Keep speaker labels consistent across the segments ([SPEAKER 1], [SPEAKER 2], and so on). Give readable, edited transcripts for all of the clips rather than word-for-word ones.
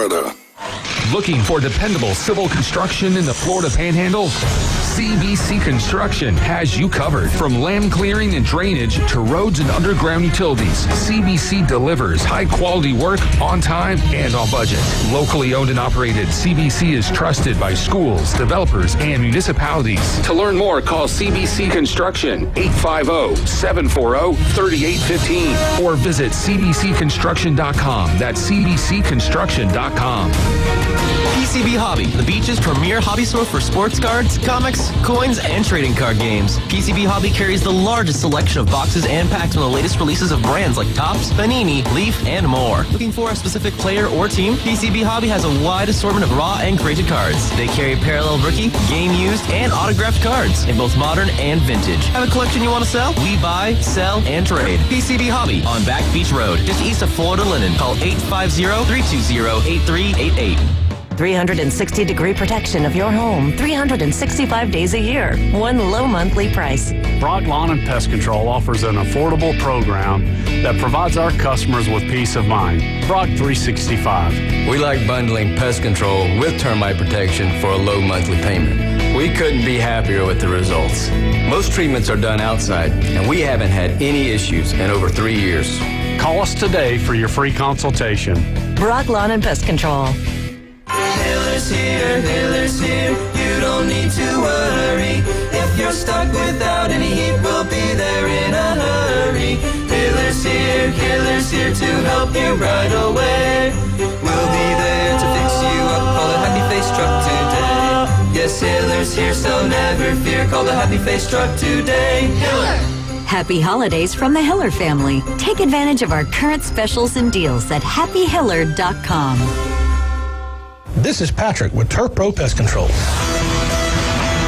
[SPEAKER 1] Florida.
[SPEAKER 2] Looking for dependable civil construction in the Florida Panhandle? CBC Construction has you covered. From land clearing and drainage to roads and underground utilities, CBC delivers high-quality work on time and on budget. Locally owned and operated, CBC is trusted by schools, developers, and municipalities. To learn more, call CBC Construction 850-740-3815 or visit cbcconstruction.com. That's cbcconstruction.com.
[SPEAKER 3] PCB Hobby, the beach's premier hobby store for sports cards, comics, coins, and trading card games. PCB Hobby carries the largest selection of boxes and packs from the latest releases of brands like Topps, Panini, Leaf, and more. Looking for a specific player or team? PCB Hobby has a wide assortment of raw and graded cards. They carry parallel rookie, game used, and autographed cards in both modern and vintage. Have a collection you want to sell? We buy, sell, and trade. PCB Hobby on Back Beach Road, just east of Florida Linen. Call 850-320-8388.
[SPEAKER 4] 360-degree protection of your home, 365 days a year, one low monthly price.
[SPEAKER 5] Brock Lawn and Pest Control offers an affordable program that provides our customers with peace of mind. Brock 365.
[SPEAKER 6] We like bundling pest control with termite protection for a low monthly payment. We couldn't be happier with the results. Most treatments are done outside, and we haven't had any issues in over 3 years.
[SPEAKER 5] Call us today for your free consultation.
[SPEAKER 4] Brock Lawn and Pest Control.
[SPEAKER 7] Hale's here, you don't need to worry. If you're stuck without any heat, we'll be there in a hurry. Hale's here to help you right away. We'll be there to fix you up, call the Happy Face Truck today. Yes, Hale's here, so never fear, call the Happy Face Truck today. Hiller!
[SPEAKER 8] Happy holidays from the Hiller family. Take advantage of our current specials and deals at happyhiller.com.
[SPEAKER 9] This is Patrick with Turf Pro Pest Control.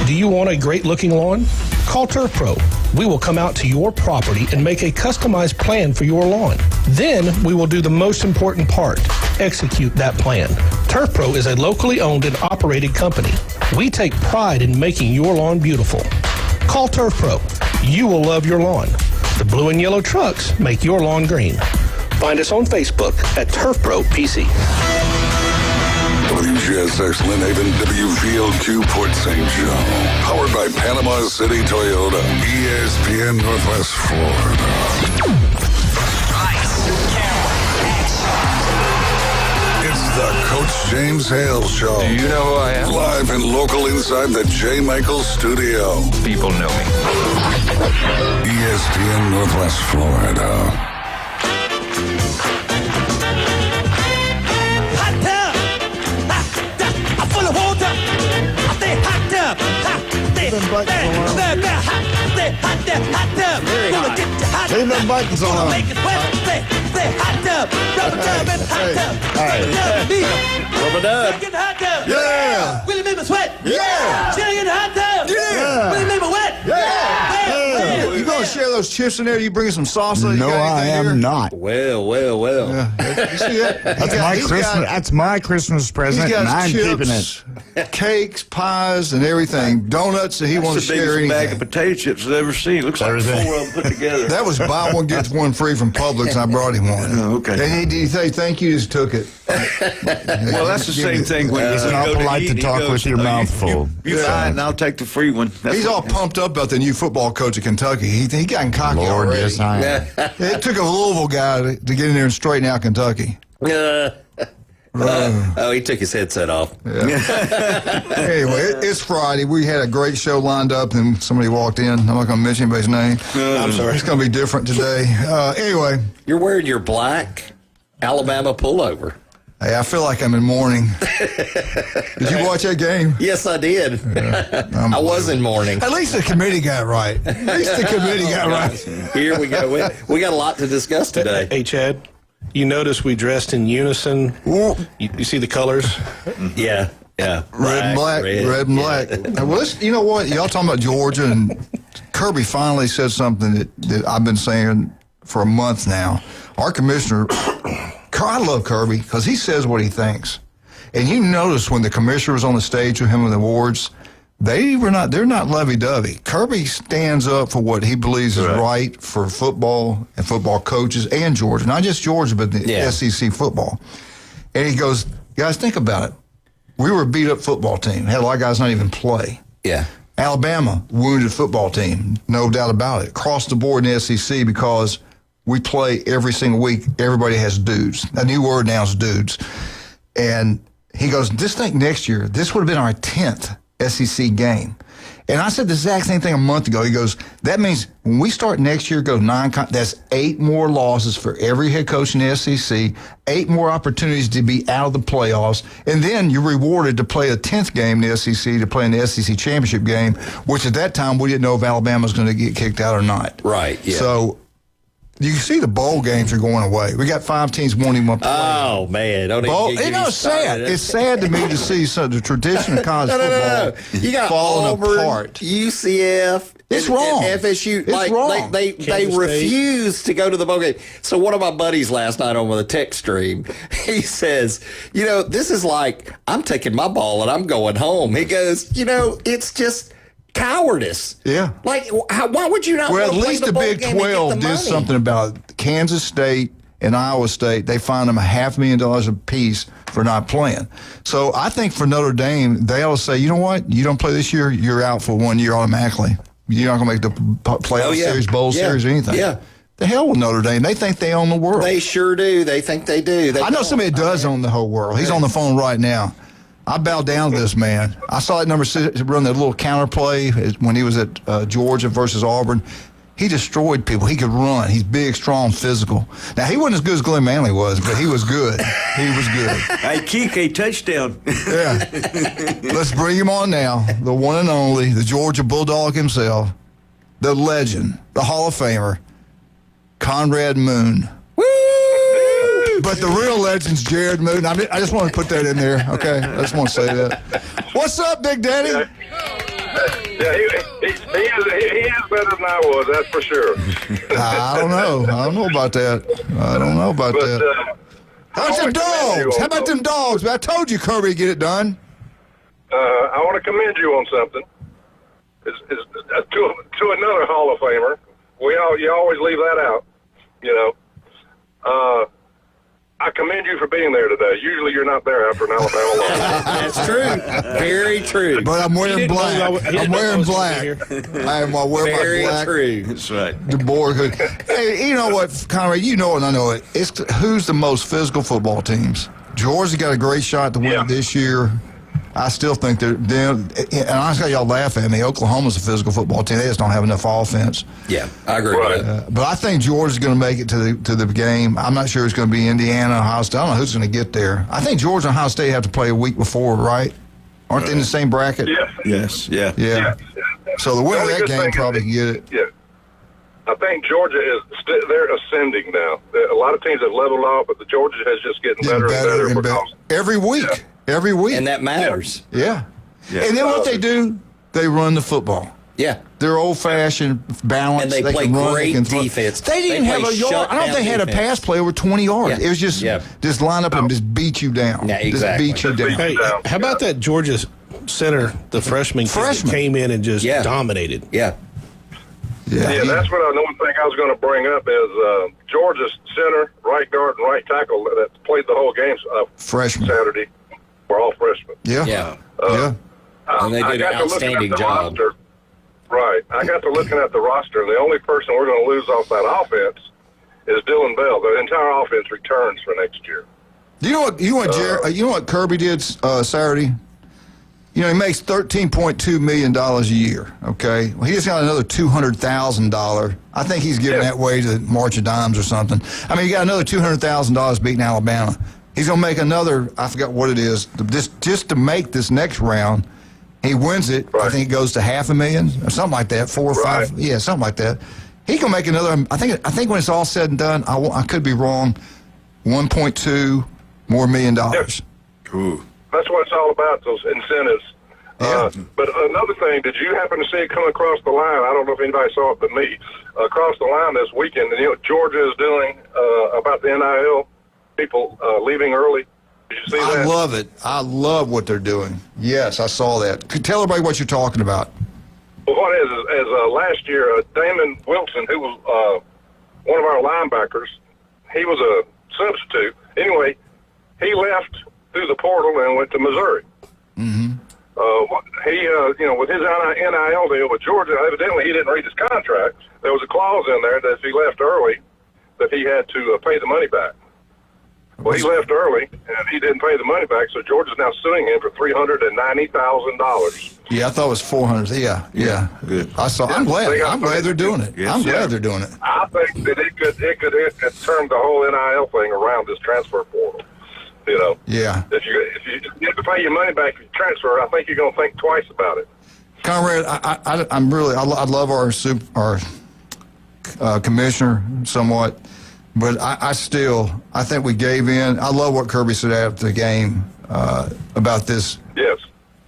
[SPEAKER 9] Do you want a great-looking lawn? Call Turf Pro. We will come out to your property and make a customized plan for your lawn. Then we will do the most important part, execute that plan. Turf Pro is a locally owned and operated company. We take pride in making your lawn beautiful. Call Turf Pro. You will love your lawn. The blue and yellow trucks make your lawn green. Find us on Facebook at Turf Pro PC.
[SPEAKER 1] WGSX Lynn Haven, WVL2 Port St. Joe. Powered by Panama City Toyota. ESPN Northwest Florida.
[SPEAKER 7] Lights, camera, action.
[SPEAKER 1] It's the Coach James Hale Show.
[SPEAKER 2] Do you know who I am?
[SPEAKER 1] Live and local inside the J. Michaels studio.
[SPEAKER 2] People know me.
[SPEAKER 1] ESPN Northwest Florida.
[SPEAKER 10] Leave them buttons on.
[SPEAKER 7] Make it wet. Stay hot tub. Rubber dub and hot tub.
[SPEAKER 10] Rubber dub.
[SPEAKER 7] Get hot tub.
[SPEAKER 10] Yeah.
[SPEAKER 7] Will you make me sweat?
[SPEAKER 10] Yeah.
[SPEAKER 7] Chilling in the hot tub.
[SPEAKER 10] Yeah.
[SPEAKER 7] Will you make me wet?
[SPEAKER 10] Yeah.
[SPEAKER 11] You gonna share those chips in there? You bringing some salsa?
[SPEAKER 10] No, I am not.
[SPEAKER 6] Well.
[SPEAKER 11] Yeah. You see that?
[SPEAKER 10] That's my Christmas present, and I'm keeping it.
[SPEAKER 11] Cakes, pies, and everything. Donuts that he wants to share anything.
[SPEAKER 12] Bag of potato chips I've ever seen. Looks like 4 of them put together.
[SPEAKER 11] That was buy one, get one free from Publix. I brought him one.
[SPEAKER 12] Oh, okay.
[SPEAKER 11] And did he say thank you? Just took it.
[SPEAKER 12] Well, that's the same thing when
[SPEAKER 10] It's not polite to talk with your mouth full.
[SPEAKER 12] You try it, and I'll take the free one.
[SPEAKER 11] He's all pumped up about the new football coach at Kentucky. He got cocky
[SPEAKER 10] Lord,
[SPEAKER 11] already.
[SPEAKER 10] yes, I am.
[SPEAKER 11] It took a Louisville guy to get in there and straighten out Kentucky.
[SPEAKER 6] He took his headset off.
[SPEAKER 11] Yeah. Anyway, it's Friday. We had a great show lined up, and somebody walked in. I'm not going to mention anybody's name.
[SPEAKER 6] I'm sorry.
[SPEAKER 11] It's going to be different today. Anyway.
[SPEAKER 6] You're wearing your black Alabama pullover.
[SPEAKER 11] Hey, I feel like I'm in mourning. Did you watch that game?
[SPEAKER 6] Yes, I did. I was in mourning.
[SPEAKER 11] At least the committee got it right.
[SPEAKER 6] Here we go. We got a lot to discuss today.
[SPEAKER 9] Hey, Chad, you notice we dressed in unison? You see the colors?
[SPEAKER 6] Yeah.
[SPEAKER 11] Red and black. Red and black. Well, you know what? Y'all talking about Georgia, and Kirby finally said something that I've been saying for a month now. Our commissioner... I love Kirby because he says what he thinks. And you notice when the commissioner was on the stage with him with the awards, they're not lovey-dovey. Kirby stands up for what he believes is right for football and football coaches and Georgia. Not just Georgia, but the SEC football. And he goes, Guys, think about it. We were a beat-up football team. Had a lot of guys not even play.
[SPEAKER 13] Yeah.
[SPEAKER 11] Alabama, wounded football team, no doubt about it. Across the board in the SEC because we play every single week. Everybody has dudes. A new word now is dudes. And he goes, just think next year, this would have been our 10th SEC game. And I said the exact same thing a month ago. He goes, that means when we start next year, that's 8 more losses for every head coach in the SEC, 8 more opportunities to be out of the playoffs, and then you're rewarded to play a 10th game in the SEC, to play in the SEC championship game, which at that time we didn't know if Alabama was going to get kicked out or not.
[SPEAKER 13] Right, yeah.
[SPEAKER 11] So you see the bowl games are going away. We got 5 teams won't even play.
[SPEAKER 13] Oh, man. Don't even get
[SPEAKER 11] it's sad. It's sad to me to see the tradition of college football
[SPEAKER 13] You got
[SPEAKER 11] falling
[SPEAKER 13] Auburn,
[SPEAKER 11] apart.
[SPEAKER 13] UCF.
[SPEAKER 11] It's wrong.
[SPEAKER 13] FSU.
[SPEAKER 11] It's wrong.
[SPEAKER 13] They refuse to go to the bowl game. So one of my buddies last night on the text stream, he says, this is like, I'm taking my ball and I'm going home. He goes, it's just cowardice.
[SPEAKER 11] Yeah.
[SPEAKER 13] Like, why would you not
[SPEAKER 11] Well,
[SPEAKER 13] want
[SPEAKER 11] at
[SPEAKER 13] to
[SPEAKER 11] least
[SPEAKER 13] play
[SPEAKER 11] the
[SPEAKER 13] bowl
[SPEAKER 11] Big
[SPEAKER 13] game
[SPEAKER 11] 12
[SPEAKER 13] and get the
[SPEAKER 11] did
[SPEAKER 13] money?
[SPEAKER 11] something about it. Kansas State and Iowa State, they fined them $500,000 apiece for not playing. So I think for Notre Dame, they ought to say, you know what? You don't play this year, you're out for 1 year automatically. You're not going to make the playoff series, bowl series, or anything.
[SPEAKER 13] Yeah.
[SPEAKER 11] The hell with Notre Dame. They think they own the world.
[SPEAKER 13] They sure do. They think they do.
[SPEAKER 11] I know somebody that does own the whole world. He's on the phone right now. I bow down to this man. I saw that number 6 run that little counter play when he was at Georgia versus Auburn. He destroyed people. He could run. He's big, strong, physical. Now, he wasn't as good as Glenn Manley was, but he was good. He was good.
[SPEAKER 12] Hey, kick a touchdown.
[SPEAKER 11] Yeah. Let's bring him on now. The one and only, the Georgia Bulldog himself, the legend, the Hall of Famer, Conrad Moon. But the real legend's Jared Moon. I just want to put that in there, okay? I just want to say that. What's up, Big Daddy?
[SPEAKER 14] Yeah, he is better than I was, that's for sure.
[SPEAKER 11] I don't know. I don't know about that. How about them dogs? How about them dogs? I told you Kirby would get it done.
[SPEAKER 14] I want to commend you on something. To another Hall of Famer. You always leave that out, I commend you for being there today. Usually you're not there after an Alabama loss.
[SPEAKER 13] That's true. Very true.
[SPEAKER 11] But I'm wearing black. I'm wearing black. I am wearing my black.
[SPEAKER 13] Very true.
[SPEAKER 12] That's right.
[SPEAKER 11] The board. Hey, you know what, Conrad? You know it and I know it. It's who's the most physical football teams? Georgia got a great shot to win it this year. I still think they're and honestly, y'all laugh at me. Oklahoma's a physical football team. They just don't have enough offense.
[SPEAKER 13] Yeah, I agree with that.
[SPEAKER 11] But I think Georgia's going to make it to the game. I'm not sure it's going to be Indiana, Ohio State. I don't know who's going to get there. I think Georgia and Ohio State have to play a week before, right? Aren't they in the same bracket?
[SPEAKER 14] Yes.
[SPEAKER 12] Yeah.
[SPEAKER 11] So the winner of that game probably can get it.
[SPEAKER 14] Yeah. I think Georgia they're ascending now. A lot of teams have leveled off, but the Georgia has just getting better and better.
[SPEAKER 11] Every week.
[SPEAKER 14] Yeah.
[SPEAKER 11] Every week.
[SPEAKER 13] And that matters.
[SPEAKER 11] Yeah. And then what they do, they run the football.
[SPEAKER 13] Yeah.
[SPEAKER 11] They're old-fashioned, balanced.
[SPEAKER 13] And they play
[SPEAKER 11] can run,
[SPEAKER 13] great
[SPEAKER 11] they can throw.
[SPEAKER 13] defense.
[SPEAKER 11] They didn't have a yard. I don't think they had a pass play over 20 yards.
[SPEAKER 13] Yeah.
[SPEAKER 11] It was just line up and just beat you down.
[SPEAKER 13] Yeah, exactly.
[SPEAKER 11] Just beat you down.
[SPEAKER 9] Hey, how about that Georgia center, the freshman kid that came in and just dominated?
[SPEAKER 13] Yeah,
[SPEAKER 14] that's what one thing I was going to bring up is Georgia's center, right guard, and right tackle that played the whole game
[SPEAKER 11] freshman
[SPEAKER 14] Saturday were all freshmen.
[SPEAKER 11] Yeah.
[SPEAKER 13] And they did an outstanding job.
[SPEAKER 14] Roster. Right. I got to looking at the roster, and the only person we're going to lose off that offense is Dylan Bell. The entire offense returns for next year.
[SPEAKER 11] You know what Kirby did Saturday? He makes $13.2 million a year, okay? Well, he just got another $200,000. I think he's giving that way to March of Dimes or something. I mean, he got another $200,000 beating Alabama. He's going to make another, I forgot what it is, just to make this next round. He wins it. Right. I think it goes to $500,000 or something like that, 4 or 5. Yeah, something like that. He can make another, I think when it's all said and done, I could be wrong, $1.2 more million.
[SPEAKER 14] Ooh. That's what it's all about, those incentives.
[SPEAKER 11] Yeah.
[SPEAKER 14] But another thing, did you happen to see it come across the line? I don't know if anybody saw it but me. Across the line this weekend, Georgia is doing about the NIL, people leaving early. Did you see that?
[SPEAKER 11] I love it. I love what they're doing. Yes, I saw that. Tell everybody what you're talking about.
[SPEAKER 14] Well, what is last year, Damon Wilson, who was one of our linebackers, he was a substitute. Anyway, he left through the portal and went to Missouri.
[SPEAKER 11] Mm-hmm.
[SPEAKER 14] With his NIL deal with Georgia, evidently he didn't read his contract. There was a clause in there that if he left early, that he had to pay the money back. Well, he left early, and he didn't pay the money back, so Georgia's now suing him for $390,000.
[SPEAKER 11] Yeah, I thought it was 400. Yeah.
[SPEAKER 15] Good.
[SPEAKER 11] I'm glad they're doing it.
[SPEAKER 15] Yes,
[SPEAKER 11] I'm glad they're doing it.
[SPEAKER 14] I think that it could turn the whole NIL thing around, this transfer portal. You know.
[SPEAKER 11] Yeah.
[SPEAKER 14] If you have to pay your money back if you transfer, I think you're going to think twice about it.
[SPEAKER 11] Conrad, I love our commissioner somewhat, but I think we gave in. I love what Kirby said after the game about this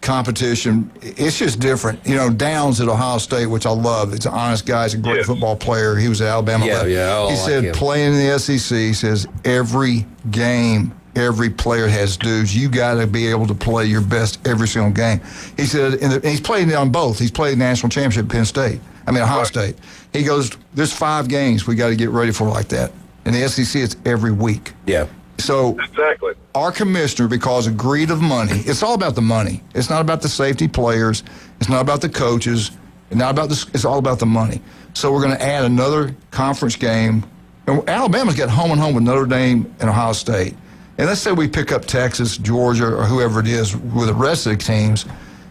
[SPEAKER 11] competition. It's just different. You know, Downs at Ohio State, which I love. It's an honest guy. He's a great football player. He was at Alabama. He said playing in the SEC, he says every game, every player has dues. You got to be able to play your best every single game. He said, and he's played on both. He's played national championship at Ohio State. He goes, there's 5 games we got to get ready for like that. In the SEC, it's every week.
[SPEAKER 13] Yeah.
[SPEAKER 11] So
[SPEAKER 14] exactly,
[SPEAKER 11] our commissioner, because of greed of money, it's all about the money. It's not about the safety players. It's not about the coaches. It's all about the money. So we're going to add another conference game. And Alabama's got home and home with Notre Dame and Ohio State. And let's say we pick up Texas, Georgia, or whoever it is with the rest of the teams.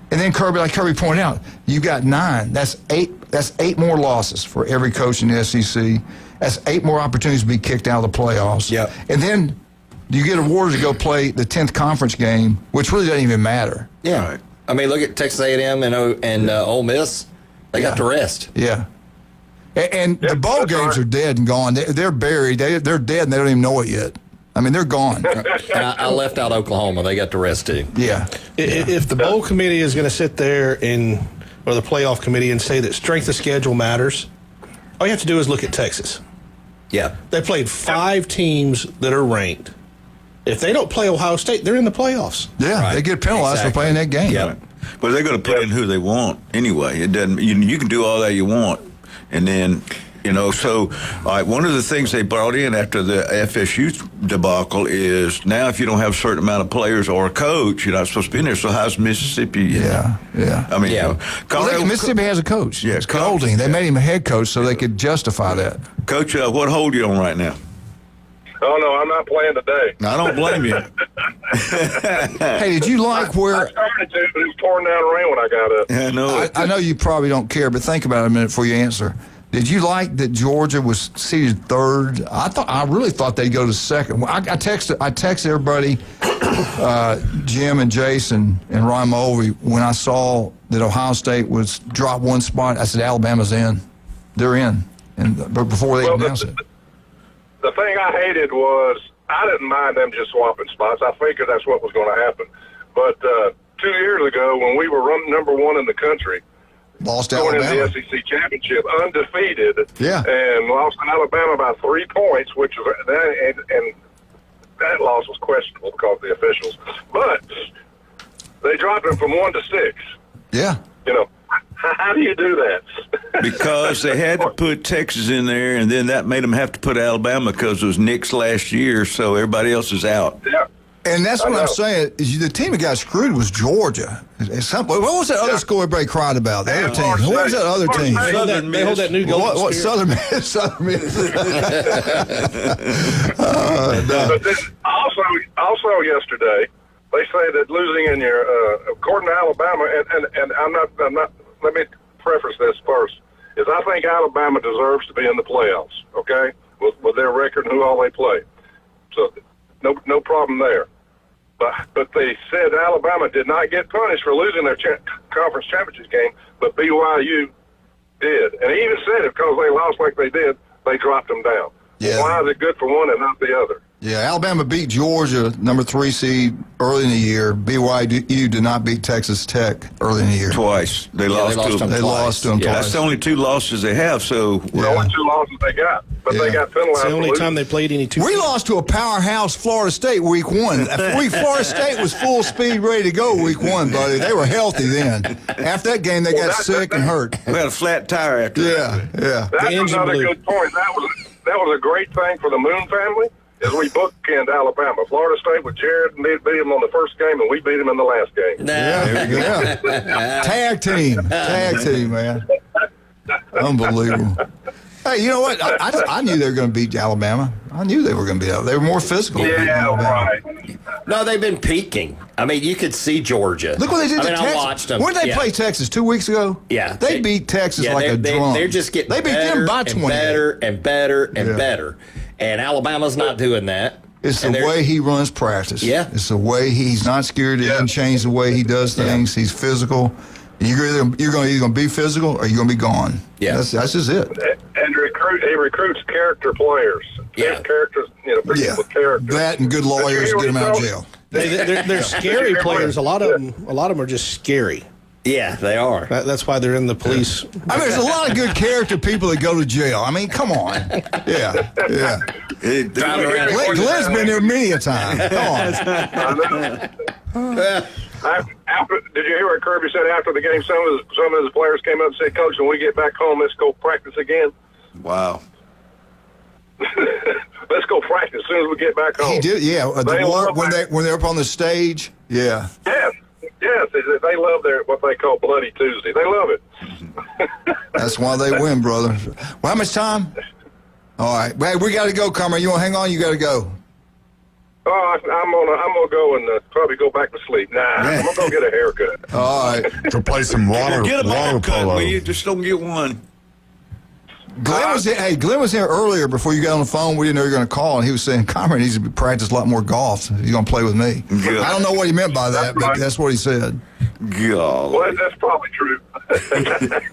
[SPEAKER 11] And then Kirby, like Kirby pointed out, you got 9. That's 8. That's 8 more losses for every coach in the SEC. That's 8 more opportunities to be kicked out of the playoffs.
[SPEAKER 13] Yeah.
[SPEAKER 11] And then you get awarded to go play the 10th conference game, which really doesn't even matter.
[SPEAKER 13] Yeah. Right. I mean, look at Texas A&M and Ole Miss. They got to rest.
[SPEAKER 11] Yeah. And the bowl games are dead and gone. They're buried. They're dead, and they don't even know it yet. I mean, they're gone.
[SPEAKER 13] And I left out Oklahoma. They got to rest, too.
[SPEAKER 11] Yeah.
[SPEAKER 9] If the bowl committee is going to sit there or the playoff committee and say that strength of schedule matters, all you have to do is look at Texas.
[SPEAKER 13] Yeah.
[SPEAKER 9] They played 5 teams that are ranked. If they don't play Ohio State, they're in the playoffs.
[SPEAKER 11] Yeah, right. They get penalized for playing that game.
[SPEAKER 15] Yeah. But they're going to put in who they want anyway. It doesn't. You can do all that you want, and then So, one of the things they brought in after the FSU debacle is now if you don't have a certain amount of players or a coach, you're not supposed to be in there. So how's Mississippi?
[SPEAKER 11] Yeah.
[SPEAKER 15] I mean,
[SPEAKER 11] Mississippi has a coach.
[SPEAKER 15] Yes,
[SPEAKER 11] Golding. They made him a head coach so they could justify that.
[SPEAKER 15] Coach, what hold you on right now?
[SPEAKER 14] Oh, no, I'm not playing today.
[SPEAKER 15] I don't blame you.
[SPEAKER 11] Hey, did you like where...
[SPEAKER 14] I started to, but it was pouring down rain when I got up.
[SPEAKER 15] Yeah, no.
[SPEAKER 11] I know you probably don't care, but think about it a minute before you answer. Did you like that Georgia was seeded 3rd? I really thought they'd go to 2nd. I texted everybody, Jim and Jason and Ryan Mulvey, when I saw that Ohio State was dropped 1 spot. I said, Alabama's in. They're in. But before they announced it.
[SPEAKER 14] The thing I hated was I didn't mind them just swapping spots. I figured that's what was going to happen. But 2 years ago, when we were number 1 in the country,
[SPEAKER 11] lost
[SPEAKER 14] going
[SPEAKER 11] Alabama.
[SPEAKER 14] into the SEC championship, undefeated,
[SPEAKER 11] and
[SPEAKER 14] lost Alabama by 3 points, which was and that loss was questionable because of the officials. But they dropped them from 1 to 6.
[SPEAKER 11] Yeah,
[SPEAKER 14] how do you do that?
[SPEAKER 15] Because they had to put Texas in there, and then that made them have to put Alabama because it was Nick's last year, so everybody else is out.
[SPEAKER 14] Yeah.
[SPEAKER 11] And that's what I'm saying. Is the team that got screwed was Georgia. What was that other school everybody cried about? The other team. What was that other team?
[SPEAKER 9] They hold that new Golden
[SPEAKER 11] What Southern Miss? Southern Miss.
[SPEAKER 14] But then also yesterday, they say that losing in your according to Alabama, and I'm not. Let me preface this first. Is I think Alabama deserves to be in the playoffs. Okay, with their record and who all they play. So no problem there. But they said Alabama did not get punished for losing their conference championship game, but BYU did. And he even said it because they lost like they did, they dropped them down.
[SPEAKER 11] Yeah.
[SPEAKER 14] Why is it good for one and not the other?
[SPEAKER 11] Yeah, Alabama beat Georgia, number 3 seed, early in the year. BYU did not beat Texas Tech early in the year.
[SPEAKER 15] Twice. They lost to them.
[SPEAKER 11] They lost to them twice.
[SPEAKER 15] That's the only 2 losses they have. So
[SPEAKER 14] the only 2 losses they got, but they got penalized.
[SPEAKER 9] It's the only time they played any 2.
[SPEAKER 11] We lost to a powerhouse Florida State week 1. Florida State was full speed, ready to go week 1, buddy. They were healthy then. After that game, they got sick and hurt.
[SPEAKER 15] We had a flat tire after that.
[SPEAKER 11] Yeah.
[SPEAKER 14] That's another good point. That was a great thing for the Moon family. is we bookend Alabama. Florida State with Jared and beat him on the first game, and we beat him in the last game.
[SPEAKER 11] Tag team, man. Unbelievable. Hey, you know what? I knew they were going to beat Alabama. I knew they were going to beat Alabama. They were more physical.
[SPEAKER 14] Yeah, right.
[SPEAKER 13] No, they've been peaking. I mean, you could see Georgia.
[SPEAKER 11] Look what they did to Texas.
[SPEAKER 13] I watched them.
[SPEAKER 11] When did they play Texas? 2 weeks ago?
[SPEAKER 13] Yeah.
[SPEAKER 11] They beat Texas like a drum.
[SPEAKER 13] They're just getting
[SPEAKER 11] they beat them by 20.
[SPEAKER 13] better and better and better. And Alabama's not doing that.
[SPEAKER 11] It's the way he runs practice.
[SPEAKER 13] Yeah.
[SPEAKER 11] It's the way he's not scared to change the way he does things. He's physical. You're either going to be physical or you're going to be gone.
[SPEAKER 13] Yeah.
[SPEAKER 11] That's just it.
[SPEAKER 14] And he recruits character players.
[SPEAKER 13] Yeah.
[SPEAKER 14] Characters, people with character.
[SPEAKER 11] That and good lawyers get them out of jail.
[SPEAKER 9] They're scary players. A lot of them are just scary.
[SPEAKER 13] Yeah, they are.
[SPEAKER 9] That's why they're in the police.
[SPEAKER 11] I mean, there's a lot of good character people that go to jail. I mean, come on. Yeah. Glenn's been there many a time. Come on.
[SPEAKER 14] Did you hear what Kirby said after the game? Some of his players came up and said, "Coach, when we get back home, let's go practice again."
[SPEAKER 15] Wow.
[SPEAKER 14] Let's go practice as soon as we get back home.
[SPEAKER 11] He did, yeah. When they're up on the stage, yeah.
[SPEAKER 14] Yes, they love what they call Bloody Tuesday. They love it.
[SPEAKER 11] That's why they win, brother. Well, how much time? All right. Hey, we got to go, Carmen. You want to hang on? You got to go.
[SPEAKER 14] Oh, I'm gonna go and probably go back to sleep. Nah, I'm gonna go get a haircut.
[SPEAKER 11] All right.
[SPEAKER 10] To play some water polo.
[SPEAKER 15] You just don't get one.
[SPEAKER 11] Glenn was here earlier before you got on the phone. We didn't know you were going to call, and he was saying Conrad needs to practice a lot more golf. He's going to play with me.
[SPEAKER 15] Yeah.
[SPEAKER 11] I don't know what he meant by that, but that's what he said.
[SPEAKER 15] Golly.
[SPEAKER 14] Well, that's probably true.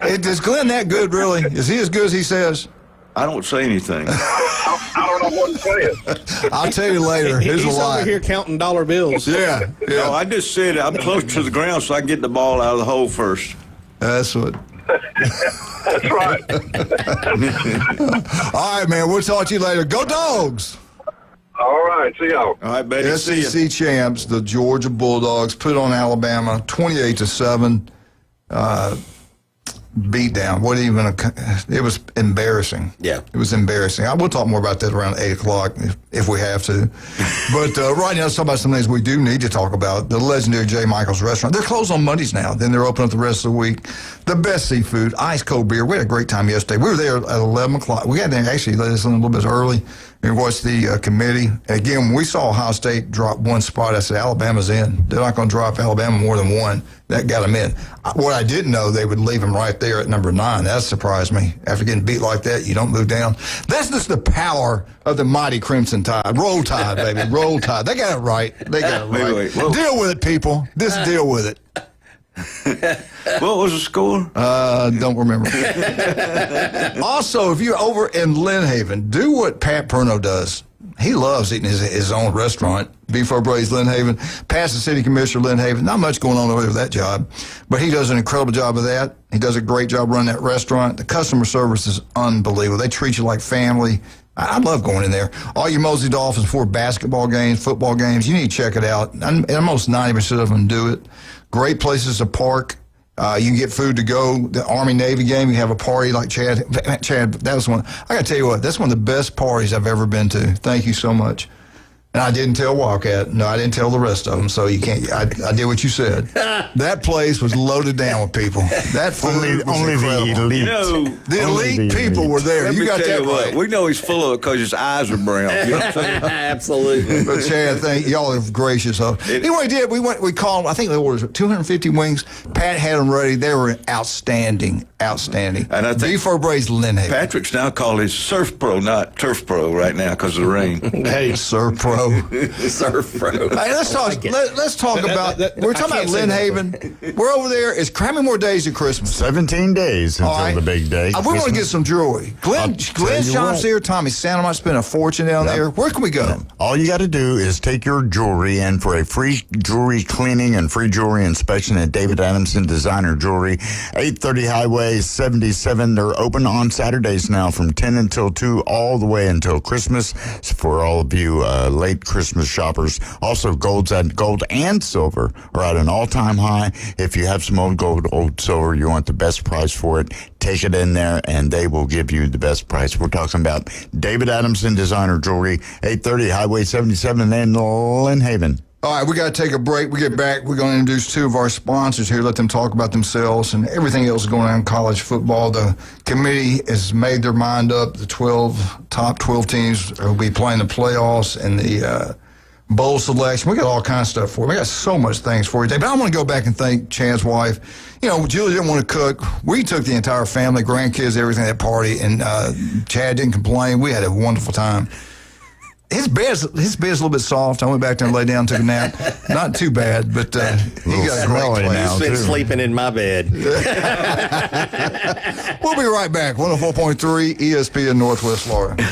[SPEAKER 11] Is Glenn that good, really? Is he as good as he says?
[SPEAKER 15] I don't say anything.
[SPEAKER 14] I don't know what to say.
[SPEAKER 11] I'll tell you later. He's
[SPEAKER 9] over here counting dollar bills.
[SPEAKER 11] Yeah.
[SPEAKER 15] No, I just said I'm close to the ground so I can get the ball out of the hole first.
[SPEAKER 11] That's what.
[SPEAKER 14] That's right.
[SPEAKER 11] All right, man. We'll talk to you later. Go Dogs!
[SPEAKER 14] All right. See y'all.
[SPEAKER 15] All right, buddy.
[SPEAKER 11] SEC champs, the Georgia Bulldogs, put on Alabama 28-7. Beat down. It was embarrassing.
[SPEAKER 13] Yeah.
[SPEAKER 11] It was embarrassing. We'll talk more about that around 8 o'clock if we have to. But right now, let's talk about some things we do need to talk about. The legendary J. Michael's Restaurant. They're closed on Mondays now. Then they're open up the rest of the week. The best seafood, ice cold beer. We had a great time yesterday. We were there at 11 o'clock. We got there actually let us in a little bit early. We watched the committee. Again, when we saw Ohio State drop one spot, I said, Alabama's in. They're not going to drop Alabama more than one. That got them in. What I didn't know, they would leave them right there at number 9. That surprised me. After getting beat like that, you don't move down. That's just the power of the mighty Crimson Tide. Roll Tide, baby. Roll Tide. They got it right. They got it right.
[SPEAKER 15] Wait.
[SPEAKER 11] Deal with it, people. Just deal with it.
[SPEAKER 15] What was the score?
[SPEAKER 11] Don't remember. Also, if you're over in Lynn Haven, do what Pat Perno does. He loves eating his own restaurant, Beef O'Brady's Lynn Haven. Past the city commissioner, Lynn Haven. Not much going on over there with that job, but he does an incredible job of that. He does a great job running that restaurant. The customer service is unbelievable. They treat you like family. I love going in there. All you Mosley Dolphins for basketball games, football games, you need to check it out. And almost 90% of them do it. Great places to park. You can get food to go. The Army-Navy game, you have a party like Chad, that was one. I got to tell you what, that's one of the best parties I've ever been to. Thank you so much. And I didn't tell Wildcat. No, I didn't tell the rest of them. So you can't. I did what you said. That place was loaded down with people. That food was incredible.
[SPEAKER 10] The elite.
[SPEAKER 11] The elite people were there. You got that right.
[SPEAKER 15] We know he's full of it because his eyes are brown. You know what I'm saying?
[SPEAKER 13] Absolutely.
[SPEAKER 11] But Chad, thank y'all are gracious. Anyway, we called them. I think they ordered 250 wings. Pat had them ready. They were outstanding. And I think Beef O'Brady's Lynn Haven.
[SPEAKER 15] Patrick's now called his Surf Pro, not Turf Pro, right now because of the rain.
[SPEAKER 11] Hey, Surf Pro.
[SPEAKER 13] Surf Pro.
[SPEAKER 11] Hey, let's talk about. We're talking about Lynn Haven. We're over there. How many more days of Christmas?
[SPEAKER 10] 17 days until the big day.
[SPEAKER 11] We want to get some jewelry. Glenn Shop's here. Tommy Santa might spend a fortune down there. Where can we go?
[SPEAKER 10] All you got to do is take your jewelry in for a free jewelry cleaning and free jewelry inspection at David Adamson Designer Jewelry, 830 Highway. Highway 77. They're open on Saturdays now from 10 until 2 all the way until Christmas. So for all of you late Christmas shoppers. Also, gold and silver are at an all-time high. If you have some old gold, old silver, you want the best price for it, take it in there, and they will give you the best price. We're talking about David Adamson Designer Jewelry, 830 Highway 77 in Lynn Haven.
[SPEAKER 11] All right, we got to take a break. We get back, we're going to introduce two of our sponsors here, let them talk about themselves and everything else going on in college football. The committee has made their mind up. The top 12 teams will be playing the playoffs and the bowl selection. We got all kinds of stuff for you. We got so much things for you today. But I want to go back and thank Chad's wife. You know, Julie didn't want to cook. We took the entire family, grandkids, everything at that party, and Chad didn't complain. We had a wonderful time. His bed's a little bit soft. I went back there and lay down, took a nap. Not too bad, but he got a great place.
[SPEAKER 13] He's been sleeping in my bed.
[SPEAKER 11] We'll be right back. 104.3 ESPN Northwest Florida.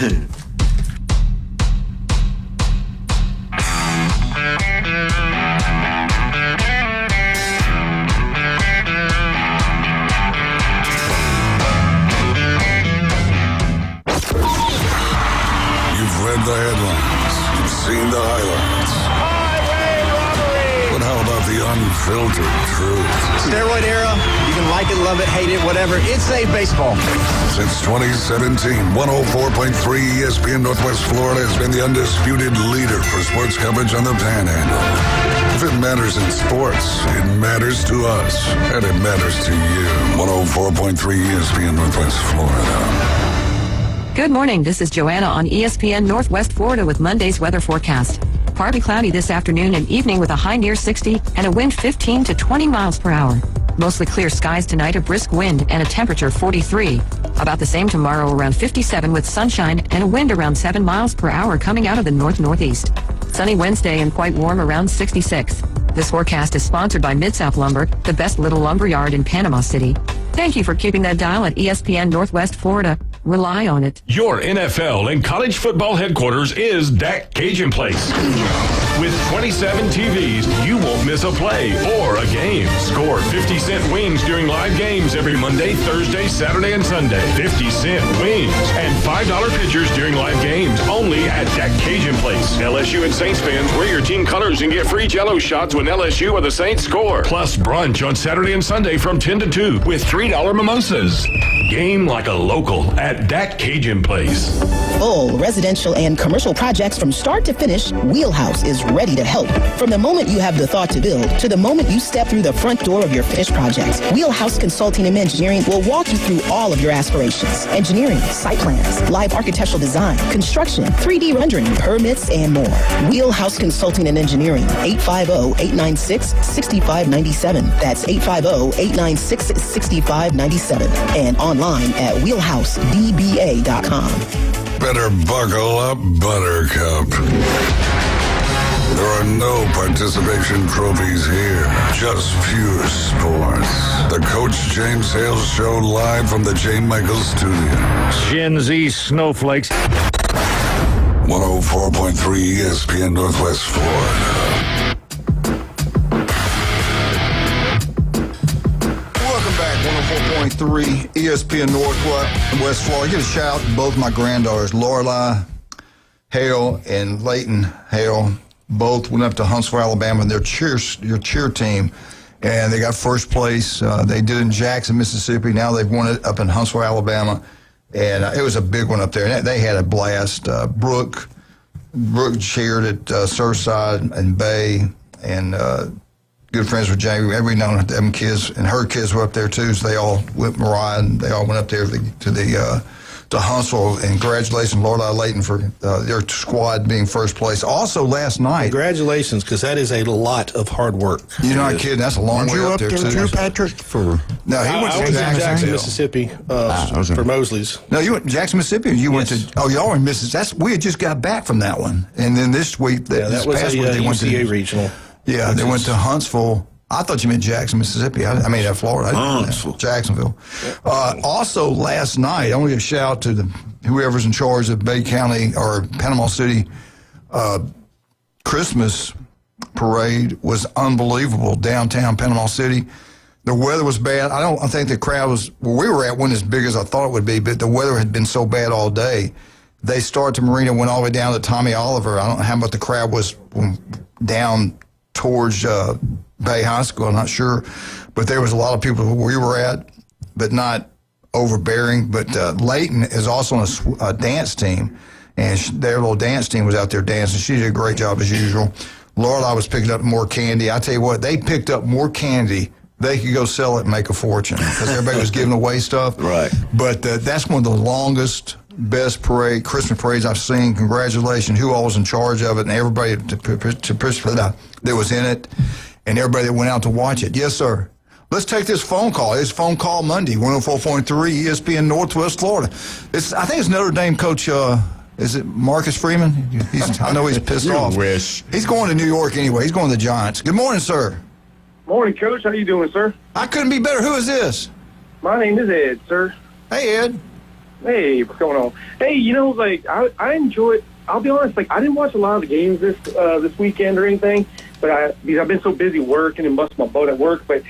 [SPEAKER 1] Read the headlines. You've seen the highlights. Highway robbery! But how about the unfiltered truth?
[SPEAKER 16] Steroid era, you can like it, love it, hate it, whatever. It's a baseball.
[SPEAKER 1] Since 2017, 104.3 ESPN Northwest Florida has been the undisputed leader for sports coverage on the Panhandle. If it matters in sports, it matters to us, and it matters to you. 104.3 ESPN Northwest Florida.
[SPEAKER 17] Good morning, this is Joanna on ESPN Northwest Florida with Monday's weather forecast. Partly cloudy this afternoon and evening with a high near 60 and a wind 15 to 20 miles per hour. Mostly clear skies tonight, a brisk wind and a temperature 43. About the same tomorrow, around 57 with sunshine and a wind around 7 miles per hour coming out of the north-northeast. Sunny Wednesday and quite warm around 66. This forecast is sponsored by Mid-South Lumber, the best little lumber yard in Panama City. Thank you for keeping that dial at ESPN Northwest Florida. Rely on it.
[SPEAKER 18] Your NFL and college football headquarters is Dak Cajun Place. With 27 TVs, you won't miss a play or a game. Score 50-cent wings during live games every Monday, Thursday, Saturday, and Sunday. 50-cent wings and $5 pitchers during live games only at Dak Cajun Place. LSU and Saints fans, wear your team colors and get free Jell-O shots when LSU or the Saints score. Plus brunch on Saturday and Sunday from 10 to 2 with $3 mimosas. Game like a local at Dak Cajun Place.
[SPEAKER 19] Full residential and commercial projects from start to finish, Wheelhouse is ready to help. From the moment you have the thought to build to the moment you step through the front door of your finished projects, Wheelhouse Consulting and Engineering will walk you through all of your aspirations. Engineering, site plans, live architectural design, construction, 3D rendering, permits, and more. Wheelhouse Consulting and Engineering, 850-896-6597. That's 850-896-6597. And online at wheelhousedba.com.
[SPEAKER 1] Better buckle up, Buttercup. There are no participation trophies here, just pure sports. The Coach James Hale Show live from the J. Michaels Studios.
[SPEAKER 20] Gen Z snowflakes.
[SPEAKER 1] 104.3 ESPN Northwest Florida.
[SPEAKER 11] Welcome back, 104.3 ESPN Northwest Florida. Get a shout out to both my granddaughters, Lorelei Hale and Leighton Hale. Both went up to Huntsville, Alabama, their cheer team, and they got first place. They did it in Jackson, Mississippi. Now they've won it up in Huntsville, Alabama, and it was a big one up there. And they had a blast. Brooke cheered at Surfside and Bay, and good friends with Jamie. Every known them kids, and her kids were up there too. So they all went, Mariah, and they all went up there to Huntsville, and congratulations, Lorelei Leighton, for their squad being first place. Also, last night.
[SPEAKER 9] Congratulations, because that is a lot of hard work.
[SPEAKER 11] You're not kidding. That's a long way up there, too.
[SPEAKER 10] Patrick?
[SPEAKER 11] No, he went to
[SPEAKER 9] Jackson, Mississippi, for Mosley's.
[SPEAKER 11] No, you went to Jackson, Mississippi, or you went to, y'all were in Mississippi. We had just got back from that one. And then this week, this past week, they went to
[SPEAKER 9] regional.
[SPEAKER 11] Yeah, they went to Huntsville. I thought you meant Jackson, Mississippi. I mean, Florida.
[SPEAKER 1] Huntsville.
[SPEAKER 11] Jacksonville. Also, last night, I want to give a shout out to whoever's in charge of Bay County or Panama City. Christmas parade was unbelievable downtown Panama City. The weather was bad. I think the crowd was where we were at wasn't as big as I thought it would be, but the weather had been so bad all day. They started to Marina, went all the way down to Tommy Oliver. I don't know how much the crowd was down towards Bay High School. I'm not sure, but there was a lot of people where we were at, but not overbearing. But Layton is also on a dance team, and their little dance team was out there dancing. She did a great job as usual. Lorelei was picking up more candy. I tell you what, they picked up more candy. They could go sell it and make a fortune because everybody was giving away stuff.
[SPEAKER 15] Right.
[SPEAKER 11] But that's one of the longest, best Christmas parades I've seen. Congratulations. Who all was in charge of it and everybody that was in it and everybody that went out to watch it. Yes, sir. Let's take this phone call. It's Phone Call Monday, 104.3 ESPN Northwest Florida. I think it's Notre Dame coach, is it Marcus Freeman? I know he's pissed off.
[SPEAKER 10] Wish.
[SPEAKER 11] He's going to New York anyway. He's going to the Giants. Good morning, sir.
[SPEAKER 20] Morning, Coach. How you doing, sir?
[SPEAKER 11] I couldn't be better. Who is this?
[SPEAKER 20] My name is Ed, sir.
[SPEAKER 11] Hey, Ed.
[SPEAKER 20] Hey, what's going on? Hey, I enjoyed. I'll be honest, I didn't watch a lot of the games this weekend or anything, but because I've been so busy working and busting my butt at work. But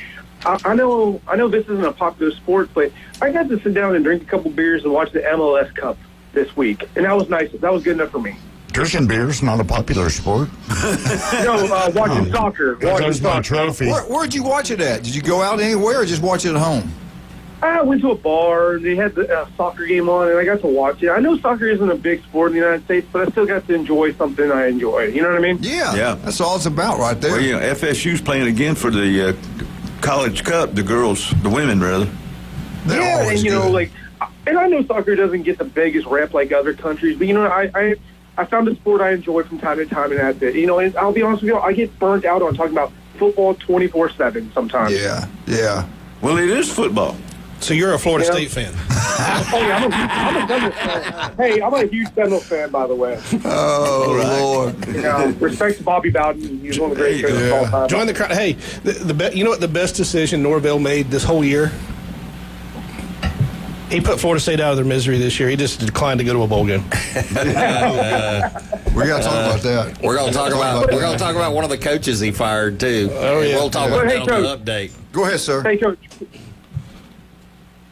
[SPEAKER 20] I know this isn't a popular sport, but I got to sit down and drink a couple beers and watch the MLS Cup this week, and that was nice. That was good enough for me.
[SPEAKER 10] Drinking beer is not a popular sport.
[SPEAKER 20] Watching soccer.
[SPEAKER 10] There's my trophy.
[SPEAKER 11] Where'd you watch it at? Did you go out anywhere or just watch it at home?
[SPEAKER 20] I went to a bar. They had the soccer game on, and I got to watch it. I know soccer isn't a big sport in the United States, but I still got to enjoy something I enjoy. You know what I mean?
[SPEAKER 11] Yeah. That's all it's about right there.
[SPEAKER 15] Well, FSU's playing again for the College Cup, the women, rather.
[SPEAKER 11] They're
[SPEAKER 20] and and I know soccer doesn't get the biggest rep like other countries, but I found a sport I enjoy from time to time, and that's it. And I'll be honest with you, I get burnt out on talking about football 24/7 sometimes.
[SPEAKER 11] Yeah.
[SPEAKER 15] Well, it is football.
[SPEAKER 9] So you're a Florida State fan?
[SPEAKER 20] Oh, yeah, I'm a Seminole fan. Hey, I'm a huge Seminole fan, by the way.
[SPEAKER 11] Oh, Lord.
[SPEAKER 20] Respect to Bobby Bowden. He's one of the great coaches of all time.
[SPEAKER 9] Join the crowd. Hey, you know what the best decision Norvell made this whole year? He put Florida State out of their misery this year. He just declined to go to a bowl game.
[SPEAKER 11] We got to talk about that.
[SPEAKER 13] We're going to talk about one of the coaches he fired too.
[SPEAKER 9] Oh yeah.
[SPEAKER 13] We'll talk about that on the update.
[SPEAKER 11] Go ahead, sir.
[SPEAKER 20] Hey, Coach.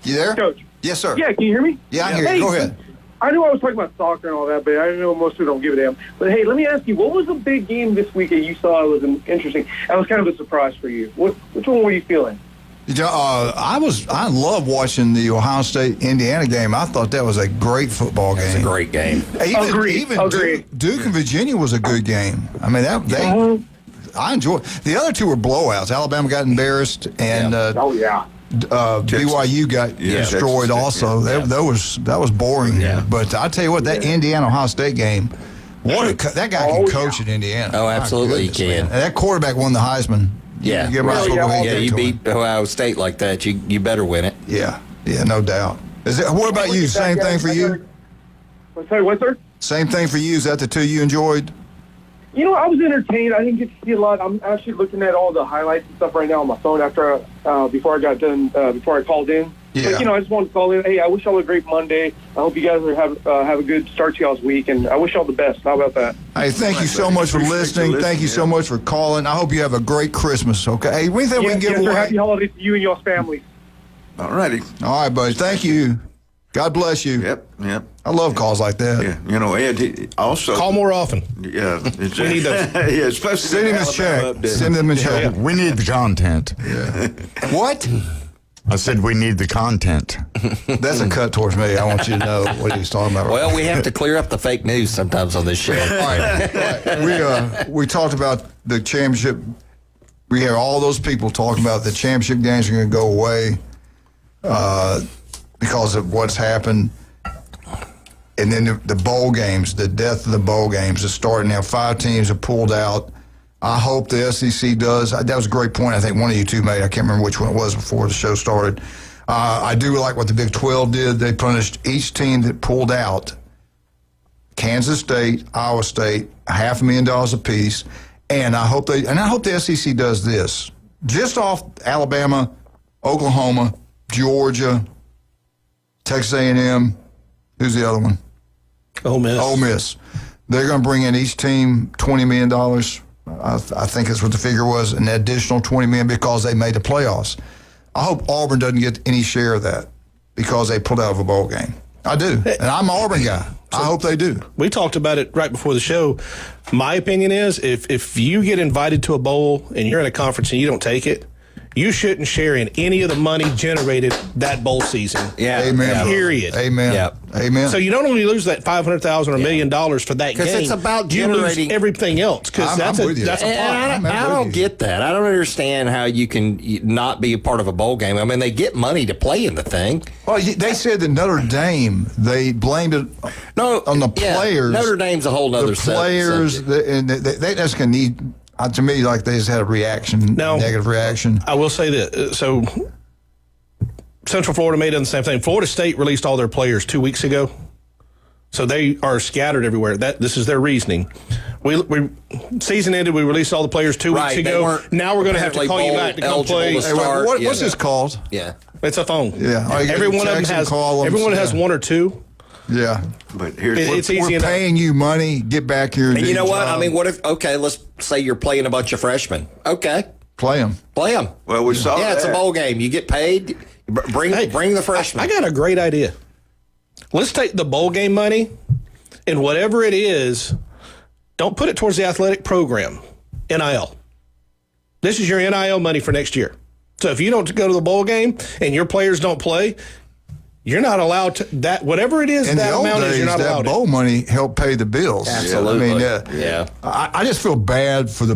[SPEAKER 11] You there?
[SPEAKER 20] Coach.
[SPEAKER 11] Yes, sir.
[SPEAKER 20] Yeah, can you hear me?
[SPEAKER 11] Yeah, I hear you. Go ahead.
[SPEAKER 20] I know I was talking about soccer and all that, but I know most people don't give a damn. But hey, let me ask you, what was the big game this week that you saw was interesting? That was kind of a surprise for you. Which one were you feeling?
[SPEAKER 11] I love watching the Ohio State-Indiana game. I thought that was a great football game.
[SPEAKER 13] It's a great game.
[SPEAKER 11] Even Duke and Virginia was a good game. I mean, I enjoyed. The other two were blowouts. Alabama got embarrassed, and BYU got destroyed. Also, that was boring.
[SPEAKER 13] Yeah.
[SPEAKER 11] But I tell you what, that Indiana-Ohio State game. That guy can coach at Indiana.
[SPEAKER 13] Oh, absolutely, he can.
[SPEAKER 11] And that quarterback won the Heisman.
[SPEAKER 13] Yeah, you beat Ohio State like that, you better win it.
[SPEAKER 11] Yeah, no doubt. What about you? Same thing for you?
[SPEAKER 20] What, sir?
[SPEAKER 11] Same thing for you. Is that the two you enjoyed?
[SPEAKER 20] I was entertained. I didn't get to see a lot. I'm actually looking at all the highlights and stuff right now on my phone before I got done, before I called in.
[SPEAKER 11] Yeah.
[SPEAKER 20] But, I just wanted to call in. Hey, I wish y'all a great Monday. I hope you guys have a good start to y'all's week, and I wish y'all the best. How about that?
[SPEAKER 11] Hey, thank you so much for listening. Thank you so much for calling. I hope you have a great Christmas, okay? Hey, anything we can give away?
[SPEAKER 20] Happy holidays to you and y'all's family.
[SPEAKER 15] All righty.
[SPEAKER 11] All right, buddy. Thank you. God bless you.
[SPEAKER 15] Yep.
[SPEAKER 11] I love calls like that.
[SPEAKER 15] Yeah. Ed, he also...
[SPEAKER 9] Call more often.
[SPEAKER 15] Yeah.
[SPEAKER 9] We need those.
[SPEAKER 15] Yeah, especially...
[SPEAKER 11] Send him his check. Send him a check.
[SPEAKER 10] We need the content.
[SPEAKER 11] Yeah. What?
[SPEAKER 10] I said we need the content.
[SPEAKER 11] That's a cut towards me. I want you to know what he's talking about.
[SPEAKER 13] Well, we have to clear up the fake news sometimes on this show.
[SPEAKER 11] All right. We talked about the championship. We have all those people talking about the championship games are going to go away because of what's happened. And then the bowl games, the death of the bowl games is starting now. 5 teams have pulled out. I hope the SEC does. That was a great point I think one of you two made. I can't remember which one it was before the show started. I do like what the Big 12 did. They punished each team that pulled out, Kansas State, Iowa State, $500,000 apiece. And I hope the SEC does this. Just off Alabama, Oklahoma, Georgia, Texas A&M. Who's the other one?
[SPEAKER 9] Ole Miss.
[SPEAKER 11] They're going to bring in each team $20 million. I think that's what the figure was, an additional $20 million because they made the playoffs. I hope Auburn doesn't get any share of that because they pulled out of a bowl game. I do, and I'm an Auburn guy. I hope they do.
[SPEAKER 9] We talked about it right before the show. My opinion is if you get invited to a bowl and you're in a conference and you don't take it, you shouldn't share in any of the money generated that bowl season.
[SPEAKER 13] Yeah.
[SPEAKER 11] Amen.
[SPEAKER 9] Period.
[SPEAKER 11] Amen.
[SPEAKER 13] Yep.
[SPEAKER 11] Amen.
[SPEAKER 9] So you don't only lose that $500,000 or $1 million for that game.
[SPEAKER 13] Because it's about
[SPEAKER 9] you lose
[SPEAKER 13] generating
[SPEAKER 9] everything else. Because that's
[SPEAKER 11] with you.
[SPEAKER 9] a
[SPEAKER 13] And I don't get that. I don't understand how you can not be a part of a bowl game. I mean, they get money to play in the thing.
[SPEAKER 11] Well, they said that Notre Dame, they blamed it on the players.
[SPEAKER 13] Notre Dame's a whole other
[SPEAKER 11] The players, and they just going to need, to me, like they just had a reaction, negative reaction.
[SPEAKER 9] I will say this. So Central Florida may have done the same thing. Florida State released all their players 2 weeks ago. So they are scattered everywhere. This is their reasoning. We season ended. We released all the players 2 weeks ago. Now we're going to have to call you back to come play.
[SPEAKER 11] What's this called?
[SPEAKER 13] Yeah,
[SPEAKER 9] it's a phone.
[SPEAKER 11] Yeah,
[SPEAKER 9] every one of them has. Everyone has one or two.
[SPEAKER 11] Yeah,
[SPEAKER 15] but here's
[SPEAKER 9] it's easy
[SPEAKER 11] we're
[SPEAKER 9] enough.
[SPEAKER 11] paying you money. Get back here.
[SPEAKER 13] And you know what? I mean, what if? Okay, let's say you're playing a bunch of freshmen. Okay,
[SPEAKER 11] play them.
[SPEAKER 15] Well, we saw.
[SPEAKER 13] Yeah, it's a bowl game. You get paid. Bring the freshmen.
[SPEAKER 9] I got a great idea. Let's take the bowl game money and whatever it is, don't put it towards the athletic program, NIL. This is your NIL money for next year. So if you don't go to the bowl game and your players don't play, you're not allowed to, that whatever it is,
[SPEAKER 11] in
[SPEAKER 9] that
[SPEAKER 11] the old
[SPEAKER 9] amount
[SPEAKER 11] days,
[SPEAKER 9] is, you're not
[SPEAKER 11] that
[SPEAKER 9] allowed
[SPEAKER 11] bowl
[SPEAKER 9] it.
[SPEAKER 11] money helped pay the bills.
[SPEAKER 13] Absolutely.
[SPEAKER 11] I mean, I just feel bad for the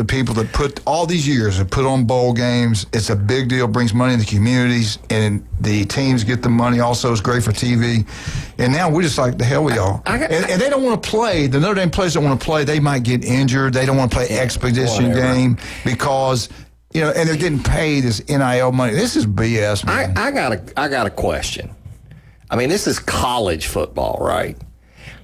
[SPEAKER 11] people that put all these years and put on bowl games. It's a big deal, brings money in the communities, and the teams get the money. Also, it's great for TV. And now we're just like, the hell with y'all. And they don't want to play. The Notre Dame players don't want to play. They might get injured. They don't want to play expedition game because, and they're getting paid this NIL money. This is BS, man.
[SPEAKER 13] I got a question. I mean, this is college football, right?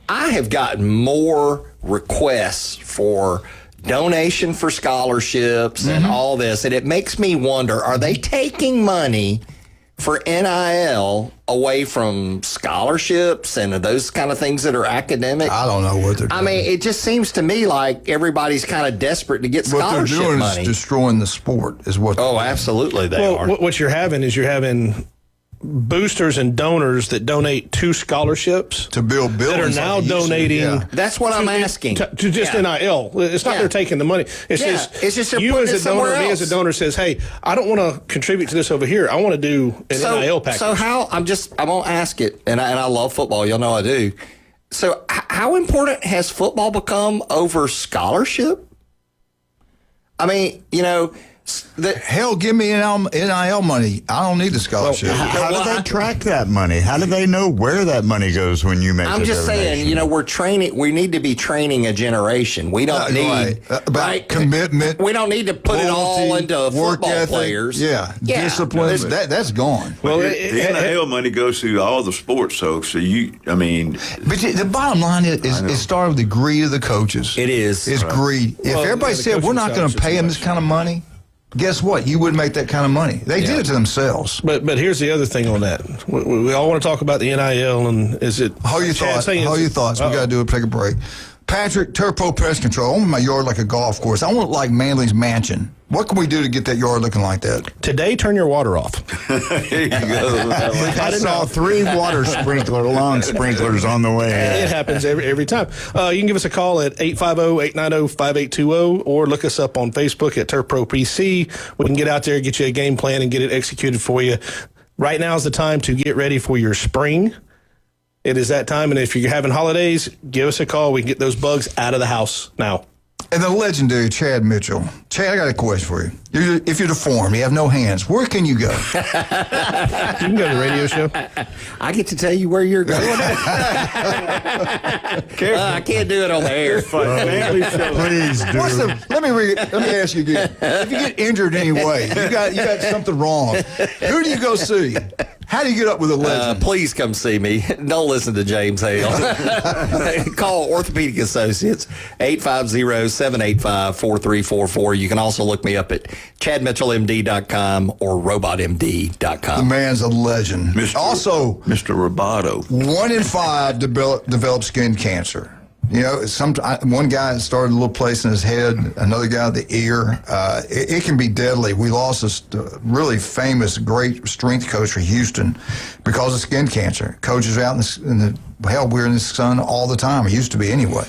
[SPEAKER 13] I have gotten more requests for donation for scholarships and all this, and it makes me wonder, are they taking money for NIL away from scholarships and those kind of things that are academic?
[SPEAKER 11] I don't know what they're doing.
[SPEAKER 13] I mean, it just seems to me like everybody's kind of desperate to get scholarship
[SPEAKER 11] what they're doing
[SPEAKER 13] money.
[SPEAKER 11] is destroying the sport is what.
[SPEAKER 13] Oh, absolutely they are.
[SPEAKER 9] What you're having is boosters and donors that donate to scholarships
[SPEAKER 11] to build buildings
[SPEAKER 9] that are now
[SPEAKER 11] like
[SPEAKER 9] donating.
[SPEAKER 13] That's what I'm asking.
[SPEAKER 9] To just NIL. It's not they're taking the money. It's just
[SPEAKER 13] they're
[SPEAKER 9] you
[SPEAKER 13] putting
[SPEAKER 9] as
[SPEAKER 13] it
[SPEAKER 9] a donor,
[SPEAKER 13] somewhere
[SPEAKER 9] me as a donor says, hey, I don't want to contribute to this over here. I want to do an NIL package.
[SPEAKER 13] So I'm going to ask it, and I love football. Y'all know I do. So how important has football become over scholarship? I mean,
[SPEAKER 11] hell, give me NIL money. I don't need the scholarship.
[SPEAKER 10] How do they track that money? How do they know where that money goes when you make
[SPEAKER 13] I'm just saying, we're training. We need to be training a generation. We don't need
[SPEAKER 11] commitment.
[SPEAKER 13] We don't need to put it all into
[SPEAKER 11] work
[SPEAKER 13] football
[SPEAKER 11] ethic,
[SPEAKER 13] players.
[SPEAKER 11] Discipline. That's gone.
[SPEAKER 15] Well, the NIL money goes through all the sports, so
[SPEAKER 11] But the bottom line is it started with the greed of the coaches.
[SPEAKER 13] It is.
[SPEAKER 11] It's greed. If everybody said we're not going to pay them this kind of money, guess what? You wouldn't make that kind of money. They did it to themselves.
[SPEAKER 9] But here's the other thing on that. We all want to talk about the NIL, and is it?
[SPEAKER 11] Hold your thoughts. We got to do it. Take a break. Patrick, Turpo Pest Control. I want my yard like a golf course. I want it like Manley's mansion. What can we do to get that yard looking like that?
[SPEAKER 9] Today, turn your water off.
[SPEAKER 15] There you go.
[SPEAKER 10] I saw 3 lawn sprinklers on the way.
[SPEAKER 9] It happens every time. You can give us a call at 850-890-5820 or look us up on Facebook at TurfPro PC. We can get out there, get you a game plan, and get it executed for you. Right now is the time to get ready for your spring. It is that time, and if you're having holidays, give us a call. We can get those bugs out of the house now.
[SPEAKER 11] And the legendary Chad Mitchell. Chad, I got a question for you. If you're deformed, you have no hands, where can you go?
[SPEAKER 9] You can go to the radio show.
[SPEAKER 13] I get to tell you where you're going. I can't do it on the air.
[SPEAKER 10] Please do.
[SPEAKER 11] Let me ask you again. If you get injured anyway, you got something wrong, who do you go see? How do you get up with a legend?
[SPEAKER 13] Please come see me. Don't listen to James Hale. Call Orthopedic Associates, 850-785-4344. You can also look me up at ChadMitchellMD.com or RobotMD.com.
[SPEAKER 11] The man's a legend. Also,
[SPEAKER 15] Mr. Roboto.
[SPEAKER 11] 1 in 5 develop skin cancer. You know, one guy started a little place in his head, another guy the ear. It can be deadly. We lost this really famous, great strength coach for Houston because of skin cancer. Coaches out we're in the sun all the time. It used to be anyway.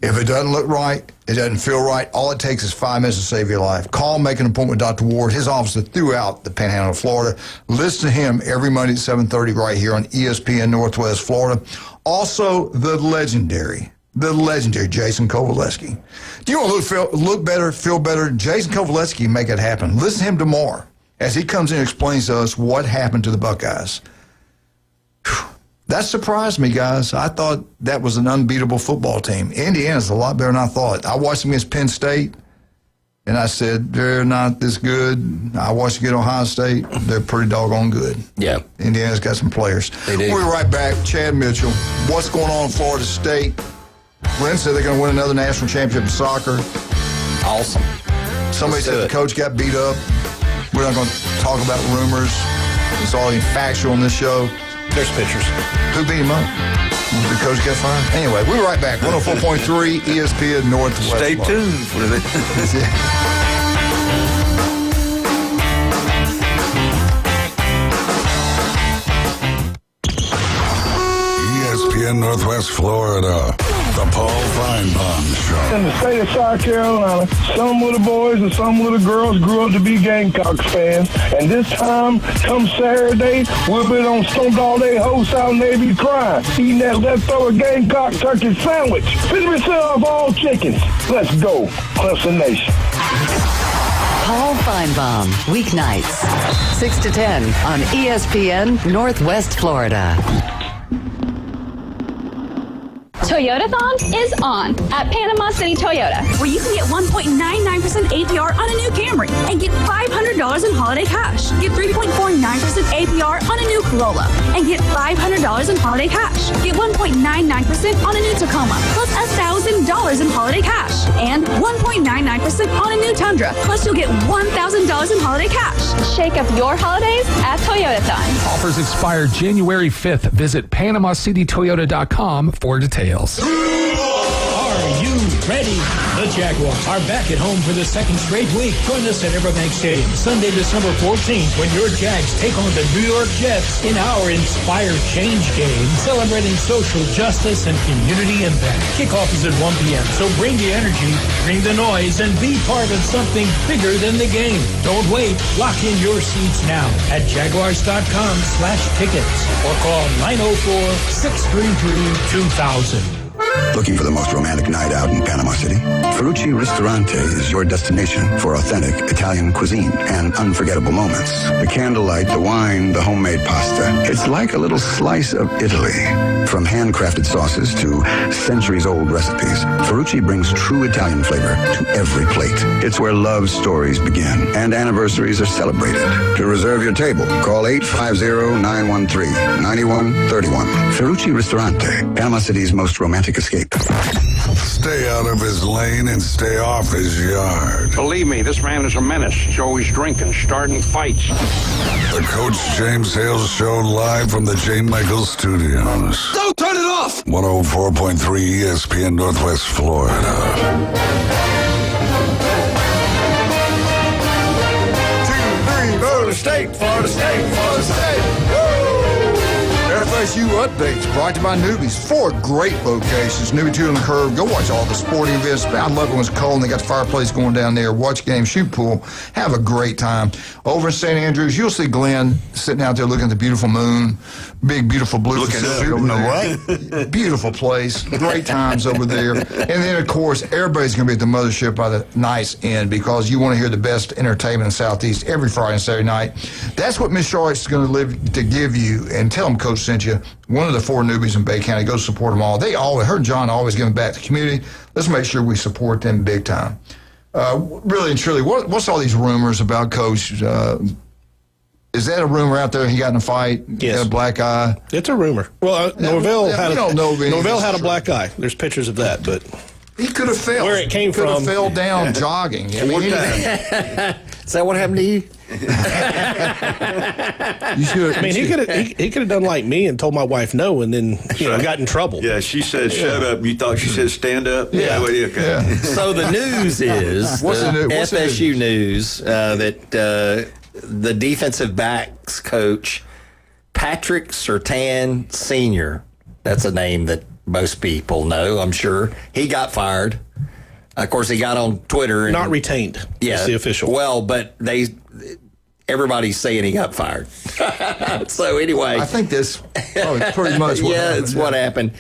[SPEAKER 11] If it doesn't look right, it doesn't feel right, all it takes is 5 minutes to save your life. Call, make an appointment with Dr. Ward. His office is throughout the Panhandle of Florida. Listen to him every Monday at 7:30 right here on ESPN Northwest Florida. Also, the legendary Jason Kovaleski. Do you want to look better, feel better? Jason Kovaleski make it happen. Listen to him tomorrow as he comes in and explains to us what happened to the Buckeyes. That surprised me, guys. I thought that was an unbeatable football team. Indiana's a lot better than I thought. I watched them against Penn State, and I said, they're not this good. I watched them get Ohio State. They're pretty doggone good.
[SPEAKER 13] Yeah.
[SPEAKER 11] Indiana's got some players.
[SPEAKER 13] They do.
[SPEAKER 11] We'll be right back. Chad Mitchell. What's going on in Florida State? Glenn said they're going to win another national championship in soccer.
[SPEAKER 13] Awesome.
[SPEAKER 11] Somebody said the coach got beat up. We're not going to talk about rumors. It's all factual on this show.
[SPEAKER 9] There's pictures.
[SPEAKER 11] Who beat him up? The coach got fired? Anyway, we'll be right back. 104.3 ESPN Northwest.
[SPEAKER 15] Stay tuned for it.
[SPEAKER 1] ESPN Northwest Florida. The Paul Feinbaum Show.
[SPEAKER 21] In the state of South Carolina, some little boys and some little girls grew up to be Gamecocks fans. And this time, come Saturday, we'll be on Stoned All Day Wholesale Navy crying, eating that leftover Gamecock turkey sandwich. 50% off all chickens. Let's go, Clemson Nation.
[SPEAKER 22] Paul Feinbaum, weeknights, 6 to 10 on ESPN Northwest Florida.
[SPEAKER 23] Toyotathon is on at Panama City Toyota, where you can get 1.99% APR on a new Camry and get $500 in holiday cash. Get 3.49% APR on a new Corolla and get $500 in holiday cash. Get 1.99% on a new Tacoma, plus $1,000 in holiday cash. And 1.99% on a new Tundra, plus you'll get $1,000 in holiday cash. Shake up your holidays at Toyotathon.
[SPEAKER 2] Offers expire January 5th. Visit PanamaCityToyota.com for details.
[SPEAKER 24] Are you ready? The Jaguars are back at home for the second straight week. Join us at Everbank Stadium Sunday, December 14th when your Jags take on the New York Jets in our Inspire Change game, celebrating social justice and community impact. Kickoff is at 1 p.m., so bring the energy, bring the noise, and be part of something bigger than the game. Don't wait. Lock in your seats now at Jaguars.com/tickets or call 904-633-2000.
[SPEAKER 25] Looking for the most romantic night out in Panama City? Ferrucci Ristorante is your destination for authentic Italian cuisine and unforgettable moments. The candlelight, the wine, the homemade pasta. It's like a little slice of Italy. From handcrafted sauces to centuries-old recipes, Ferrucci brings true Italian flavor to every plate. It's where love stories begin and anniversaries are celebrated. To reserve your table, call 850-913-9131. Ferrucci Ristorante, Panama City's most romantic escape.
[SPEAKER 1] Stay out of his lane and stay off his yard.
[SPEAKER 26] Believe me, this man is a menace. He's always drinking, starting fights.
[SPEAKER 1] The Coach James Hale Show live from the J. Michael Studios.
[SPEAKER 26] Don't turn it off!
[SPEAKER 1] 104.3 ESPN Northwest Florida.
[SPEAKER 11] 2, 3, Florida State, Florida State, Florida State. Woo! FSU updates brought to you by Newbies. 4 great locations. Newbie 2 on the Curve. Go watch all the sporting events. I love it when it's cold and they got the fireplace going down there. Watch games, shoot pool. Have a great time. Over in St. Andrews, you'll see Glenn sitting out there looking at the beautiful moon. Big, beautiful blue facility over there. Beautiful place. Great times over there. And then, of course, everybody's going to be at the mothership by the night's end because you want to hear the best entertainment in the Southeast every Friday and Saturday night. That's what Miss Charlotte's going to live to give you. And tell them Coach sent you. One of the 4 newbies in Bay County. Go support them all. They always, her and John always giving back to the community. Let's make sure we support them big time. Really and truly, what's all these rumors about Coach? Is that a rumor out there? He got in a fight,
[SPEAKER 9] yes.
[SPEAKER 11] Had a black eye?
[SPEAKER 9] It's a rumor. Well, Norvell had a black eye. There's pictures of that, but
[SPEAKER 11] he could have fell.
[SPEAKER 9] Where it came
[SPEAKER 11] could
[SPEAKER 9] from.
[SPEAKER 11] Could have fell down jogging. I mean,
[SPEAKER 13] Is that what happened to you?
[SPEAKER 11] You should.
[SPEAKER 9] I mean, he could have done like me and told my wife no, and then got in trouble.
[SPEAKER 15] Yeah, she said shut up. You thought she said stand up?
[SPEAKER 11] Yeah.
[SPEAKER 15] Okay.
[SPEAKER 11] Yeah.
[SPEAKER 13] So the news is
[SPEAKER 11] What's the
[SPEAKER 13] FSU news that the defensive backs coach Patrick Surtain Sr. That's a name that most people know, I'm sure. He got fired. Of course, he got on Twitter.
[SPEAKER 9] Not retained.
[SPEAKER 13] Yeah,
[SPEAKER 9] That's the official.
[SPEAKER 13] Well, but everybody's saying he got fired. So anyway,
[SPEAKER 11] I think that's pretty much what happened.
[SPEAKER 13] It's what happened.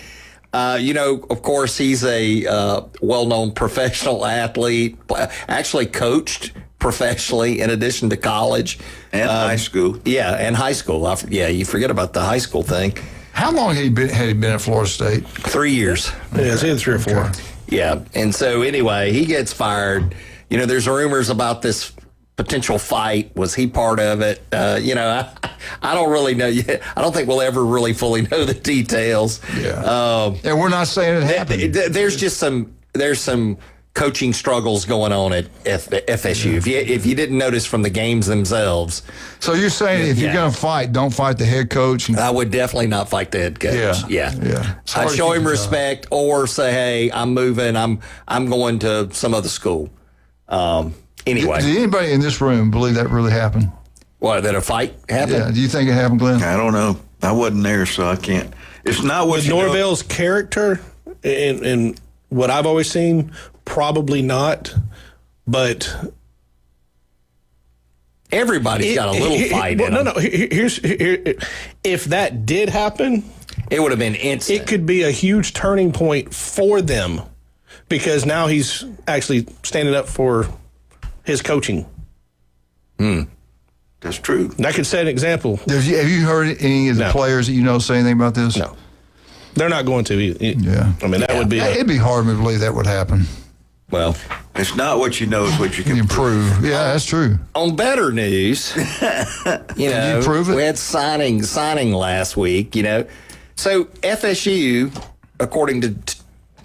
[SPEAKER 13] Of course, he's a well-known professional athlete, actually coached professionally in addition to college.
[SPEAKER 15] And high school.
[SPEAKER 13] Yeah, and high school. You forget about the high school thing.
[SPEAKER 11] How long had he been at Florida State?
[SPEAKER 13] 3 years.
[SPEAKER 9] Yeah, it's in 3 or 4.
[SPEAKER 11] Okay.
[SPEAKER 13] Yeah, and so anyway, he gets fired. There's rumors about this potential fight. Was he part of it? I don't really know yet. I don't think we'll ever really fully know the details.
[SPEAKER 11] Yeah. And we're not saying it happened.
[SPEAKER 13] There's just some coaching struggles going on at FSU. If you didn't notice from the games themselves.
[SPEAKER 11] So you're saying if you're going to fight, don't fight the head coach?
[SPEAKER 13] I would definitely not fight the head coach.
[SPEAKER 11] Yeah.
[SPEAKER 13] I'd show him respect or say, hey, I'm moving. I'm going to some other school. Anyway.
[SPEAKER 11] Did anybody in this room believe that really happened?
[SPEAKER 13] What, that a fight happened?
[SPEAKER 11] Yeah. Do you think it happened, Glenn?
[SPEAKER 15] I don't know. I wasn't there, so I can't. It's not what
[SPEAKER 9] With
[SPEAKER 15] you
[SPEAKER 9] Norvell's character and what I've always seen, probably not. But
[SPEAKER 13] everybody's got a little fight in them.
[SPEAKER 9] Here's if that did happen,
[SPEAKER 13] it would have been instant.
[SPEAKER 9] It could be a huge turning point for them because now he's actually standing up for his coaching.
[SPEAKER 15] That's true.
[SPEAKER 9] That could set an example.
[SPEAKER 11] Have you heard any of the players that you know say anything about this?
[SPEAKER 9] No. They're not going to.
[SPEAKER 11] Yeah.
[SPEAKER 9] I mean, that would be...
[SPEAKER 11] It'd be hard to believe that would happen.
[SPEAKER 13] Well,
[SPEAKER 15] it's not what you know, it's what you can
[SPEAKER 11] improve. Yeah, that's true.
[SPEAKER 13] On better news,
[SPEAKER 11] Can you prove it?
[SPEAKER 13] we had signing last week, So FSU, according to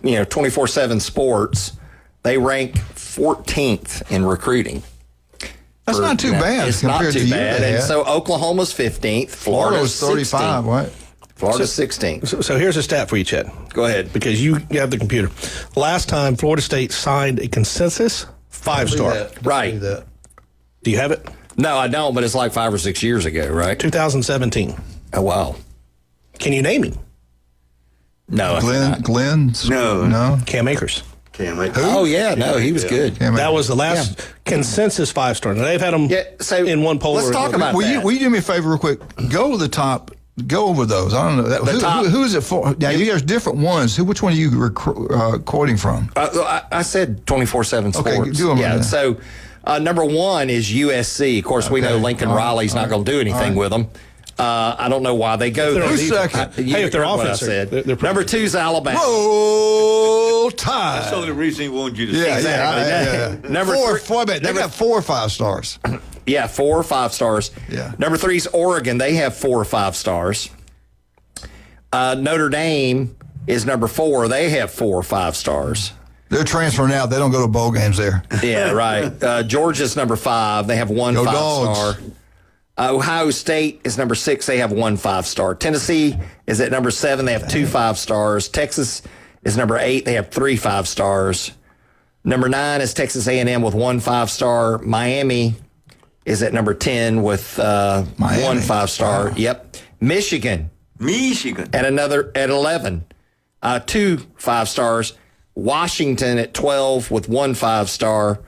[SPEAKER 13] 24/7 Sports, they rank 14th in recruiting.
[SPEAKER 11] That's not too bad.
[SPEAKER 13] It's not too bad. And so Oklahoma's 15th, Florida's
[SPEAKER 11] 35,
[SPEAKER 13] 16th.
[SPEAKER 11] right?
[SPEAKER 13] Florida's 16th.
[SPEAKER 9] So here's a stat for you, Chad.
[SPEAKER 13] Go ahead.
[SPEAKER 9] Because you have the computer. Last time Florida State signed a consensus 5-star.
[SPEAKER 13] Right.
[SPEAKER 9] Do you have it?
[SPEAKER 13] No, I don't, but it's like 5 or 6 years ago, right?
[SPEAKER 9] 2017.
[SPEAKER 13] Oh, wow.
[SPEAKER 9] Can you name him?
[SPEAKER 13] No.
[SPEAKER 11] Glenn? No.
[SPEAKER 9] Cam Akers.
[SPEAKER 13] Oh, yeah. No, he was good.
[SPEAKER 9] That was the last consensus 5-star. Now, they've had him in one poll.
[SPEAKER 13] Let's talk about that.
[SPEAKER 11] Will you do me a favor real quick? Go to the top. Go over those. I don't know. Who is it for? Now, there's different ones. Which one are you quoting from?
[SPEAKER 13] I said 24/7 Sports.
[SPEAKER 11] Okay, do them.
[SPEAKER 13] Yeah, so number one is USC. Of course, we know Lincoln Riley's not going to do anything with them. I don't know why they go there.
[SPEAKER 11] Who's second?
[SPEAKER 9] Hey, if they're
[SPEAKER 13] offense, number 2 is Alabama.
[SPEAKER 11] Whoa, tie.
[SPEAKER 15] That's the only reason he wanted you to see.
[SPEAKER 13] Exactly.
[SPEAKER 11] Number 4. They got 4 or 5 stars.
[SPEAKER 13] Yeah, 4 or 5 stars.
[SPEAKER 11] Yeah.
[SPEAKER 13] Number 3 is Oregon. They have 4 or 5 stars. Notre Dame is number 4. They have 4 or 5 stars.
[SPEAKER 11] They're transferring out. They don't go to bowl games there.
[SPEAKER 13] Yeah, right. Georgia's number 5. They have 1 5-star. Ohio State is number 6. They have 1 5-star. Tennessee is at number 7. They have 2 5-stars. Texas is number 8. They have 3 5-stars. Number 9 is Texas A&M with 1 5-star. Miami is at number 10 with 1 5-star. Wow. Yep. Michigan at 11, 2 5-stars. Washington at 12 with 1 5-star.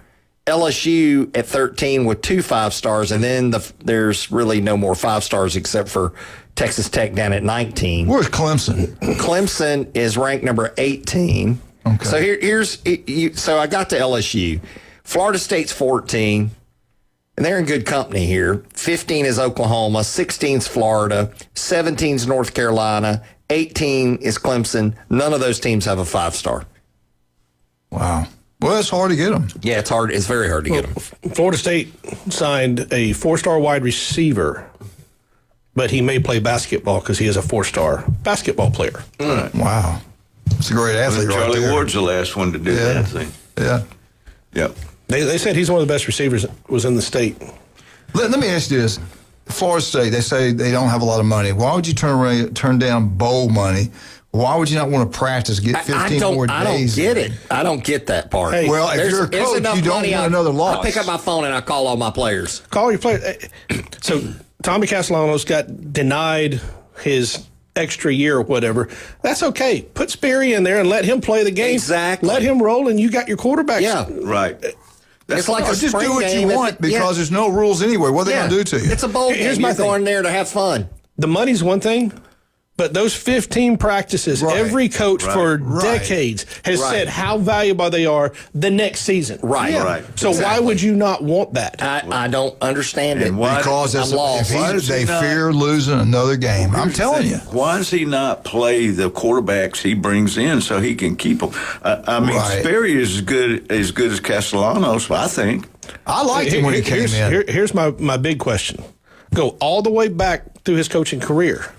[SPEAKER 13] LSU at 13 with 2 5-stars, and then there's really no more 5-stars except for Texas Tech down at 19.
[SPEAKER 11] Where's Clemson?
[SPEAKER 13] Clemson is ranked number 18.
[SPEAKER 11] Okay.
[SPEAKER 13] So so I got to LSU. Florida State's 14. And they're in good company here. 15 is Oklahoma, 16 is Florida, 17 is North Carolina, 18 is Clemson. None of those teams have a 5-star.
[SPEAKER 11] Wow. Well, it's hard to get them.
[SPEAKER 13] Yeah, it's hard. It's very hard to get them.
[SPEAKER 9] Florida State signed a 4-star wide receiver, but he may play basketball because he is a 4-star basketball player.
[SPEAKER 11] Wow. It's a great athlete right
[SPEAKER 15] Charlie
[SPEAKER 11] there.
[SPEAKER 15] Ward's the last one to do that thing.
[SPEAKER 11] Yeah.
[SPEAKER 15] Yep.
[SPEAKER 9] They said he's one of the best receivers that was in the state.
[SPEAKER 11] Let me ask you this. Florida State, they say they don't have a lot of money. Why would you turn down bowl money? Why would you not want to practice, get 15 more days?
[SPEAKER 13] I don't get it. I don't get that part.
[SPEAKER 11] Hey, well, if you're a coach, you don't want another loss.
[SPEAKER 13] I pick up my phone and I call all my players.
[SPEAKER 9] Call your players. So Tommy Castellanos got denied his extra year or whatever. That's okay. Put Sperry in there and let him play the game.
[SPEAKER 13] Exactly.
[SPEAKER 9] Let him roll, and you got your quarterbacks.
[SPEAKER 13] Yeah.
[SPEAKER 15] Right.
[SPEAKER 13] It's like a
[SPEAKER 11] just do what
[SPEAKER 13] game.
[SPEAKER 11] you want because there's no rules anyway. What are they going to do to you?
[SPEAKER 13] It's a bowl game.
[SPEAKER 9] Here's my
[SPEAKER 13] You're
[SPEAKER 9] thing.
[SPEAKER 13] going there to have fun.
[SPEAKER 9] The money's one thing, but those 15 practices, every coach for decades has said how valuable they are the next season.
[SPEAKER 13] Right.
[SPEAKER 9] Yeah.
[SPEAKER 15] Right.
[SPEAKER 9] So why would you not want that?
[SPEAKER 13] I don't understand it.
[SPEAKER 11] Because
[SPEAKER 13] I'm lost.
[SPEAKER 11] they fear losing another game. I'm telling you.
[SPEAKER 15] Why does he not play the quarterbacks he brings in so he can keep them? I mean, Sperry is as good as Castellanos, I think.
[SPEAKER 11] I liked him when he came in.
[SPEAKER 9] Here's my big question. Go all the way back through his coaching career.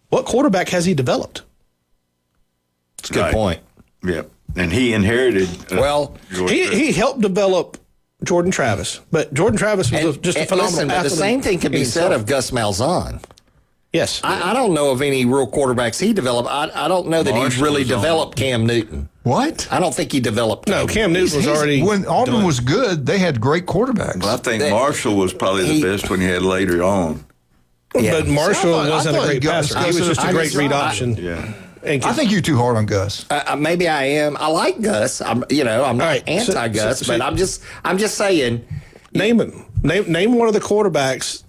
[SPEAKER 9] What quarterback has he developed?
[SPEAKER 13] That's a good point.
[SPEAKER 15] Yeah. And he inherited.
[SPEAKER 9] He helped develop Jordan Travis, but Jordan Travis was just a phenomenal
[SPEAKER 13] listen,
[SPEAKER 9] athlete.
[SPEAKER 13] the same thing can be said of Gus Malzahn.
[SPEAKER 9] Yes.
[SPEAKER 13] I don't know of any real quarterbacks he developed. I don't know that he's really developed Cam Newton.
[SPEAKER 11] What?
[SPEAKER 13] I don't think he developed Cam.
[SPEAKER 9] No, Cam Newton was already.
[SPEAKER 11] When Auburn was good, they had great quarterbacks.
[SPEAKER 15] Well, I think Marshall was probably the best when he had later on.
[SPEAKER 9] But Marshall wasn't a great passer. He was just a great read option.
[SPEAKER 15] Yeah.
[SPEAKER 11] I think you're too hard on Gus.
[SPEAKER 13] Maybe I am. I like Gus. I'm not anti-Gus, but I'm just saying.
[SPEAKER 9] Name him. Name one of the quarterbacks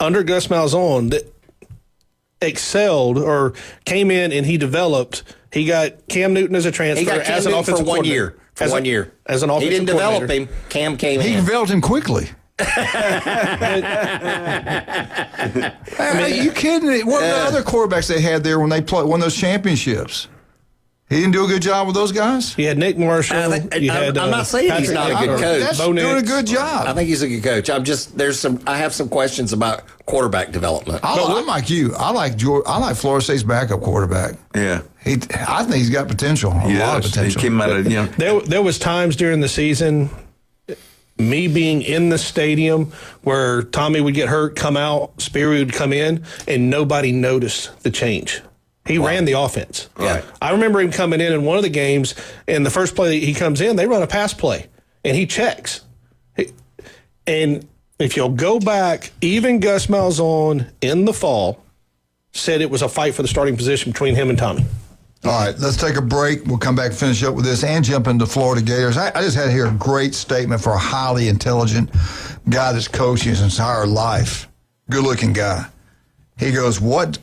[SPEAKER 9] under Gus Malzahn that excelled or came in and he developed. He got Cam Newton as a transfer.
[SPEAKER 13] He got Cam Newton for 1 year. For 1 year.
[SPEAKER 9] As an offensive
[SPEAKER 13] He didn't develop
[SPEAKER 9] coordinator.
[SPEAKER 13] him. Cam came in.
[SPEAKER 11] He developed him quickly. Are you kidding? What are the other quarterbacks they had there when they won those championships? He didn't do a good job with those guys?
[SPEAKER 9] You had Nick Marshall.
[SPEAKER 13] I'm not saying he's not a good coach.
[SPEAKER 11] That's doing a good job.
[SPEAKER 13] I think he's a good coach. I have some questions about quarterback development.
[SPEAKER 11] I'm like you. I like Florida State's backup quarterback.
[SPEAKER 15] Yeah.
[SPEAKER 11] I think he's got potential. A lot of potential.
[SPEAKER 15] He came out of,
[SPEAKER 9] There was times during the season, me being in the stadium where Tommy would get hurt, come out, Sperry would come in, and nobody noticed the change. He ran the offense.
[SPEAKER 15] Right.
[SPEAKER 9] I remember him coming in one of the games, and the first play he comes in, they run a pass play, and he checks. And if you'll go back, even Gus Malzahn in the fall said it was a fight for the starting position between him and Tommy.
[SPEAKER 11] All right, let's take a break. We'll come back and finish up with this and jump into Florida Gators. I just had here a great statement for a highly intelligent guy that's coached his entire life. Good-looking guy. He goes, what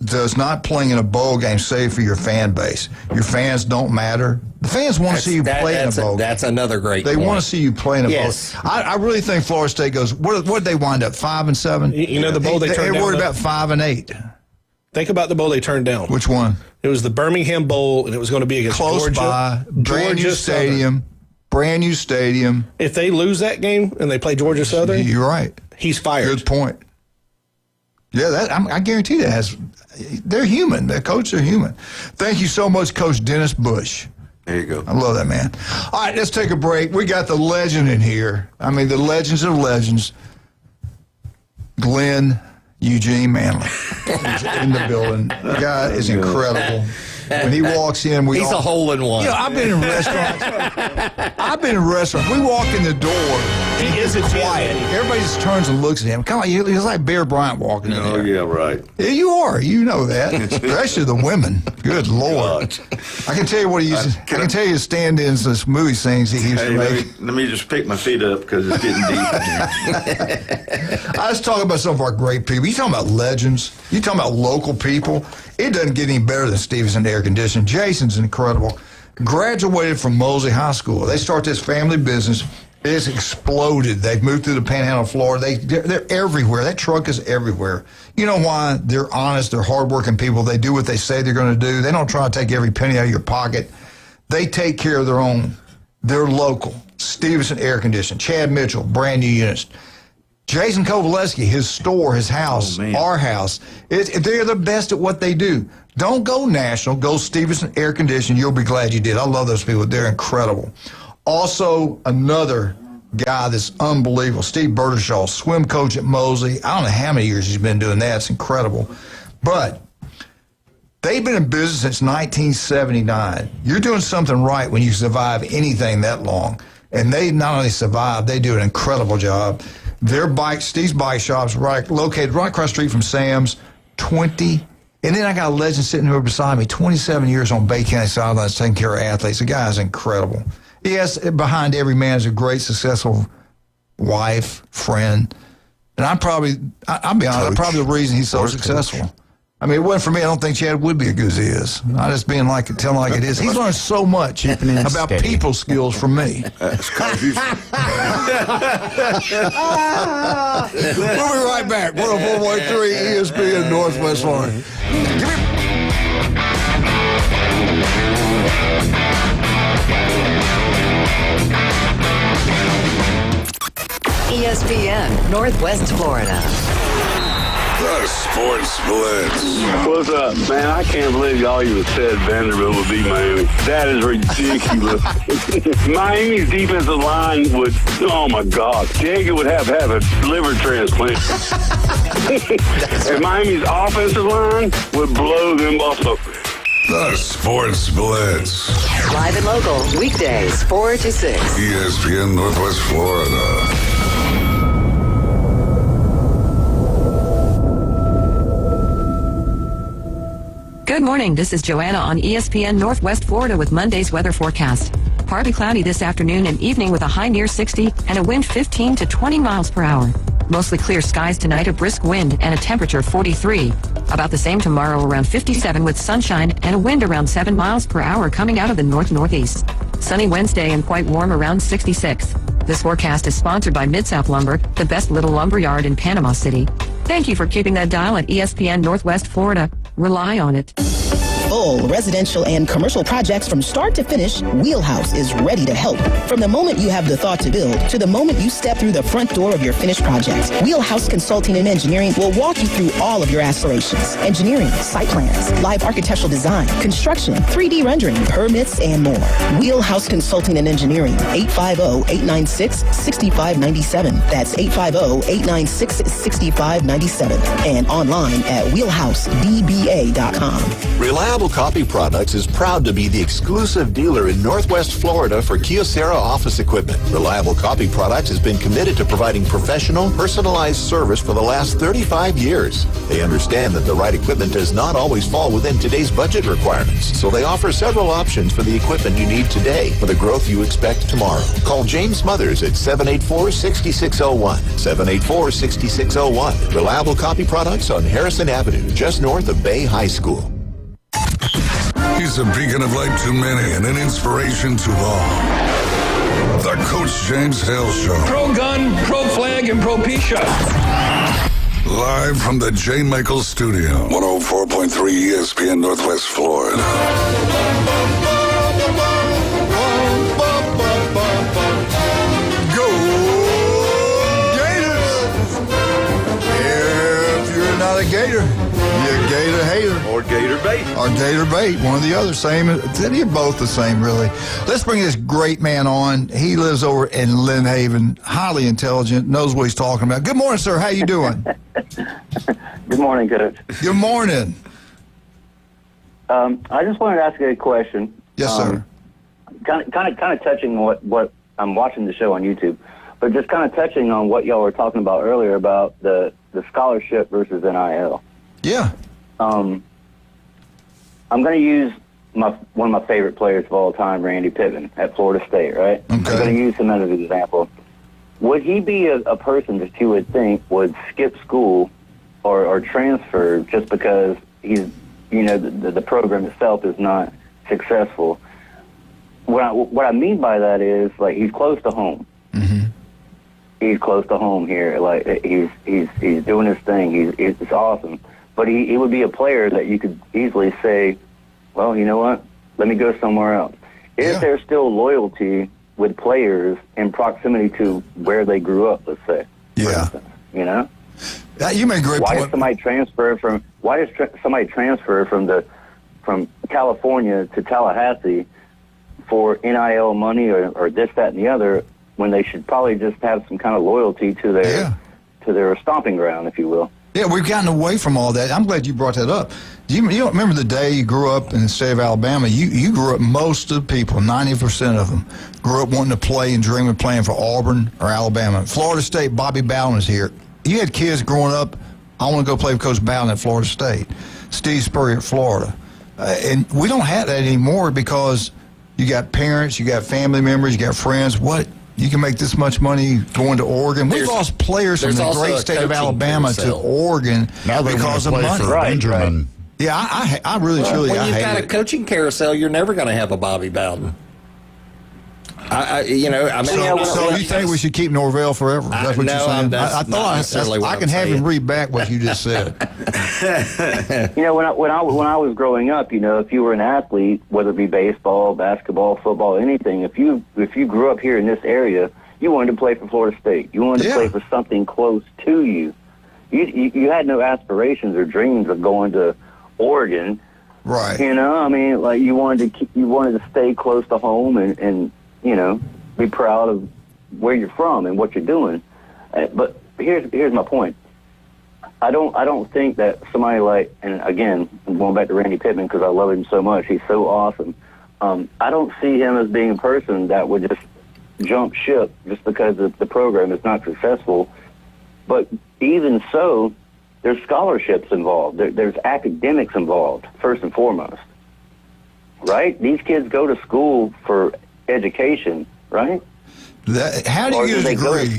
[SPEAKER 11] does not playing in a bowl game say for your fan base? Your fans don't matter. The fans want to see you play in a bowl game.
[SPEAKER 13] That's another great
[SPEAKER 11] They
[SPEAKER 13] point.
[SPEAKER 11] want to see you play in a
[SPEAKER 13] Yes.
[SPEAKER 11] bowl. I really think Florida State goes, what did they wind up, 5-7?
[SPEAKER 9] You know the bowl they turned
[SPEAKER 11] They're
[SPEAKER 9] down.
[SPEAKER 11] worried about 5-8.
[SPEAKER 9] Think about the bowl they turned down.
[SPEAKER 11] Which one?
[SPEAKER 9] It was the Birmingham Bowl, and it was going to be against
[SPEAKER 11] Close
[SPEAKER 9] Georgia.
[SPEAKER 11] by, brand new
[SPEAKER 9] Georgia
[SPEAKER 11] stadium.
[SPEAKER 9] Southern.
[SPEAKER 11] Brand new stadium.
[SPEAKER 9] If they lose that game and they play Georgia Southern,
[SPEAKER 11] you're right.
[SPEAKER 9] He's fired.
[SPEAKER 11] Good point. Yeah, I guarantee that they're human. The coaches are human. Thank you so much, Coach Dennis Bush.
[SPEAKER 15] There you go.
[SPEAKER 11] I love that man. All right, let's take a break. We got the legend in here. I mean, the legends of legends. Glenn Eugene Manley is in the building. The guy is incredible. When he walks in,
[SPEAKER 13] He's a hole in one.
[SPEAKER 11] You know, I've been in restaurants. We walk in the door.
[SPEAKER 9] He is
[SPEAKER 11] quiet. Everybody just turns and looks at him. Come on, he's like Bear Bryant walking in
[SPEAKER 15] Oh,
[SPEAKER 11] there.
[SPEAKER 15] yeah, right.
[SPEAKER 11] Yeah, you are. You know that. Especially the women. Good Lord. I can tell you what he used. I can tell you his stand-ins, this movie things he used to make.
[SPEAKER 15] Let me just pick my feet up because it's getting deep in here.
[SPEAKER 11] Let's talk about some of our great people. You talking about legends. You talking about local people. It doesn't get any better than Stevenson Air Conditioning. Jason's incredible. Graduated from Mosley High School. They start this family business. It's exploded. They've moved through the Panhandle of Florida. They're everywhere. That truck is everywhere. You know why? They're honest. They're hardworking people. They do what they say they're going to do. They don't try to take every penny out of your pocket. They take care of their own. They're local. Stevenson Air Conditioning. Chad Mitchell, brand new units. Jason Kovaleski, his store, his house, our house. They're the best at what they do. Don't go national. Go Stevenson Air Conditioning. You'll be glad you did. I love those people. They're incredible. Also, another guy that's unbelievable. Steve Bertishaw, swim coach at Mosley. I don't know how many years he's been doing that. It's incredible. But they've been in business since 1979. You're doing something right when you survive anything that long. And they not only survive, they do an incredible job. Their Steve's Bike Shop's located right across the street from Sam's, 20. And then I got a legend sitting here beside me, 27 years on Bay County sidelines taking care of athletes. The guy is incredible. Yes, behind every man is a great, successful wife, friend. And I'll be honest, I'm probably the reason he's so successful. Coach. I mean, it wasn't for me. I don't think Chad would be as good as he is. I just telling like it is. He's learned so much about people skills from me.
[SPEAKER 1] We'll
[SPEAKER 11] be right back. 104.3 ESPN Northwest Florida.
[SPEAKER 22] ESPN Northwest Florida.
[SPEAKER 1] The Sports Blitz.
[SPEAKER 3] What's up, man? I can't believe y'all even said Vanderbilt would beat Miami. That is ridiculous. Miami's defensive line would, oh my God, Jacob would have a liver transplant. And Miami's offensive line would blow them also.
[SPEAKER 1] The Sports Blitz.
[SPEAKER 22] Live and local, weekdays, 4 to 6.
[SPEAKER 1] ESPN Northwest Florida.
[SPEAKER 17] Good morning. This is Joanna on ESPN Northwest Florida with Monday's weather forecast. Partly cloudy this afternoon and evening with a high near 60 and a wind 15 to 20 miles per hour. Mostly clear skies tonight, a brisk wind and a temperature 43. About the same tomorrow, around 57 with sunshine and a wind around 7 miles per hour coming out of the north-northeast. Sunny Wednesday and quite warm around 66. This forecast is sponsored by Mid-South Lumber, the best little lumber yard in Panama City. Thank you for keeping that dial at ESPN Northwest Florida. Rely on it.
[SPEAKER 19] Full residential and commercial projects from start to finish, Wheelhouse is ready to help. From the moment you have the thought to build to the moment you step through the front door of your finished projects, Wheelhouse Consulting and Engineering will walk you through all of your aspirations. Engineering, site plans, live architectural design, construction, 3D rendering, permits, and more. Wheelhouse Consulting and Engineering, 850-896-6597. That's 850-896-6597. And online at wheelhousedba.com.
[SPEAKER 4] Reliable Copy Products is proud to be the exclusive dealer in Northwest Florida for Kyocera office equipment. Reliable Copy Products has been committed to providing professional, personalized service for the last 35 years. They understand that the right equipment does not always fall within today's budget requirements, so they offer several options for the equipment you need today for the growth you expect tomorrow. Call James Smothers at 784-6601. 784-6601. Reliable Copy Products on Harrison Avenue, just north of Bay High School.
[SPEAKER 1] He's a beacon of light to many and an inspiration to all. The Coach James Hale Show.
[SPEAKER 24] Pro-gun, pro-flag, and pro-peace.
[SPEAKER 1] Live from the J. Michaels Studio. 104.3 ESPN Northwest Florida.
[SPEAKER 11] Go Gators! If you're not a Gator, you're a Gator hater.
[SPEAKER 12] Or Gator bait.
[SPEAKER 11] Or Gator bait, one or the other. Same. They're both the same, really. Let's bring this great man on. He lives over in Lynn Haven, highly intelligent, knows what he's talking about. Good morning, sir. How you doing?
[SPEAKER 5] Good morning, Coach.
[SPEAKER 11] Good morning.
[SPEAKER 5] I just wanted to ask you a question.
[SPEAKER 11] Yes, sir.
[SPEAKER 5] Kind of touching on what I'm watching the show on YouTube, but just kind of touching on what y'all were talking about earlier about the scholarship versus NIL.
[SPEAKER 11] Yeah.
[SPEAKER 5] I'm going to use one of my favorite players of all time, Randy Pittman at Florida State, right? Okay. I'm going to use him as an example. Would he be a person that you would think would skip school or transfer just because he's, the program itself is not successful? What I mean by that is, like, he's close to home. Mm-hmm. He's close to home here. Like, he's doing his thing. It's awesome. But he would be a player that you could easily say, well, you know what? Let me go somewhere else. Is there still loyalty with players in proximity to where they grew up, let's say?
[SPEAKER 11] Yeah.
[SPEAKER 5] Instance,
[SPEAKER 11] you make a great point.
[SPEAKER 5] Why does somebody transfer from California to Tallahassee for NIL money or this, that, and the other, when they should probably just have some kind of loyalty to their stomping ground, if you will.
[SPEAKER 11] Yeah, we've gotten away from all that. I'm glad you brought that up. You don't remember the day you grew up in the state of Alabama? You grew up, most of the people, 90% of them, grew up wanting to play and dream of playing for Auburn or Alabama. Florida State, Bobby Bowden is here. You had kids growing up, I want to go play with Coach Bowden at Florida State. Steve Spurrier at Florida. And we don't have that anymore because you got parents, you got family members, you got friends. What? You can make this much money going to Oregon. We've lost players from the great state of Alabama to Oregon because of money.
[SPEAKER 10] Benjamin.
[SPEAKER 11] Yeah, I really, truly,
[SPEAKER 13] when
[SPEAKER 11] I
[SPEAKER 13] you've
[SPEAKER 11] hate
[SPEAKER 13] got
[SPEAKER 11] it.
[SPEAKER 13] a coaching carousel, you're never going to have a Bobby Bowden. So
[SPEAKER 11] you think we should keep Norvell forever? That's what you're saying? I thought I can have him read back what you just said.
[SPEAKER 5] When I was growing up, if you were an athlete, whether it be baseball, basketball, football, anything, if you grew up here in this area, you wanted to play for Florida State. You wanted to play for something close to you. You had no aspirations or dreams of going to Oregon.
[SPEAKER 11] Right.
[SPEAKER 5] You wanted to stay close to home and be proud of where you're from and what you're doing. But here's my point. I don't think that somebody like, and again, I'm going back to Randy Pittman because I love him so much. He's so awesome. I don't see him as being a person that would just jump ship just because the program is not successful. But even so, there's scholarships involved. There's academics involved, first and foremost. Right? These kids go to school for education, right?
[SPEAKER 11] How do you get a degree?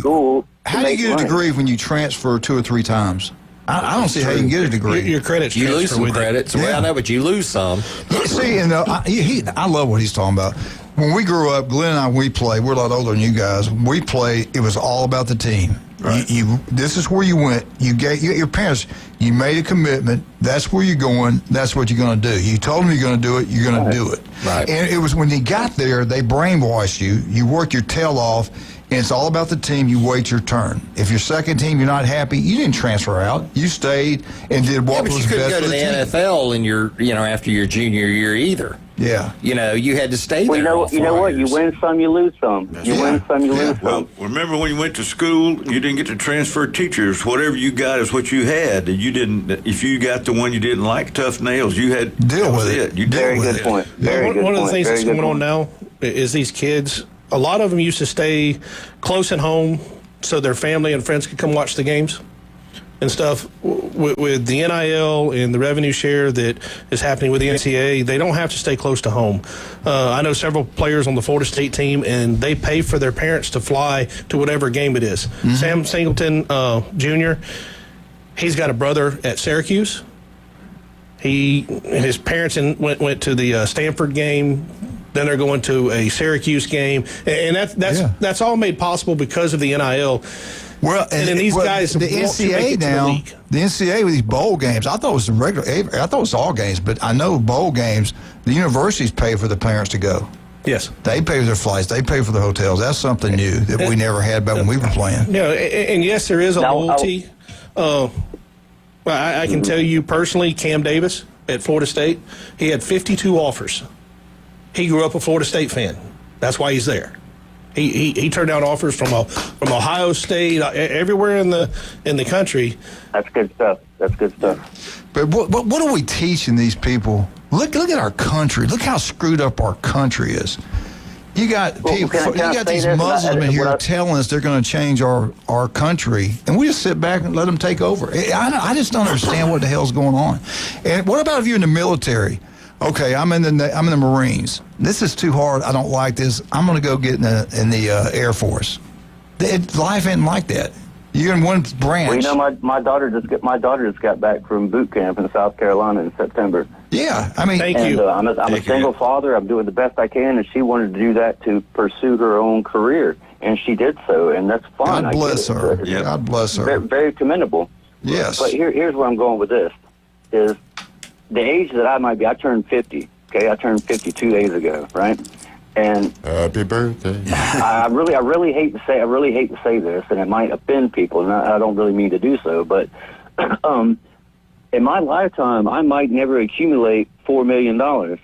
[SPEAKER 11] How do you get a degree when you transfer 2 or 3 times? I don't see how you can get a degree.
[SPEAKER 9] Your credits.
[SPEAKER 13] You lose some credits. Yeah. Well, I know, but you lose some.
[SPEAKER 11] See, I love what he's talking about. When we grew up, Glenn and I, we played. We're a lot older than you guys. We played. It was all about the team. Right. This is where you went. You your parents. You made a commitment. That's where you're going. That's what you're going to do. You told them you're going to do it. You're going to do it.
[SPEAKER 13] Right.
[SPEAKER 11] And it was when you got there, they brainwashed you. You worked your tail off. And it's all about the team. You wait your turn. If your second team, you're not happy, you didn't transfer out. You stayed and did what was best for the team.
[SPEAKER 13] You couldn't go to the NFL in your, after your junior year either.
[SPEAKER 11] Yeah.
[SPEAKER 13] You had to stay there.
[SPEAKER 5] You know what? You win some, you lose some. You win some, you lose some.
[SPEAKER 15] Remember when you went to school, you didn't get to transfer teachers. Whatever you got is what you had. You didn't. If you got the one you didn't like, tough nails, you had to
[SPEAKER 11] deal with
[SPEAKER 15] it. You
[SPEAKER 5] Very good point.
[SPEAKER 9] One of the things that's going on now is these kids. A lot of them used to stay close at home so their family and friends could come watch the games and stuff. With the NIL and the revenue share that is happening with the NCAA, they don't have to stay close to home. I know several players on the Florida State team, and they pay for their parents to fly to whatever game it is. Mm-hmm. Sam Singleton Jr., he's got a brother at Syracuse. His parents went to the Stanford game. Then they're going to a Syracuse game, and that's all made possible because of the NIL.
[SPEAKER 11] Well,
[SPEAKER 9] and then these guys,
[SPEAKER 11] the NCAA now, the NCAA with these bowl games. I thought it was some regular. I thought it was all games, but I know bowl games. The universities pay for the parents to go.
[SPEAKER 9] Yes,
[SPEAKER 11] they pay for their flights. They pay for the hotels. That's something new that we never had back when we were playing.
[SPEAKER 9] Yeah, and yes, there is a loyalty. Well, I can tell you personally, Cam Davis at Florida State, he had 52 offers. He grew up a Florida State fan. That's why he's there. He turned down offers from Ohio State, everywhere in the country.
[SPEAKER 5] That's good stuff.
[SPEAKER 11] But what are we teaching these people? Look at our country. Look how screwed up our country is. You got these Muslims in here telling us they're going to change our country, and we just sit back and let them take over. I just don't understand what the hell's going on. And what about if you're in the military? Okay, I'm in the Marines. This is too hard. I don't like this. I'm going to go get in the Air Force. Life ain't like that. You're in one branch.
[SPEAKER 5] Well, my daughter just got back from boot camp in South Carolina in September.
[SPEAKER 11] Yeah, I mean,
[SPEAKER 9] thank you.
[SPEAKER 5] I'm a single father. I'm doing the best I can, and she wanted to do that to pursue her own career, and she did so, and that's fine.
[SPEAKER 11] God bless her.
[SPEAKER 5] Yeah.
[SPEAKER 11] God bless her.
[SPEAKER 5] Very, very commendable.
[SPEAKER 11] Yes.
[SPEAKER 5] But here's where I'm going with this: is the age that I might be. I turned 50. Okay, I turned 52 days ago, right? And
[SPEAKER 10] happy birthday.
[SPEAKER 5] I really hate to say this, and it might offend people, and I don't really mean to do so, but in my lifetime, I might never accumulate $4 million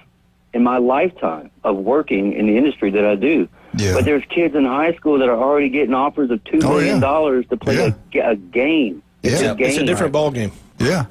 [SPEAKER 5] in my lifetime of working in the industry that I do.
[SPEAKER 11] Yeah.
[SPEAKER 5] But there's kids in high school that are already getting offers of $2 million to play a game.
[SPEAKER 9] It's a different ball game.
[SPEAKER 11] Yeah.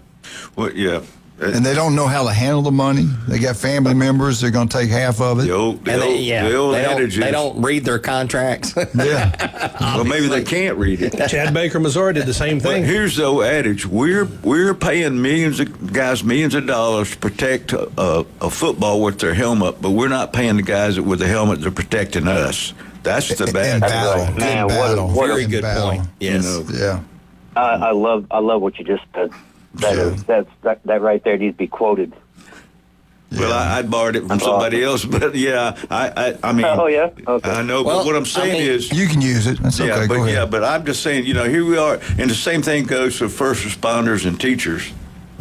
[SPEAKER 15] Well, yeah.
[SPEAKER 11] And they don't know how to handle the money. They got family members. They're going to take half of it.
[SPEAKER 13] They don't read their contracts.
[SPEAKER 11] Yeah.
[SPEAKER 15] Well, maybe they can't read it.
[SPEAKER 9] Chad Baker, Missouri did the same thing.
[SPEAKER 15] But here's the old adage: we're paying millions of dollars to protect a football with their helmet, but we're not paying the guys with the helmet that are protecting us. That's the bad
[SPEAKER 5] battle. Man, what a
[SPEAKER 13] very good point. Yes.
[SPEAKER 11] Yeah.
[SPEAKER 5] I love what you just said. That right there needs to be quoted.
[SPEAKER 15] Well, I borrowed it from somebody else, but yeah, I mean,
[SPEAKER 5] oh yeah, okay.
[SPEAKER 15] I know. But what I'm saying is,
[SPEAKER 11] you can use it. That's okay. Go ahead.
[SPEAKER 15] But I'm just saying, here we are, and the same thing goes for first responders and teachers.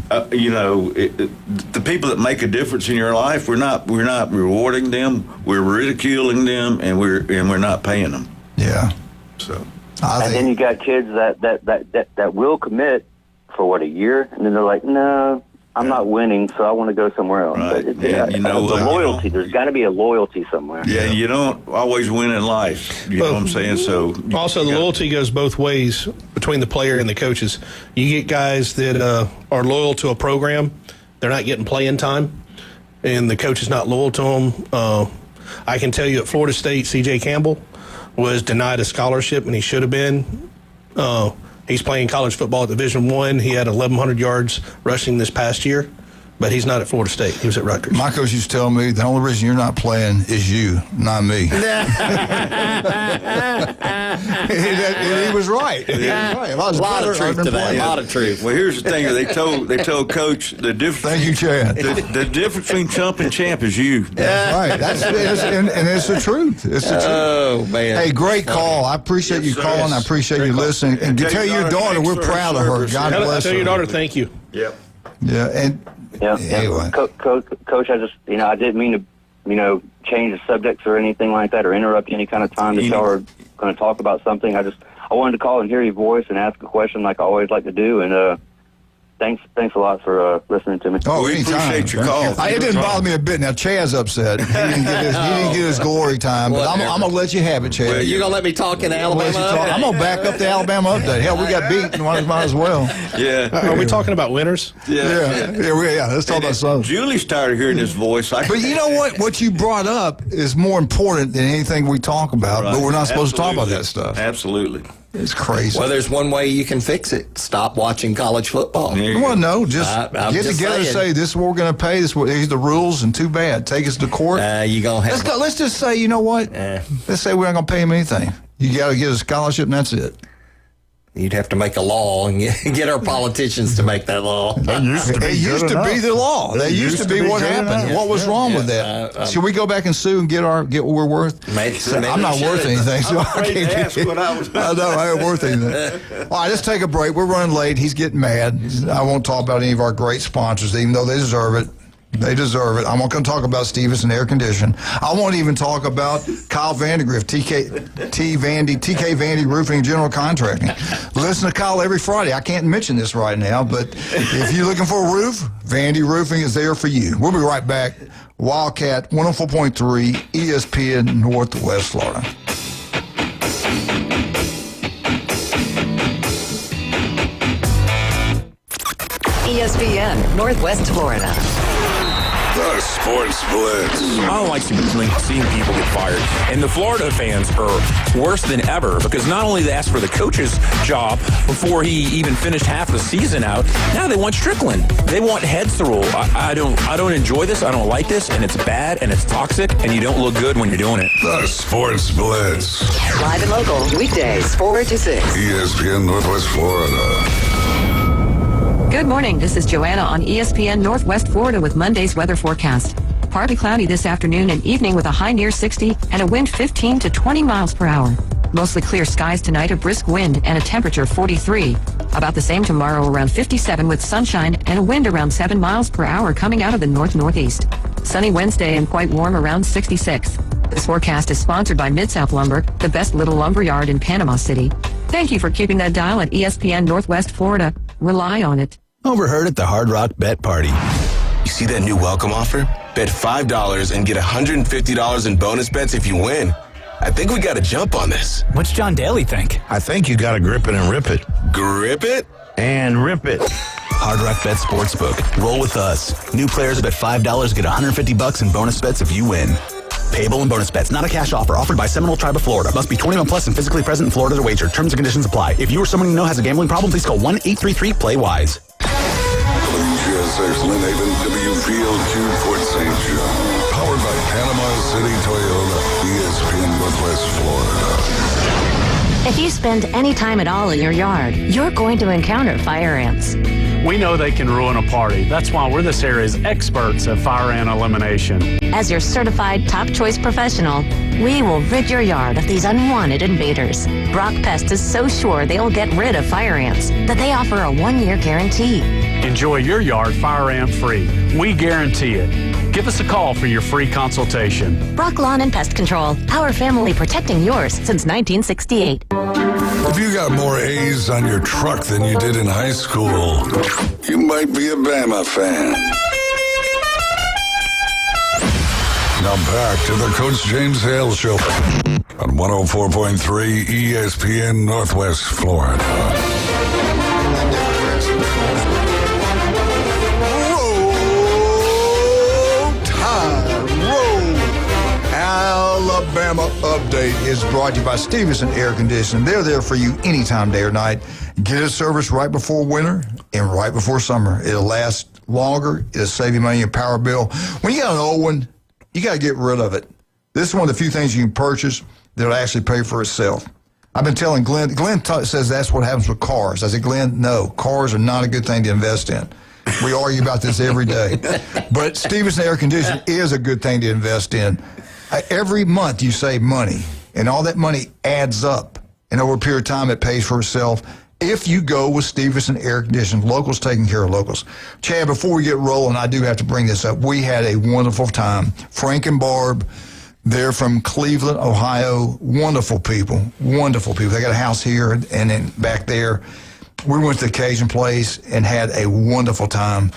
[SPEAKER 15] The people that make a difference in your life, we're not rewarding them, we're ridiculing them, and we're not paying them.
[SPEAKER 11] Yeah.
[SPEAKER 15] So.
[SPEAKER 5] And then you got kids that will commit for a year, and then they're like, no, I'm not winning, so I want to go somewhere else.
[SPEAKER 15] Right.
[SPEAKER 5] The loyalty, there's got to be a loyalty somewhere.
[SPEAKER 15] Yeah, you don't always win in life. You know what I'm saying? So
[SPEAKER 9] also, the loyalty goes both ways between the player and the coaches. You get guys that are loyal to a program, they're not getting playing time, and the coach is not loyal to them. I can tell you at Florida State, C.J. Campbell was denied a scholarship, and he should have been. He's playing college football at Division I. He had 1,100 yards rushing this past year, but he's not at Florida State. He was at Rutgers.
[SPEAKER 11] My coach used to tell me the only reason you're not playing is you, not me. And he was right.
[SPEAKER 13] A lot of truth to that. A lot of truth.
[SPEAKER 15] Well, here's the thing: they told Coach the difference.
[SPEAKER 11] Thank you, Chad.
[SPEAKER 15] The difference between chump and champ is you.
[SPEAKER 11] That's right. And it's the truth. It's the truth.
[SPEAKER 13] Oh man!
[SPEAKER 11] Hey, great call. I appreciate you calling. I appreciate you listening. And tell your daughter we're proud of her. God bless her.
[SPEAKER 9] Tell your daughter thank you.
[SPEAKER 15] Yep.
[SPEAKER 11] Yeah. And anyway,
[SPEAKER 5] Coach, I just I didn't mean to change the subjects or anything like that, or interrupt any kind of time that y'all are going to talk about something. I wanted to call and hear your voice and ask a question like I always like to do. And thanks a lot for listening to me.
[SPEAKER 11] Oh,
[SPEAKER 15] we appreciate your call.
[SPEAKER 11] It didn't bother me a bit. Now Chad's upset. He didn't get his glory time, but I'm gonna let you have it, Chad.
[SPEAKER 13] Well, you gonna let me talk in Alabama?
[SPEAKER 11] I'm gonna back up the Alabama update. Hell, we got beat. Might as well.
[SPEAKER 15] Yeah.
[SPEAKER 9] Are we talking about winners?
[SPEAKER 11] Yeah. Let's talk about something.
[SPEAKER 15] Julie's tired of hearing his voice.
[SPEAKER 11] But you know what? What you brought up is more important than anything we talk about. Right. But we're not supposed to talk about that stuff.
[SPEAKER 15] Absolutely.
[SPEAKER 11] It's crazy.
[SPEAKER 13] Well, there's one way you can fix it. Stop watching college football.
[SPEAKER 11] Well, no, just get together and say, this is what we're going to pay. These are the rules, and too bad. Take us to court.
[SPEAKER 13] You gonna have
[SPEAKER 11] let's just say, you know what? Let's say we're not going to pay him anything. You got to get a scholarship, and that's it.
[SPEAKER 13] You'd have to make a law and get our politicians to make that law.
[SPEAKER 11] It used to be the law. That used to be what happened. What was wrong with that? Should we go back and sue and get what we're worth? I'm not worth anything, so I can't ask what I was. I know I ain't worth anything. All right, let's take a break. We're running late. He's getting mad. I won't talk about any of our great sponsors, even though they deserve it. They deserve it. I'm not going to talk about Stevenson Air Condition. I won't even talk about Kyle Vandegrift, TK Vandy Roofing and General Contracting. Listen to Kyle every Friday. I can't mention this right now, but if you're looking for a roof, Vandy Roofing is there for you. We'll be right back. Wildcat 104.3 ESPN Northwest Florida.
[SPEAKER 22] ESPN Northwest Florida.
[SPEAKER 1] The Sports Blitz.
[SPEAKER 6] I don't like seeing people get fired. And the Florida fans are worse than ever because not only they asked for the coach's job before he even finished half the season out, now they want Strickland. They want heads to roll. I don't enjoy this. I don't like this. And it's bad and it's toxic and you don't look good when you're doing it.
[SPEAKER 1] The Sports Blitz.
[SPEAKER 22] Live and local, weekdays, 4 to 6.
[SPEAKER 1] ESPN Northwest Florida.
[SPEAKER 17] Good morning. This is Joanna on ESPN Northwest Florida with Monday's weather forecast. Partly cloudy this afternoon and evening with a high near 60 and a wind 15 to 20 miles per hour. Mostly clear skies tonight, a brisk wind and a temperature 43. About the same tomorrow, around 57 with sunshine and a wind around 7 miles per hour coming out of the north-northeast. Sunny Wednesday and quite warm around 66. This forecast is sponsored by Mid-South Lumber, the best little lumber yard in Panama City. Thank you for keeping that dial at ESPN Northwest Florida. Rely on it.
[SPEAKER 7] Overheard at the Hard Rock Bet Party. You see that new welcome offer? Bet $5 and get $150 in bonus bets if you win. I think we got to jump on this.
[SPEAKER 8] What's John Daly think?
[SPEAKER 10] I think you got to grip it and rip it.
[SPEAKER 7] Grip it?
[SPEAKER 10] And rip it.
[SPEAKER 7] Hard Rock Bet Sportsbook. Roll with us. New players bet $5 get $150 in bonus bets if you win. Payable and bonus bets. Not a cash offer. Offered by Seminole Tribe of Florida. Must be 21 plus and physically present in Florida to wager. Terms and conditions apply. If you or someone you know has a gambling problem, please call 1-833-PLAY-WISE.
[SPEAKER 1] WGSX Lynn Haven, WVLQ Port St. John. Powered by Panama City Toyota, ESPN Northwest Florida.
[SPEAKER 14] If you spend any time at all in your yard, you're going to encounter fire ants.
[SPEAKER 16] We know they can ruin a party. That's why we're this area's experts at fire ant elimination.
[SPEAKER 14] As your certified top choice professional, we will rid your yard of these unwanted invaders. Brock Pest is so sure they'll get rid of fire ants that they offer a 1-year guarantee.
[SPEAKER 16] Enjoy your yard fire ant free. We guarantee it. Give us a call for your free consultation.
[SPEAKER 14] Brock Lawn and Pest Control, our family protecting yours since 1968.
[SPEAKER 1] If you got more A's on your truck than you did in high school, you might be a Bama fan. Now back to the Coach James Hale Show on 104.3 ESPN Northwest Florida.
[SPEAKER 11] Alabama Update is brought to you by Stevenson Air Conditioning. They're there for you anytime, day or night. Get a service right before winter and right before summer. It'll last longer. It'll save you money in your power bill. When you got an old one, you got to get rid of it. This is one of the few things you can purchase that'll actually pay for itself. I've been telling Glenn. Glenn says that's what happens with cars. I said, Glenn, no, cars are not a good thing to invest in. We argue about this every day. But Stevenson Air Conditioning is a good thing to invest in. Every month you save money, and all that money adds up. And over a period of time, it pays for itself if you go with Stevenson Air Conditioning. Locals taking care of locals. Chad, before we get rolling, I do have to bring this up. We had a wonderful time. Frank and Barb, they're from Cleveland, Ohio. Wonderful people. Wonderful people. They got a house here and then back there. We went to the Cajun place and had a wonderful time.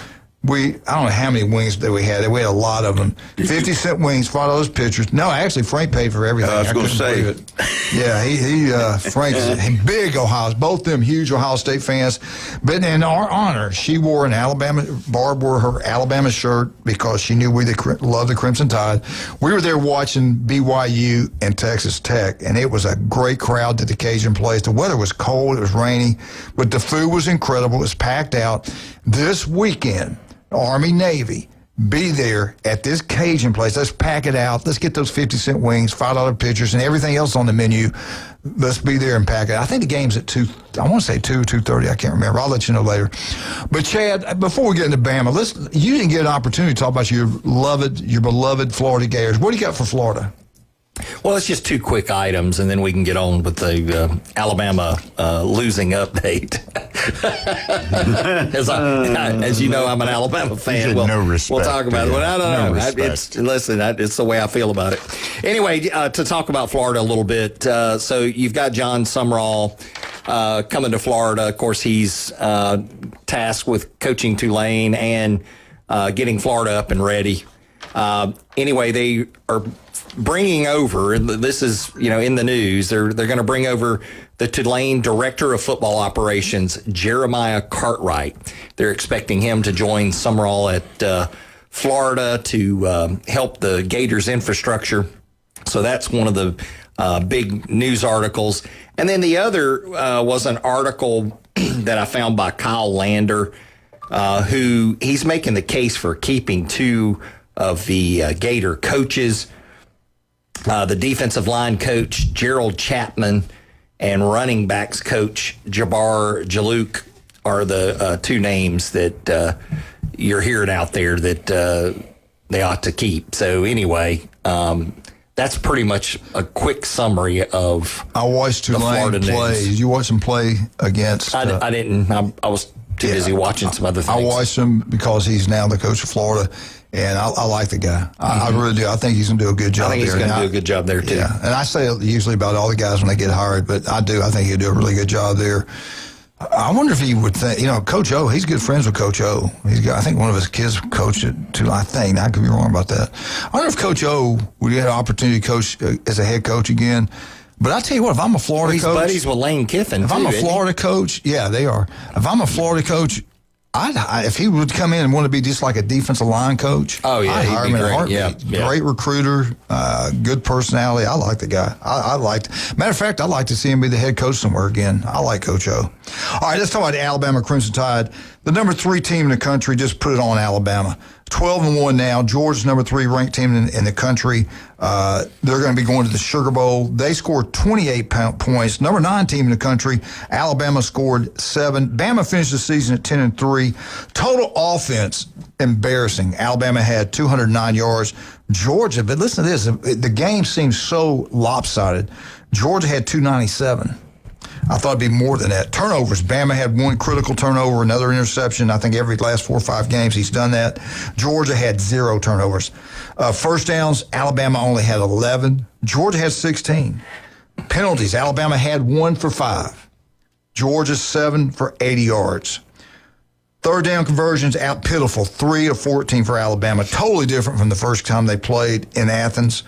[SPEAKER 11] I don't know how many wings that we had. We had a lot of them. 50-cent wings, follow those pictures. No, actually, Frank paid for everything.
[SPEAKER 15] I was going to say.
[SPEAKER 11] It. Yeah, Frank's big Ohio. Both of them huge Ohio State fans. But in our honor, she wore Barb wore her Alabama shirt because she knew we loved the Crimson Tide. We were there watching BYU and Texas Tech, and it was a great crowd at the Cajun place. The weather was cold, it was rainy, but the food was incredible. It was packed out. This weekend, Army, Navy, be there at this Cajun place. Let's pack it out. Let's get those 50-cent wings, $5 pitchers, and everything else on the menu. Let's be there and pack it. I think the game's at 2, I want to say 2:30. I can't remember. I'll let you know later. But, Chad, before we get into Bama, you didn't get an opportunity to talk about your beloved Florida Gators. What do you got for Florida?
[SPEAKER 13] Well, it's just 2 quick items, and then we can get on with the Alabama losing update. As you know, I'm an Alabama fan.
[SPEAKER 10] Well, no respect.
[SPEAKER 13] We'll talk about it. Well, I don't know.
[SPEAKER 10] Respect.
[SPEAKER 13] It's the way I feel about it. Anyway, to talk about Florida a little bit. So you've got John Sumrall coming to Florida. Of course, he's tasked with coaching Tulane and getting Florida up and ready. Anyway, they are bringing over, and this is, in the news, they're going to bring over the Tulane Director of Football Operations, Jeremiah Cartwright. They're expecting him to join Sumrall at Florida to help the Gators infrastructure. So that's one of the big news articles. And then the other was an article that I found by Kyle Lander, who he's making the case for keeping 2 of the Gator coaches. The defensive line coach, Gerald Chapman, and running backs coach, Jabbar Jalouk, are the 2 names that you're hearing out there that they ought to keep. So anyway, that's pretty much a quick summary of
[SPEAKER 11] I watched Tulane play. Did you watch them play against?
[SPEAKER 13] I didn't. I was too busy watching some other things.
[SPEAKER 11] I watched him because he's now the coach of Florida. And I like the guy. I really do. I think he's going to do a good job there.
[SPEAKER 13] I think he's going to do a good job there, too.
[SPEAKER 11] Yeah. And I say it usually about all the guys when they get hired, but I do. I think he'll do a really good job there.
[SPEAKER 2] I wonder if he would think, Coach O, he's good friends with Coach O. I think one of his kids coached it too, I think. I could be wrong about that. I wonder if Coach O would get an opportunity to coach as a head coach again. But I tell you what, if I'm a Florida coach.
[SPEAKER 13] He's buddies with Lane Kiffin,
[SPEAKER 2] If I'm a Florida coach, yeah, they are. If I'm a Florida coach, if he would come in and want to be just like a defensive line coach, I'd hire him in a heartbeat.
[SPEAKER 13] Yeah.
[SPEAKER 2] Great recruiter, good personality. I like the guy. Matter of fact, I'd like to see him be the head coach somewhere again. I like Coach O. All right, let's talk about the Alabama Crimson Tide. The number 3 team in the country just put it on Alabama. 12-1 now. Georgia's number 3 ranked team in the country. They're going to be going to the Sugar Bowl. They scored 28 points. Number 9 team in the country. Alabama scored 7. Bama finished the season at 10-3. Total offense, embarrassing. Alabama had 209 yards. Georgia, but listen to this. The game seems so lopsided. Georgia had 297. I thought it'd be more than that. Turnovers. Bama had 1 critical turnover, another interception. I think every last 4 or 5 games he's done that. Georgia had 0 turnovers. First downs, Alabama only had 11. Georgia had 16. Penalties, Alabama had 1 for 5. Georgia 7 for 80 yards. Third down conversions, out pitiful, 3 of 14 for Alabama. Totally different from the first time they played in Athens.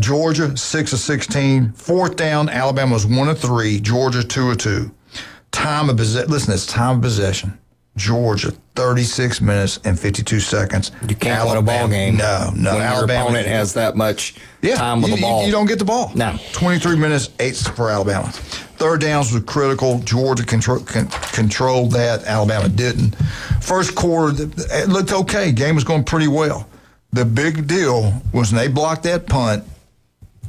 [SPEAKER 2] Georgia, 6 of 16. Fourth down, Alabama was 1 of 3. Georgia, 2 of 2. Time of possession. Listen, it's time of possession. Georgia, 36 minutes and 52 seconds.
[SPEAKER 13] You can't win a ball game.
[SPEAKER 2] No.
[SPEAKER 13] When
[SPEAKER 2] Alabama,
[SPEAKER 13] your opponent has that much time with the ball.
[SPEAKER 2] You don't get the ball.
[SPEAKER 13] No.
[SPEAKER 2] 23 minutes, 8 for Alabama. Third downs was critical. Georgia controlled that. Alabama didn't. First quarter, it looked okay. Game was going pretty well. The big deal was when they blocked that punt,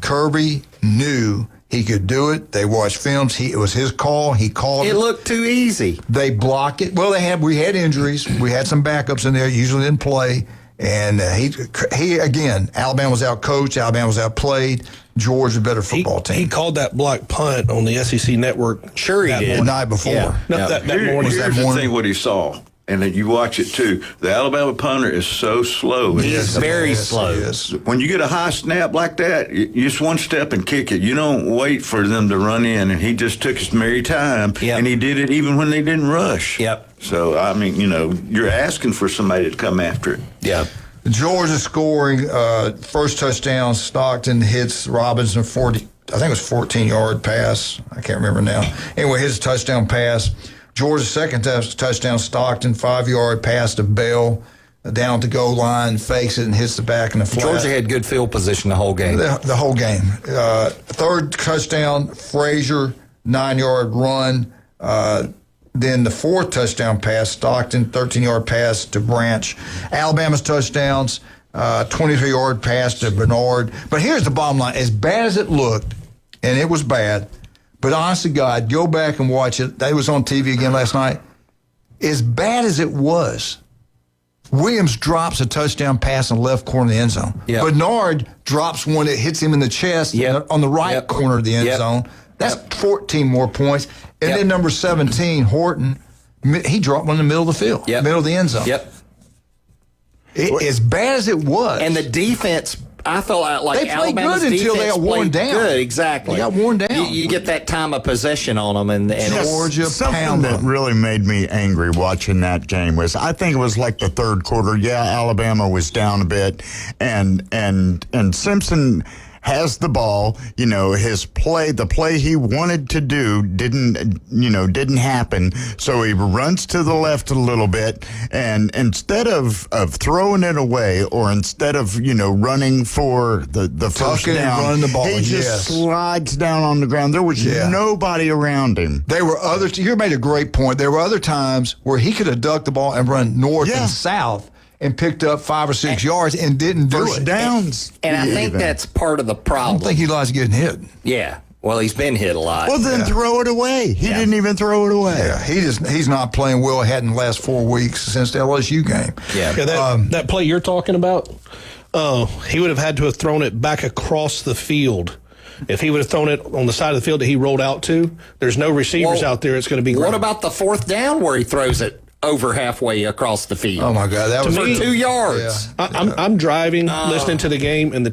[SPEAKER 2] Kirby knew he could do it. They watched films. It was his call. He called it.
[SPEAKER 13] It looked too easy.
[SPEAKER 2] They blocked it. Well, we had injuries. We had some backups in there. Usually didn't play. And he again, Alabama was out-coached. Alabama was outplayed. Georgia, better football team.
[SPEAKER 9] He called that block punt on the SEC network.
[SPEAKER 13] Sure he did.
[SPEAKER 2] The night before.
[SPEAKER 9] Yeah. That morning.
[SPEAKER 15] Here's the thing what he saw. And then you watch it too. The Alabama punter is so slow.
[SPEAKER 13] He's very slow.
[SPEAKER 15] When you get a high snap like that, you just one step and kick it. You don't wait for them to run in. And he just took his merry time. And he did it even when they didn't rush.
[SPEAKER 13] Yep.
[SPEAKER 15] So, I mean, you're asking for somebody to come after it.
[SPEAKER 13] Yeah.
[SPEAKER 2] Georgia scoring first touchdown. Stockton hits Robinson 40. I think it was 14-yard pass. I can't remember now. Anyway, his touchdown pass. Georgia's second touchdown, Stockton, 5-yard pass to Bell down at the goal line, fakes it and hits the back in the flat.
[SPEAKER 13] Georgia had good field position the whole game.
[SPEAKER 2] The whole game. Third touchdown, Frazier, 9-yard run. Then the fourth touchdown pass, Stockton, 13-yard pass to Branch. Alabama's touchdowns, 23-yard pass to Bernard. But here's the bottom line. As bad as it looked, and it was bad, but honest to God, go back and watch it. They was on TV again last night. As bad as it was, Williams drops a touchdown pass in the left corner of the end zone.
[SPEAKER 13] Yep.
[SPEAKER 2] Bernard drops one that hits him in the chest on the right corner of the end zone. That's 14 more points. And then number 17, Horton, he dropped one in the middle of the field, middle of the end zone. As bad as it was.
[SPEAKER 13] And the defense, I felt like
[SPEAKER 2] they played
[SPEAKER 13] Alabama's
[SPEAKER 2] good until they got worn
[SPEAKER 13] played
[SPEAKER 2] down.
[SPEAKER 13] Good, exactly.
[SPEAKER 2] They got worn down.
[SPEAKER 13] You get that time of possession on them, and
[SPEAKER 2] Georgia
[SPEAKER 10] something that really made me angry watching that game was I think it was like the third quarter. Yeah, Alabama was down a bit, and Simpson has the ball. The play he wanted to do didn't happen. So he runs to the left a little bit, and instead of throwing it away, or instead of running for the first down,
[SPEAKER 2] running the ball,
[SPEAKER 10] he just slides down on the ground. There was nobody around him.
[SPEAKER 2] There were you made a great point. There were other times where he could have ducked the ball and run north and south and picked up 5 or 6 yards and didn't do
[SPEAKER 10] first
[SPEAKER 2] it.
[SPEAKER 10] downs.
[SPEAKER 13] And I think that's part of the problem.
[SPEAKER 2] I don't think he likes getting hit.
[SPEAKER 13] Yeah. Well, he's been hit a lot.
[SPEAKER 10] Well, then throw it away. He didn't even throw it away.
[SPEAKER 2] Yeah, he's not playing well. Hadn't the last 4 weeks since the LSU game.
[SPEAKER 9] That play you're talking about, he would have had to have thrown it back across the field. If he would have thrown it on the side of the field that he rolled out to, there's no receivers out there. It's going to be
[SPEAKER 13] What about the fourth down where he throws it over halfway across the field.
[SPEAKER 2] Oh my God, that was
[SPEAKER 13] for 2 yards.
[SPEAKER 9] Yeah. I'm driving, listening to the game, and there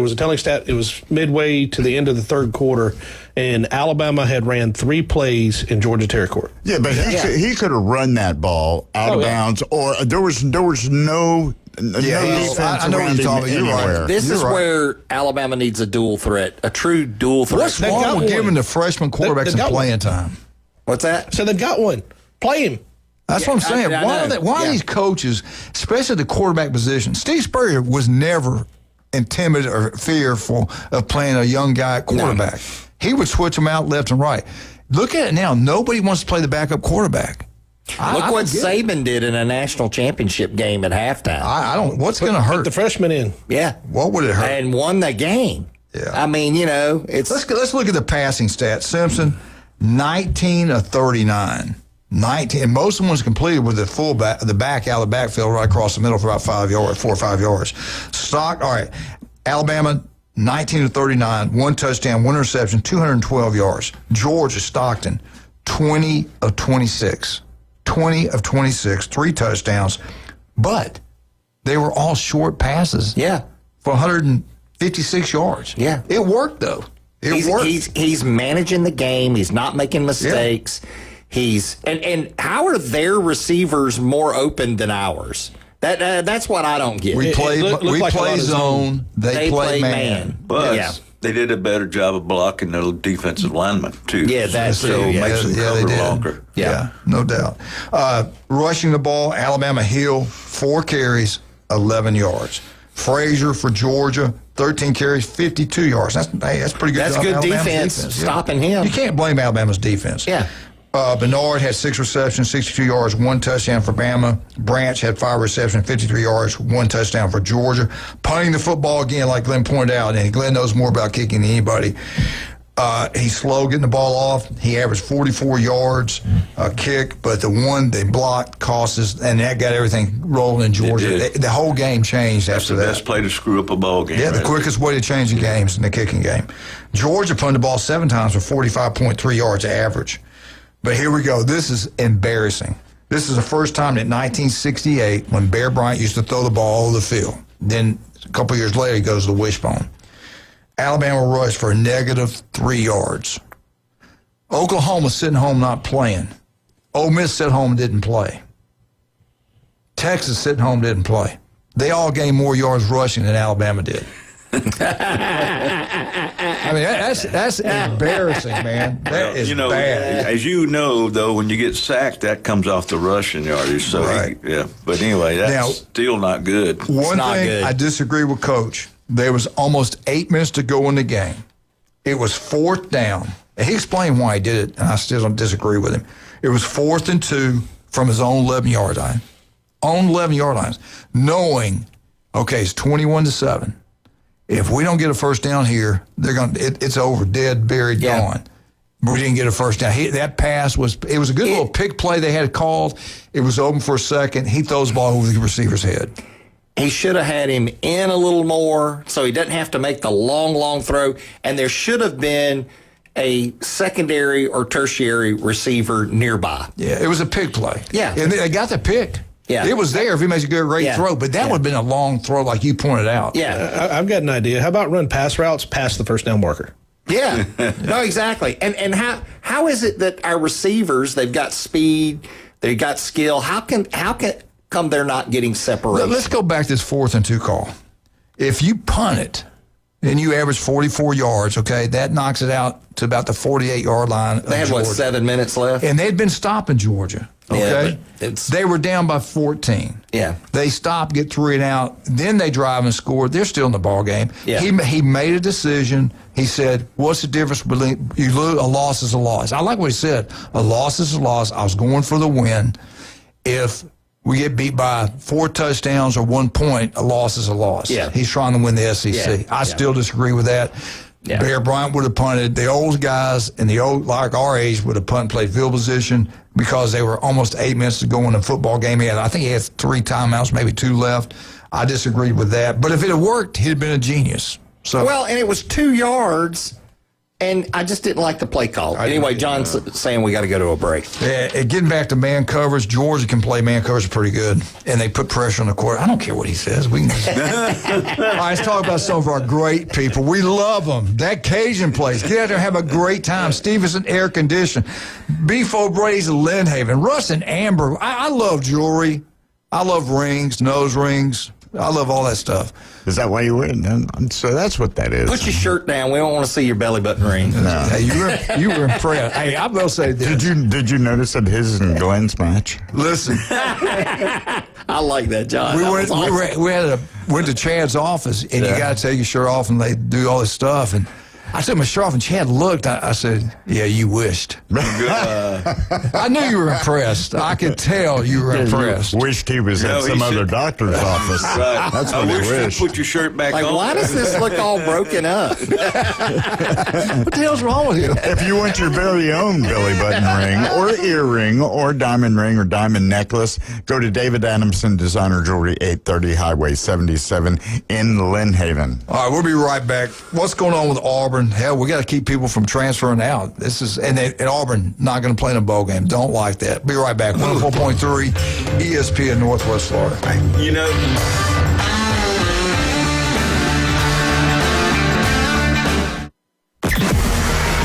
[SPEAKER 9] was a telling stat. It was midway to the end of the third quarter, and Alabama had ran 3 plays in Georgia territory.
[SPEAKER 10] Yeah, but he could have run that ball out of bounds, or there was no defense
[SPEAKER 2] I know what you're talking about. You're right.
[SPEAKER 13] This is where Alabama needs a dual threat, a true dual threat.
[SPEAKER 2] What's wrong with giving the freshman quarterbacks some playing time?
[SPEAKER 13] What's that?
[SPEAKER 9] So they've got one. Play him.
[SPEAKER 2] That's what I'm saying. Why are these coaches, especially the quarterback position? Steve Spurrier was never intimidated or fearful of playing a young guy at quarterback. No. He would switch them out left and right. Look at it now. Nobody wants to play the backup quarterback.
[SPEAKER 13] Look what Saban did in a national championship game at halftime.
[SPEAKER 2] What's going to hurt?
[SPEAKER 9] Put the freshman in.
[SPEAKER 13] Yeah.
[SPEAKER 2] What would it hurt?
[SPEAKER 13] And won the game.
[SPEAKER 2] Yeah.
[SPEAKER 13] I mean, it's.
[SPEAKER 2] Let's look at the passing stats. Simpson, 19 of 39. 19, and most of them was completed with the back out of the backfield right across the middle for about 4 or 5 yards. Alabama, 19 of 39, 1 touchdown, 1 interception, 212 yards. Georgia, Stockton, 20 of 26. 20 of 26, 3 touchdowns, but they were all short passes.
[SPEAKER 13] Yeah.
[SPEAKER 2] For 156 yards.
[SPEAKER 13] Yeah.
[SPEAKER 2] It worked, though. It worked.
[SPEAKER 13] He's managing the game. He's not making mistakes. Yeah. And how are their receivers more open than ours? That's what I don't get.
[SPEAKER 2] We play zone. They play man.
[SPEAKER 15] But they did a better job of blocking their defensive linemen too.
[SPEAKER 13] Yeah, that's
[SPEAKER 15] so
[SPEAKER 13] true.
[SPEAKER 15] makes them cover longer.
[SPEAKER 2] Yeah, no doubt. Rushing the ball, Alabama Hale, 4 carries, 11 yards. Frazier for Georgia, 13 carries, 52 yards. That's pretty good.
[SPEAKER 13] That's
[SPEAKER 2] job.
[SPEAKER 13] good
[SPEAKER 2] Alabama's
[SPEAKER 13] defense stopping him.
[SPEAKER 2] You can't blame Alabama's defense.
[SPEAKER 13] Yeah.
[SPEAKER 2] Bernard had 6 receptions, 62 yards, 1 touchdown for Bama. Branch had 5 receptions, 53 yards, 1 touchdown for Georgia. Punting the football again, like Glenn pointed out, and Glenn knows more about kicking than anybody. He's slow getting the ball off. He averaged 44 yards kick, but the one they blocked cost us, and that got everything rolling in Georgia. The whole game changed after that.
[SPEAKER 15] That's the best play to screw up a ball game.
[SPEAKER 2] Yeah, the quickest way to change the games in the kicking game. Georgia punted the ball 7 times for 45.3 yards average. But here we go. This is embarrassing. This is the first time in 1968 when Bear Bryant used to throw the ball over the field. Then a couple years later, he goes to the wishbone. Alabama rushed for a -3 yards. Oklahoma sitting home not playing. Ole Miss sat home and didn't play. Texas sitting home didn't play. They all gained more yards rushing than Alabama did. I mean, that's embarrassing, man. That is bad.
[SPEAKER 15] As you know, though, when you get sacked, that comes off the rushing yardage. So, but anyway, that's still not good.
[SPEAKER 2] One thing I disagree with Coach. There was almost 8 minutes to go in the game. It was 4th down. And he explained why he did it, and I still don't disagree with him. It was 4th and 2 from his own 11-yard line. On 11-yard lines. Knowing, okay, it's 21-7. If we don't get a first down here, it's over, dead, buried, gone. We didn't get a first down. That pass was a good little pick play they had called. It was open for a second. He throws the ball over the receiver's head.
[SPEAKER 13] He should have had him in a little more so he doesn't have to make the long throw. And there should have been a secondary or tertiary receiver nearby.
[SPEAKER 2] Yeah, it was a pick play.
[SPEAKER 13] Yeah.
[SPEAKER 2] And they got the pick.
[SPEAKER 13] Yeah.
[SPEAKER 2] It was there if he makes a great throw, but that would have been a long throw like you pointed out.
[SPEAKER 13] Yeah.
[SPEAKER 9] I've got an idea. How about run pass routes past the first down marker?
[SPEAKER 13] Yeah. No, exactly. And how is it that our receivers, they've got speed, they've got skill, how come they're not getting separation?
[SPEAKER 2] Let's go back to this 4th and 2 call. If you punt it and you average 44 yards, okay, that knocks it out to about the 48-yard line.
[SPEAKER 13] They had, 7 minutes left?
[SPEAKER 2] And they'd been stopping Georgia. Okay,
[SPEAKER 13] yeah,
[SPEAKER 2] they were down by 14.
[SPEAKER 13] Yeah,
[SPEAKER 2] they stopped, get 3 and out. Then they drive and score. They're still in the ball game.
[SPEAKER 13] Yeah.
[SPEAKER 2] He made a decision. He said, "What's the difference between you lose? A loss is a loss." I like what he said. A loss is a loss. I was going for the win. If we get beat by 4 touchdowns or 1 point, a loss is a loss.
[SPEAKER 13] Yeah,
[SPEAKER 2] he's trying to win the SEC.
[SPEAKER 13] Yeah.
[SPEAKER 2] I still disagree with that. Yeah. Bear Bryant would have punted. The old guys and the old, like our age, would have punted, played field position because they were almost 8 minutes to go in the football game. I think he had 3 timeouts, maybe 2 left. I disagreed with that. But if it had worked, he'd have been a genius. So
[SPEAKER 13] well, and it was 2 yards And I just didn't like the play call. Anyway, John's saying we got to go to a break.
[SPEAKER 2] Yeah, getting back to man coverage, Georgia can play man coverage pretty good, and they put pressure on the quarter. I don't care what he says. We can just... All right, let's talk about some of our great people. We love them. That Cajun place. Get out there and have a great time. Stevenson Air Condition. Beef O'Brady's in Lynn Haven. Russ and Amber. I love jewelry. I love rings, nose rings. I love all that stuff.
[SPEAKER 10] Is that why you wear it? So that's what that is.
[SPEAKER 13] Put your shirt down. We don't want to see your belly button ring.
[SPEAKER 10] No.
[SPEAKER 2] Hey, you were impressed. Hey, I will say this.
[SPEAKER 10] Did you notice that his and Glenn's match?
[SPEAKER 2] Listen.
[SPEAKER 13] I like that, John.
[SPEAKER 2] We went to Chad's office, and you got to take your shirt off, and they do all this stuff. And I took my shirt off, and Chad looked. I said, "Yeah, you wished." I knew you were impressed. I could tell you were impressed.
[SPEAKER 10] Wished he was at some other doctor's office.
[SPEAKER 15] Right.
[SPEAKER 10] That's what he wished.
[SPEAKER 15] Put your shirt back on.
[SPEAKER 13] Why does this look all broken up?
[SPEAKER 2] What the hell's wrong with you?
[SPEAKER 10] If you want your very own belly button ring or earring or diamond ring or diamond necklace, go to David Adamson Designer Jewelry, 830 Highway 77 in Lynn Haven.
[SPEAKER 2] All right, we'll be right back. What's going on with Auburn? Hell, we got to keep people from transferring out. And Auburn not going to play in a bowl game. Don't like that. Be right back. 104.3 ESPN Northwest Florida.
[SPEAKER 15] You know.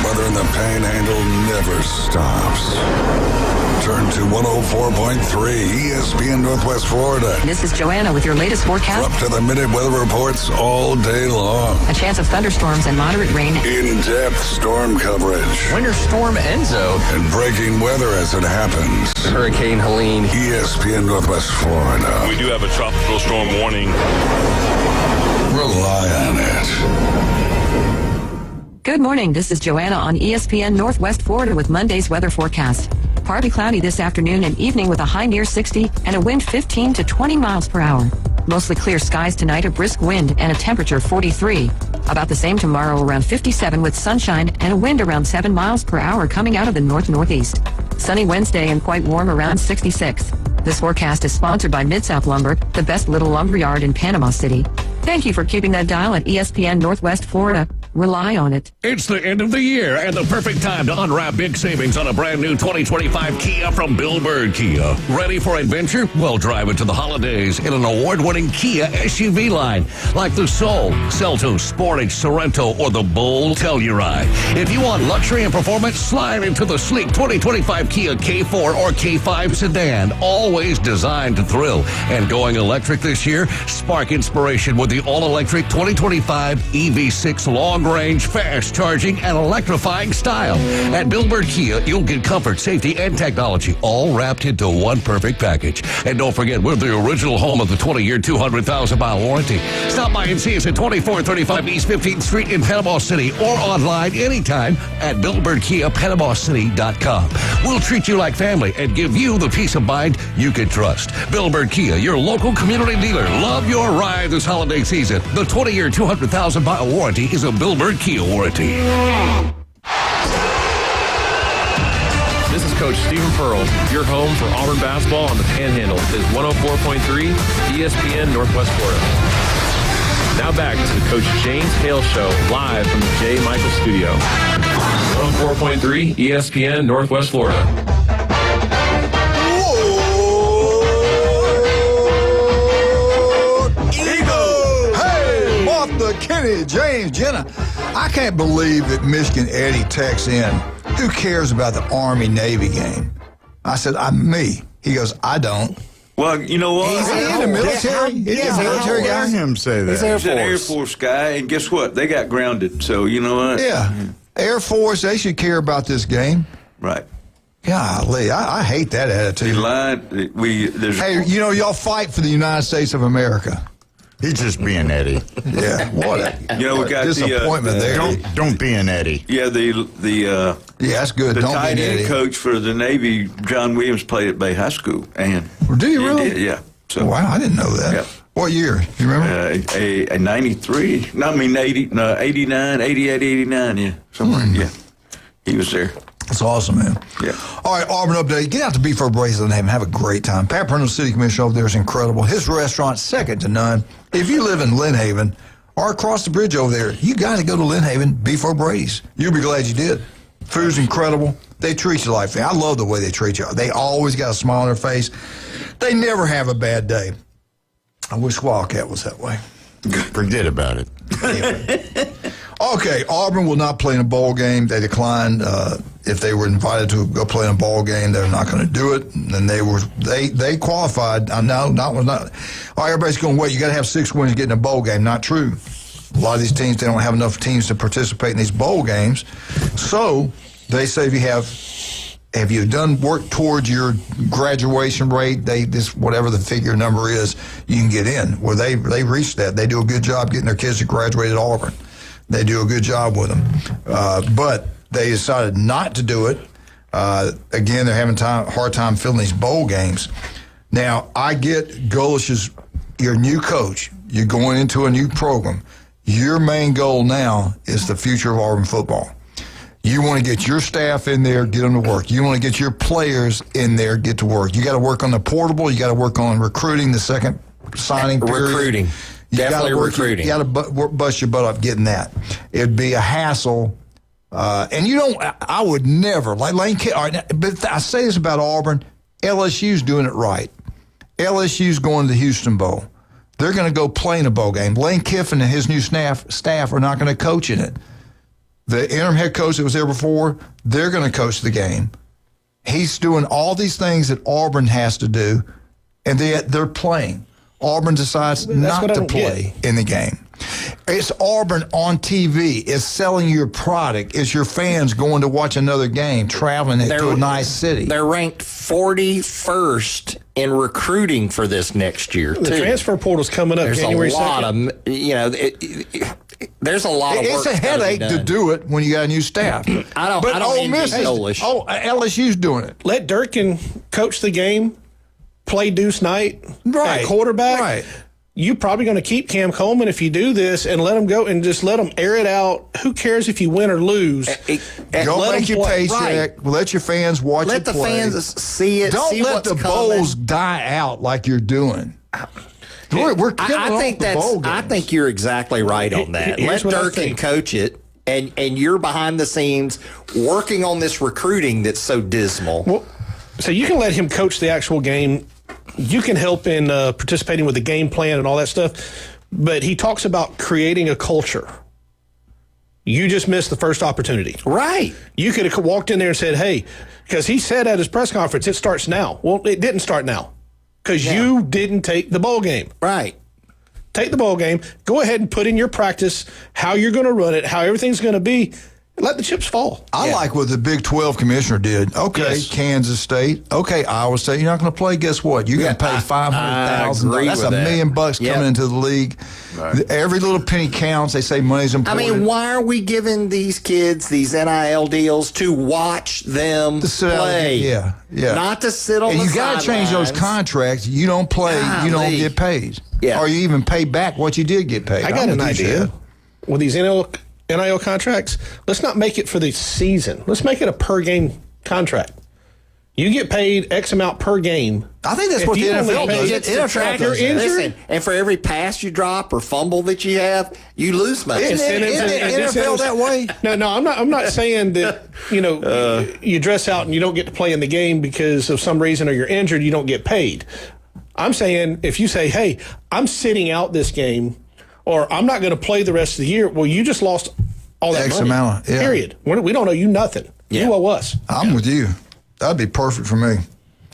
[SPEAKER 1] Weather in the Panhandle never stops. Turn to 104.3 ESPN Northwest Florida.
[SPEAKER 17] This is Joanna with your latest forecast.
[SPEAKER 1] Up to the minute weather reports all day long.
[SPEAKER 17] A chance of thunderstorms and moderate rain.
[SPEAKER 1] In-depth storm coverage.
[SPEAKER 8] Winter Storm Enzo.
[SPEAKER 1] And breaking weather as it happens.
[SPEAKER 8] Hurricane Helene.
[SPEAKER 1] ESPN Northwest Florida.
[SPEAKER 18] We do have a tropical storm warning.
[SPEAKER 1] Rely on it.
[SPEAKER 17] Good morning. This is Joanna on ESPN Northwest Florida with Monday's weather forecast. Partly cloudy this afternoon and evening with a high near 60 and a wind 15 to 20 miles per hour. Mostly clear skies tonight, a brisk wind and a temperature 43. About the same tomorrow, around 57 with sunshine and a wind around 7 miles per hour coming out of the north-northeast. Sunny Wednesday and quite warm around 66. This forecast is sponsored by Mid-South Lumber, the best little lumber yard in Panama City. Thank you for keeping that dial at ESPN Northwest Florida. Rely on it.
[SPEAKER 20] It's the end of the year and the perfect time to unwrap big savings on a brand new 2025 Kia from Bill Bird Kia. Ready for adventure? Well, drive into the holidays in an award-winning Kia SUV line like the Soul, Seltos, Sportage, Sorento, or the bold Telluride. If you want luxury and performance, slide into the sleek 2025 Kia K4 or K5 sedan, always designed to thrill. And going electric this year, spark inspiration with the all-electric 2025 EV6 long-range, fast-charging, and electrifying style. At Bill Bird Kia, you'll get comfort, safety, and technology all wrapped into one perfect package. And don't forget, we're the original home of the 20-year, 200,000-mile warranty. Stop by and see us at 2435 East 15th Street in Panama City or online anytime at BillBirdKiaPanamaCity.com. We'll treat you like family and give you the peace of mind you can trust. Bill Bird Kia, your local community dealer. Love your ride this holiday season. The 20-year, 200,000-mile warranty is a Bill Bird Kia warranty.
[SPEAKER 18] This is Coach Stephen Pearl. Your home for Auburn basketball on the Panhandle is 104.3 ESPN Northwest Florida. Now back to the Coach James Hale Show, live from the J. Michael Studio. 104.3 ESPN Northwest Florida.
[SPEAKER 2] Kenny, James, Jenna. I can't believe that Michigan Eddie texts in, who cares about the Army-Navy game? I said, me. He goes, I don't.
[SPEAKER 15] Well, you know what?
[SPEAKER 2] He's in the military. He's a military guy.
[SPEAKER 10] Him say that.
[SPEAKER 15] He's an Air Force guy, and guess what? They got grounded, so you know what?
[SPEAKER 2] Yeah. Air Force, they should care about this game.
[SPEAKER 15] Right.
[SPEAKER 2] Golly, I hate that attitude.
[SPEAKER 15] He lied.
[SPEAKER 2] Hey, you know, y'all fight for the United States of America.
[SPEAKER 10] He's just being Eddie.
[SPEAKER 2] Yeah, what a
[SPEAKER 15] we got
[SPEAKER 2] disappointment there.
[SPEAKER 10] Don't be an Eddie.
[SPEAKER 15] Yeah,
[SPEAKER 2] yeah, that's good.
[SPEAKER 15] The
[SPEAKER 2] Don't
[SPEAKER 15] tight
[SPEAKER 2] be an
[SPEAKER 15] end
[SPEAKER 2] Eddie.
[SPEAKER 15] coach for the Navy, John Williams, played at Bay High School, and
[SPEAKER 2] do you really?
[SPEAKER 15] Did, yeah. So
[SPEAKER 2] wow, I didn't know that.
[SPEAKER 15] Yeah.
[SPEAKER 2] What year? You remember?
[SPEAKER 15] A 93. No, I mean 80. No, 89, 88, 89. Yeah, somewhere. Yeah, he was there.
[SPEAKER 2] That's awesome, man.
[SPEAKER 15] Yeah.
[SPEAKER 2] All right, Auburn update. Get out to Beef O'Brady's and have a great time. Pat Purnell, City Commissioner over there, is incredible. His restaurant, second to none. If you live in Lynn Haven or across the bridge over there. You got to go to Lynn Haven beef O'Brady's. You'll be glad you did. Food's incredible. They treat you like family. I love the way they treat you. They always got a smile on their face. They never have a bad day. I wish Wildcat was that way.
[SPEAKER 10] Forget about it.
[SPEAKER 2] Okay, Auburn will not play in a bowl game. They declined. If they were invited to go play in a bowl game, they're not going to do it. And they qualified. Not. All right, everybody's going, wait, you got to have 6 wins to get in a bowl game. Not true. A lot of these teams, they don't have enough teams to participate in these bowl games. So they say have you done work towards your graduation rate? Whatever the figure number is, you can get in. Well, they reached that. They do a good job getting their kids to graduate at Auburn. They do a good job with them. But they decided not to do it. Again, they're having hard time filling these bowl games. Now, I get Golish's, your new coach. You're going into a new program. Your main goal now is the future of Auburn football. You want to get your staff in there, get them to work. You want to get your players in there, get to work. You got to work on the portable. You got to work on recruiting, the second signing period.
[SPEAKER 13] Recruiting. Definitely recruiting.
[SPEAKER 2] You got to bust your butt up getting that. It'd be a hassle. And you don't, I would never, like Lane Kiffin, all right, but I say this about Auburn, LSU's doing it right. LSU's going to the Houston Bowl. They're going to go play in a bowl game. Lane Kiffin and his new staff are not going to coach in it. The interim head coach that was there before, they're going to coach the game. He's doing all these things that Auburn has to do, and they're playing. Auburn decides not to play in the game. It's Auburn on TV. It's selling your product. It's your fans going to watch another game, traveling to a nice city.
[SPEAKER 13] They're ranked 41st in recruiting for this next year, too.
[SPEAKER 9] The transfer portal's coming up January
[SPEAKER 13] 2nd. There's a lot of work.
[SPEAKER 2] It's a headache to do it when you got a new staff.
[SPEAKER 13] I don't
[SPEAKER 2] LSU's doing it.
[SPEAKER 9] Let Durkin coach the game, play Deuce Knight at quarterback. Right. You're probably going to keep Cam Coleman if you do this and let him go and just let them air it out. Who cares if you win or lose?
[SPEAKER 2] Go make your paycheck. Right. Let your fans watch it play.
[SPEAKER 13] Let the fans see it.
[SPEAKER 2] Don't let the bowls die out like you're doing. We're killing off the bowl games.
[SPEAKER 13] I think you're exactly right on that. Let Durkin coach it, and you're behind the scenes working on this recruiting that's so dismal.
[SPEAKER 9] Well, so you can let him coach the actual game. You can help in participating with the game plan and all that stuff, but he talks about creating a culture. You just missed the first opportunity.
[SPEAKER 13] Right.
[SPEAKER 9] You could have walked in there and said, hey, because he said at his press conference, it starts now. Well, it didn't start now because you didn't take the bowl game.
[SPEAKER 13] Right.
[SPEAKER 9] Take the bowl game. Go ahead and put in your practice, how you're going to run it, how everything's going to be. Let the chips fall.
[SPEAKER 2] I like what the Big 12 commissioner did. Okay, Kansas State. Okay, Iowa State. You're not going to play. Guess what? You're going to pay $500,000. That's $1 million coming into the league. Right. Every little penny counts. They say money's important.
[SPEAKER 13] I mean, why are we giving these kids these NIL deals to watch them play?
[SPEAKER 2] Yeah.
[SPEAKER 13] Not to sit on the sidelines.
[SPEAKER 2] And you got to change those contracts. You don't play, you don't get paid. Yeah. Or you even pay back what you did get paid.
[SPEAKER 9] I got an idea. With these NIL contracts, let's not make it for the season. Let's make it a per game contract. You get paid X amount per game.
[SPEAKER 2] I think that's what the NFL does.
[SPEAKER 13] You're injured, and for every pass you drop or fumble that you have, you lose money.
[SPEAKER 2] Isn't the NFL that way?
[SPEAKER 9] No, I'm not saying that you dress out and you don't get to play in the game because of some reason or you're injured, you don't get paid. I'm saying if you say, hey, I'm sitting out this game, or I'm not going to play the rest of the year. Well, you just lost all that
[SPEAKER 2] X
[SPEAKER 9] money.
[SPEAKER 2] Amount. Yeah.
[SPEAKER 9] Period. We don't owe you nothing. Yeah. You owe us.
[SPEAKER 2] I'm with you. That'd be perfect for me.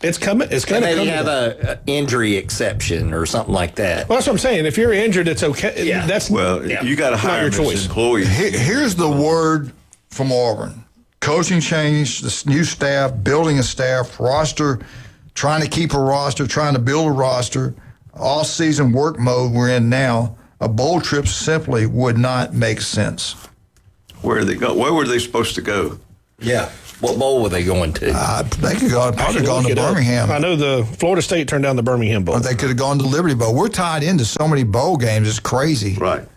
[SPEAKER 9] It's coming. It's going to come.
[SPEAKER 13] Maybe have an injury exception or something like that.
[SPEAKER 9] Well, that's what I'm saying. If you're injured, it's okay.
[SPEAKER 13] Yeah.
[SPEAKER 15] You got to hire your choice.
[SPEAKER 2] Here's the word from Auburn: coaching change, this new staff, building a staff, roster, trying to keep a roster, trying to build a roster, all-season work mode we're in now. A bowl trip simply would not make sense.
[SPEAKER 15] Where are they go? Where were they supposed to go?
[SPEAKER 13] Yeah. What bowl were they going to?
[SPEAKER 2] They could probably gone to Birmingham.
[SPEAKER 9] I know the Florida State turned down the Birmingham Bowl.
[SPEAKER 2] Or they could have gone to Liberty Bowl. We're tied into so many bowl games. It's crazy.
[SPEAKER 15] Right.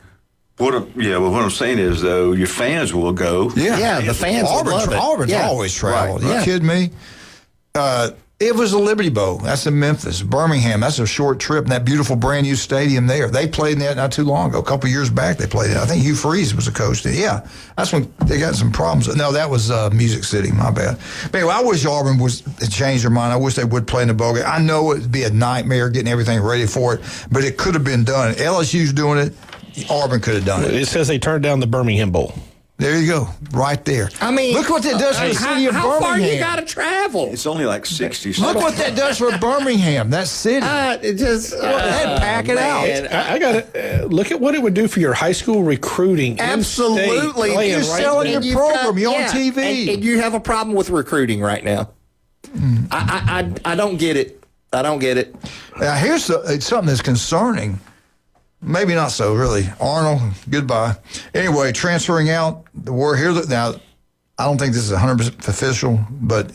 [SPEAKER 15] What I'm saying is, though, your fans will go.
[SPEAKER 13] Yeah, the fans will love it.
[SPEAKER 2] Auburn's always traveled.
[SPEAKER 13] Right.
[SPEAKER 2] You kidding me? It was the Liberty Bowl. That's in Memphis. Birmingham, that's a short trip. And that beautiful brand new stadium there. They played in that not too long ago. A couple years back they played it. I think Hugh Freeze was the coach there. Yeah, that's when they got some problems. No, that was Music City. My bad. But anyway, I wish Auburn had changed their mind. I wish they would play in the bowl game. I know it would be a nightmare getting everything ready for it, but it could have been done. LSU's doing it. Auburn could have done it.
[SPEAKER 9] It says they turned down the Birmingham Bowl.
[SPEAKER 2] There you go, right there.
[SPEAKER 13] I mean,
[SPEAKER 2] look what that does for the city of Birmingham.
[SPEAKER 13] How far you got to travel?
[SPEAKER 15] It's only like 60.
[SPEAKER 2] Look what that does for Birmingham, that city.
[SPEAKER 13] It just
[SPEAKER 2] pack it out.
[SPEAKER 9] I got to look at what it would do for your high school recruiting.
[SPEAKER 13] Absolutely,
[SPEAKER 9] you're
[SPEAKER 2] selling your program. You're on TV,
[SPEAKER 13] and you have a problem with recruiting right now. I don't get it. I don't get it.
[SPEAKER 2] Now here's something that's concerning. Maybe not so, really. Arnold, goodbye. Anyway, transferring out, the word here. Now, I don't think this is 100% official, but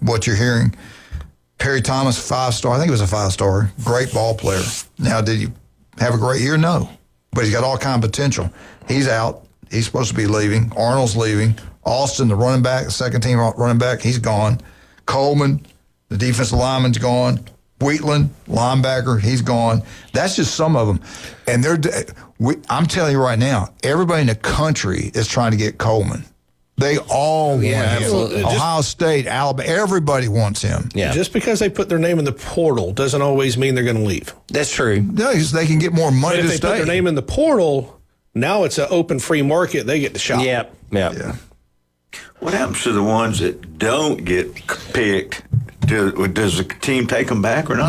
[SPEAKER 2] what you're hearing, Perry Thomas, 5-star. I think it was a 5-star. Great ball player. Now, did he have a great year? No. But he's got all kind of potential. He's out. He's supposed to be leaving. Arnold's leaving. Austin, the running back, the second-team running back, he's gone. Coleman, the defensive lineman's gone. Wheatland, linebacker, he's gone. That's just some of them. And I'm telling you right now, everybody in the country is trying to get Coleman. They all want him.
[SPEAKER 13] Absolutely.
[SPEAKER 2] Ohio State, Alabama, everybody wants him.
[SPEAKER 9] Yeah. Just because they put their name in the portal doesn't always mean they're going to leave.
[SPEAKER 13] That's true.
[SPEAKER 2] No, they can get more money
[SPEAKER 9] but if
[SPEAKER 2] to
[SPEAKER 9] they put their name in the portal, now it's an open free market. They get the shot.
[SPEAKER 13] Yep.
[SPEAKER 2] Yeah.
[SPEAKER 15] What happens to the ones that don't get picked? Does the team take them back or not?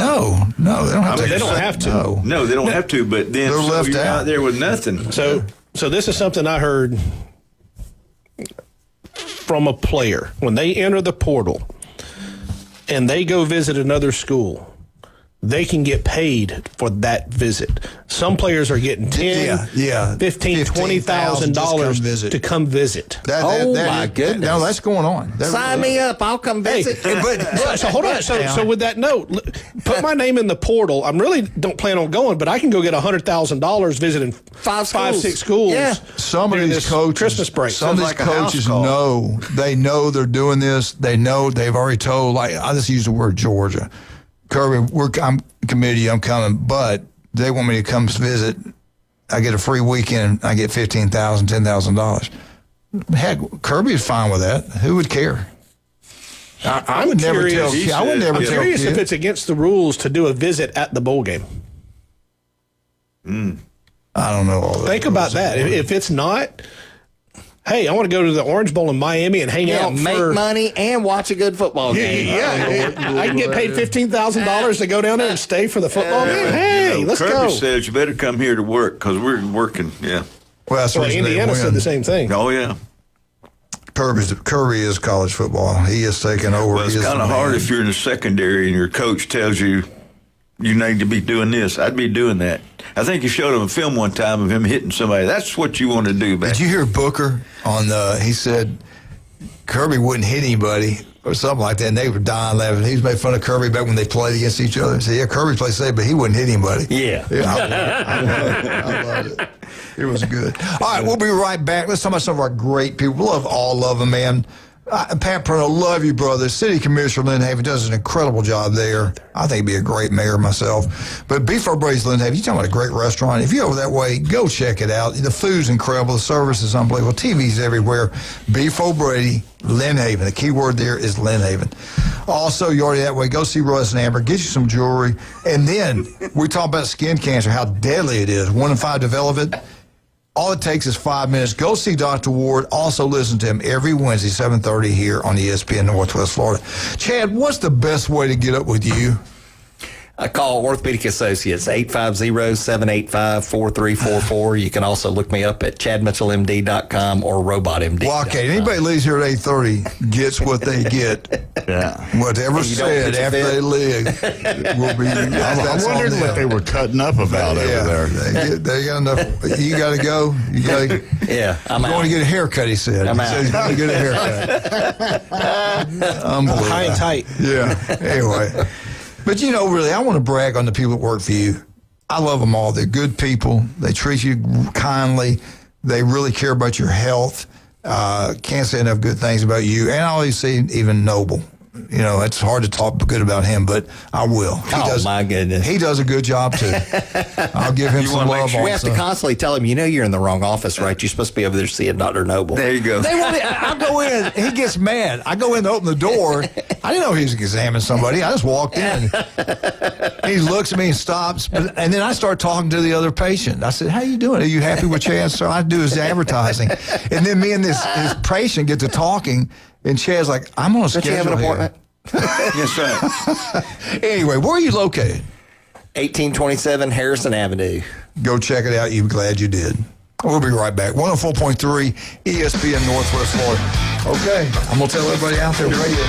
[SPEAKER 2] No, they don't have to.
[SPEAKER 9] They don't have to.
[SPEAKER 15] No, they don't have to. But then
[SPEAKER 2] they're left
[SPEAKER 15] out there with nothing.
[SPEAKER 9] So this is something I heard from a player when they enter the portal and they go visit another school. They can get paid for that visit. Some players are getting $10,000, $15,000, $20,000 to come visit.
[SPEAKER 13] My goodness!
[SPEAKER 2] No, that's going on.
[SPEAKER 13] Sign me up. I'll come visit.
[SPEAKER 9] So hold on. So with that note, put my name in the portal. I really don't plan on going, but I can go get $100,000 visiting 5-6 schools.
[SPEAKER 13] Yeah.
[SPEAKER 2] Some of these coaches,
[SPEAKER 9] Christmas break.
[SPEAKER 2] Some of these coaches know they're doing this. They know they've already told. Like I just use the word Georgia. Kirby, I'm committee, I'm coming, but they want me to come visit. I get a free weekend. I get $15,000, $10,000. Heck, Kirby is fine with that. Who would care? I would never tell. I would never
[SPEAKER 9] I'm
[SPEAKER 2] tell.
[SPEAKER 9] Curious if it's against the rules to do a visit at the bowl game.
[SPEAKER 2] I don't know all that.
[SPEAKER 9] Think about that. If it's not. Hey, I want to go to the Orange Bowl in Miami and hang out.
[SPEAKER 13] Make money and watch a good football game.
[SPEAKER 9] I can get paid $15,000 to go down there and stay for the football game. Hey, let's
[SPEAKER 15] Kirby
[SPEAKER 9] go.
[SPEAKER 15] says you better come here to work because we're working. Yeah.
[SPEAKER 2] Well, that's what
[SPEAKER 9] Indiana said the same thing.
[SPEAKER 15] Oh yeah.
[SPEAKER 2] Kirby is college football. He is taking over.
[SPEAKER 15] Well, it's kind of hard if you're in the secondary and your coach tells you need to be doing this. I'd be doing that. I think you showed him a film one time of him hitting somebody. That's what you want to do, man.
[SPEAKER 2] Did you hear Booker he said Kirby wouldn't hit anybody or something like that, and they were dying laughing. He was making fun of Kirby back when they played against each other. He said, yeah, Kirby played safe, but he wouldn't hit anybody.
[SPEAKER 13] Yeah.
[SPEAKER 2] I loved it. It was good. All right, we'll be right back. Let's talk about some of our great people. We love all of them, man. Pat Perno, love you, brother. City Commissioner Lynn Haven does an incredible job there. I think he'd be a great mayor myself. But Beef O'Brady's Lynn Haven, you're talking about a great restaurant. If you're over that way, go check it out. The food's incredible. The service is unbelievable. TV's everywhere. Beef O'Brady, Lynn Haven. The key word there is Lynn Haven. Also, you're already that way. Go see Russ and Amber. Get you some jewelry. And then we talk about skin cancer, how deadly it is. 1 in 5 develop it. All it takes is 5 minutes. Go see Dr. Ward. Also listen to him every Wednesday, 7:30 here on ESPN Northwest Florida. Chad, what's the best way to get up with you?
[SPEAKER 13] I call Orthopedic Associates, 850-785-4344. You can also look me up at chadmitchellmd.com or robotmd.com.
[SPEAKER 2] Well, okay, anybody leaves here at 8:30 gets what they get.
[SPEAKER 10] Yeah.
[SPEAKER 2] Whatever said after they leave will be.
[SPEAKER 10] I'm wondering what they were cutting up about over there.
[SPEAKER 2] They got enough. You got to go. You got to.
[SPEAKER 13] Yeah, I'm
[SPEAKER 2] going to get a haircut. He said.
[SPEAKER 13] I'm out.
[SPEAKER 2] He said he's going to get a haircut. Unbelievable.
[SPEAKER 9] High and tight.
[SPEAKER 2] Yeah. Anyway. But, really, I want to brag on the people that work for you. I love them all. They're good people. They treat you kindly. They really care about your health. Can't say enough good things about you. And I always say even noble. it's hard to talk good about him, but I will.
[SPEAKER 13] My goodness.
[SPEAKER 2] He does a good job, too. I'll give him some love.
[SPEAKER 13] We have to constantly tell him, you're in the wrong office, right? You're supposed to be over there seeing Dr. Noble.
[SPEAKER 15] There you go.
[SPEAKER 2] I go in. He gets mad. I go in to open the door. I didn't know he was examining somebody. I just walked in. He looks at me and stops. And then I start talking to the other patient. I said, how you doing? Are you happy with Chad? So I do his advertising. And then me and his patient get to talking. And Chad's like, I'm on a schedule.
[SPEAKER 13] Don't you have an appointment?
[SPEAKER 15] Yes, sir.
[SPEAKER 2] Anyway, where are you located?
[SPEAKER 13] 1827 Harrison Avenue.
[SPEAKER 2] Go check it out. You're glad you did. We'll be right back. 104.3 ESPN Northwest Florida. Okay, I'm going to tell everybody out there, radio.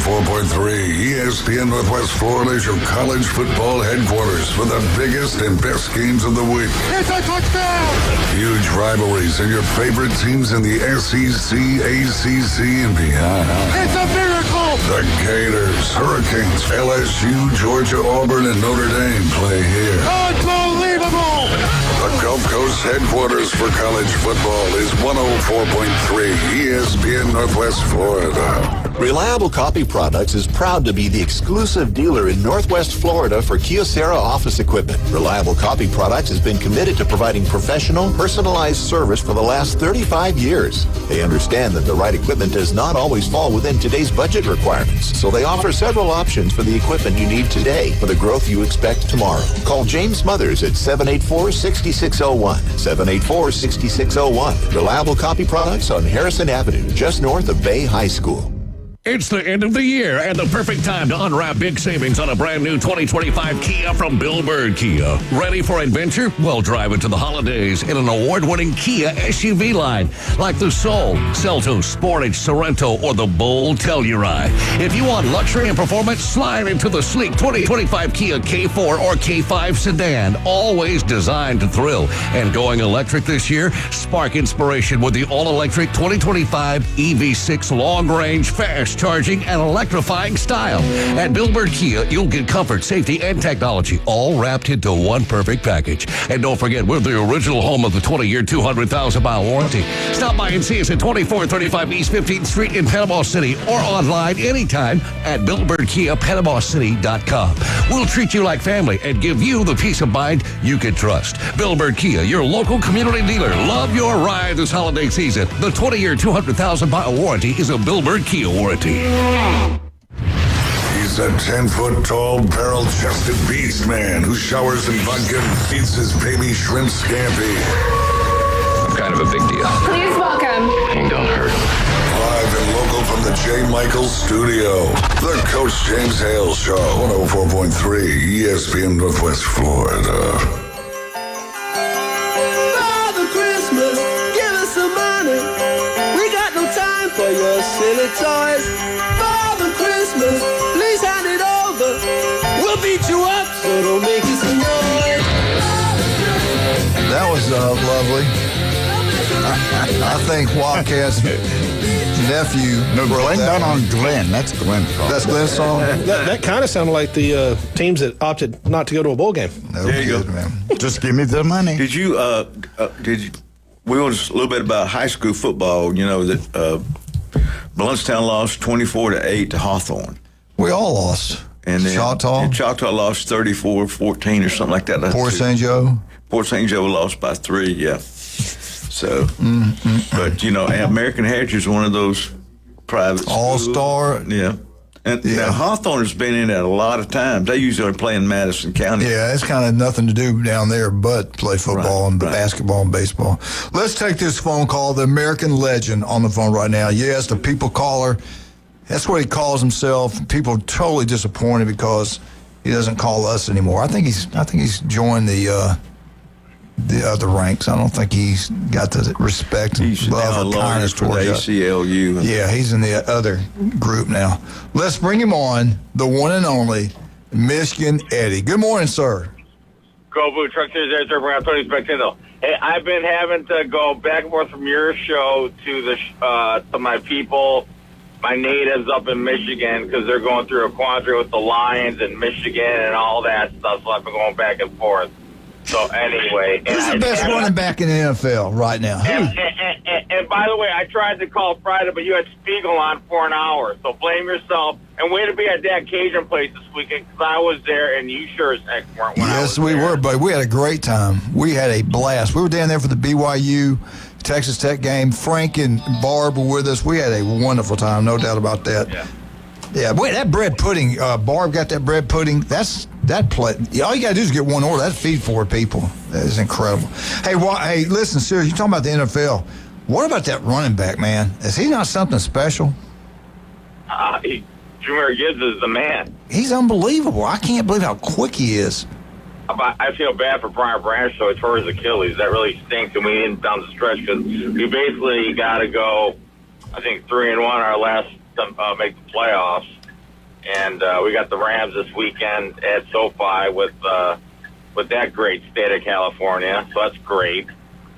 [SPEAKER 1] 104.3 ESPN Northwest Florida is your college football headquarters for the biggest and best games of the week.
[SPEAKER 3] It's a touchdown!
[SPEAKER 1] Huge rivalries and your favorite teams in the SEC, ACC, and beyond.
[SPEAKER 3] It's a miracle!
[SPEAKER 1] The Gators, Hurricanes, LSU, Georgia, Auburn, and Notre Dame play here.
[SPEAKER 3] Unbelievable!
[SPEAKER 1] The Gulf Coast headquarters for college football is 104.3 ESPN Northwest Florida.
[SPEAKER 4] Reliable Copy Products is proud to be the exclusive dealer in Northwest Florida for Kyocera office equipment. Reliable Copy Products has been committed to providing professional, personalized service for the last 35 years. They understand that the right equipment does not always fall within today's budget requirements, so they offer several options for the equipment you need today for the growth you expect tomorrow. Call James Smothers at 784-6601. 784-6601. Reliable Copy Products on Harrison Avenue, just north of Bay High School.
[SPEAKER 20] It's the end of the year and the perfect time to unwrap big savings on a brand new 2025 Kia from Bill Bird Kia. Ready for adventure? Well, drive into the holidays in an award-winning Kia SUV line like the Soul, Seltos, Sportage, Sorento, or the bold Telluride. If you want luxury and performance, slide into the sleek 2025 Kia K4 or K5 sedan, always designed to thrill. And going electric this year, spark inspiration with the all-electric 2025 EV6 long-range fast charging and electrifying style. At Bill Bird Kia, you'll get comfort, safety, and technology all wrapped into one perfect package. And don't forget, we're the original home of the 20-year, 200,000-mile warranty. Stop by and see us at 2435 East 15th Street in Panama City or online anytime at BillBirdKiaPanamaCity.com. We'll treat you like family and give you the peace of mind you can trust. Bill Bird Kia, your local community dealer. Love your ride this holiday season. The 20-year, 200,000-mile warranty is a Bill Bird Kia warranty.
[SPEAKER 1] He's a 10-foot-tall, barrel-chested beast man who showers in vodka and feeds his baby shrimp scampi.
[SPEAKER 18] I'm kind of a big deal.
[SPEAKER 3] Please welcome.
[SPEAKER 18] Pain don't hurt.
[SPEAKER 1] Live and local from the J. Michaels studio, the Coach James Hale Show, 104.3 ESPN Northwest Florida.
[SPEAKER 3] Father Christmas, give us some money. We got no time for your silly toys. Father Christmas, please hand it over. We'll beat you up, so don't make us annoyed.
[SPEAKER 2] That was lovely. I think Wildcat's nephew.
[SPEAKER 10] No, Glenn, not on Glenn. That's Glenn's song.
[SPEAKER 2] That's Glenn's song?
[SPEAKER 9] That kind of sounded like the teams that opted not to go to a bowl game.
[SPEAKER 2] No,
[SPEAKER 15] There you go.
[SPEAKER 2] man.
[SPEAKER 10] Just give me the money.
[SPEAKER 15] Did you? We want a little bit about high school football. You know that Blountstown lost 24-8 to Hawthorne.
[SPEAKER 2] We all lost.
[SPEAKER 15] And then
[SPEAKER 2] Choctaw?
[SPEAKER 15] Choctaw lost 34-14 or something like that.
[SPEAKER 2] Port St. Joe?
[SPEAKER 15] Port St. Joe lost by 3, yeah. So, but, American Heritage is one of those private schools.
[SPEAKER 2] All-star?
[SPEAKER 15] Yeah. And now Hawthorne has been in it a lot of times. They usually play in Madison County.
[SPEAKER 2] Yeah, it's kind of nothing to do down there but play football and basketball and baseball. Let's take this phone call. The American legend on the phone right now. Yes, the people caller. That's what he calls himself. People are totally disappointed because he doesn't call us anymore. I think he's joined the other ranks. I don't think he's got the respect and love or kindness
[SPEAKER 15] for the
[SPEAKER 2] towards us.
[SPEAKER 15] ACLU.
[SPEAKER 2] Yeah, he's in the other group now. Let's bring him on, the one and only Michigan Eddie. Good morning, sir.
[SPEAKER 19] Go Blue Truck Series Air Turbo around Tony Spectino. Hey, I've been having to go back and forth from your show to to my people, my natives up in Michigan, because they're going through a quandary with the Lions in Michigan and all that stuff. So I've been going back and forth. So anyway,
[SPEAKER 2] who's the best running back in the NFL right now?
[SPEAKER 19] And by the way, I tried to call Friday, but you had Spiegel on for an hour. So blame yourself. And way to be at that Cajun place this weekend, because I was there, and you sure as heck weren't.
[SPEAKER 2] Yes, we were, buddy. We had a great time. We had a blast. We were down there for the BYU Texas Tech game. Frank and Barb were with us. We had a wonderful time, no doubt about that. Yeah, boy, that bread pudding, Barb got that bread pudding. That plate. All you got to do is get one order. That's feed 4 people. That is incredible. Hey, listen, seriously, you're talking about the NFL. What about that running back, man? Is he not something special?
[SPEAKER 19] Jahmyr Gibbs is the man.
[SPEAKER 2] He's unbelievable. I can't believe how quick he is.
[SPEAKER 19] I feel bad for Brian Branch, though. He tore his Achilles. That really stinks, and we didn't down the stretch because we basically got to go, I think, 3-1 our last to make the playoffs. And we got the Rams this weekend at SoFi with that great state of California, so that's great.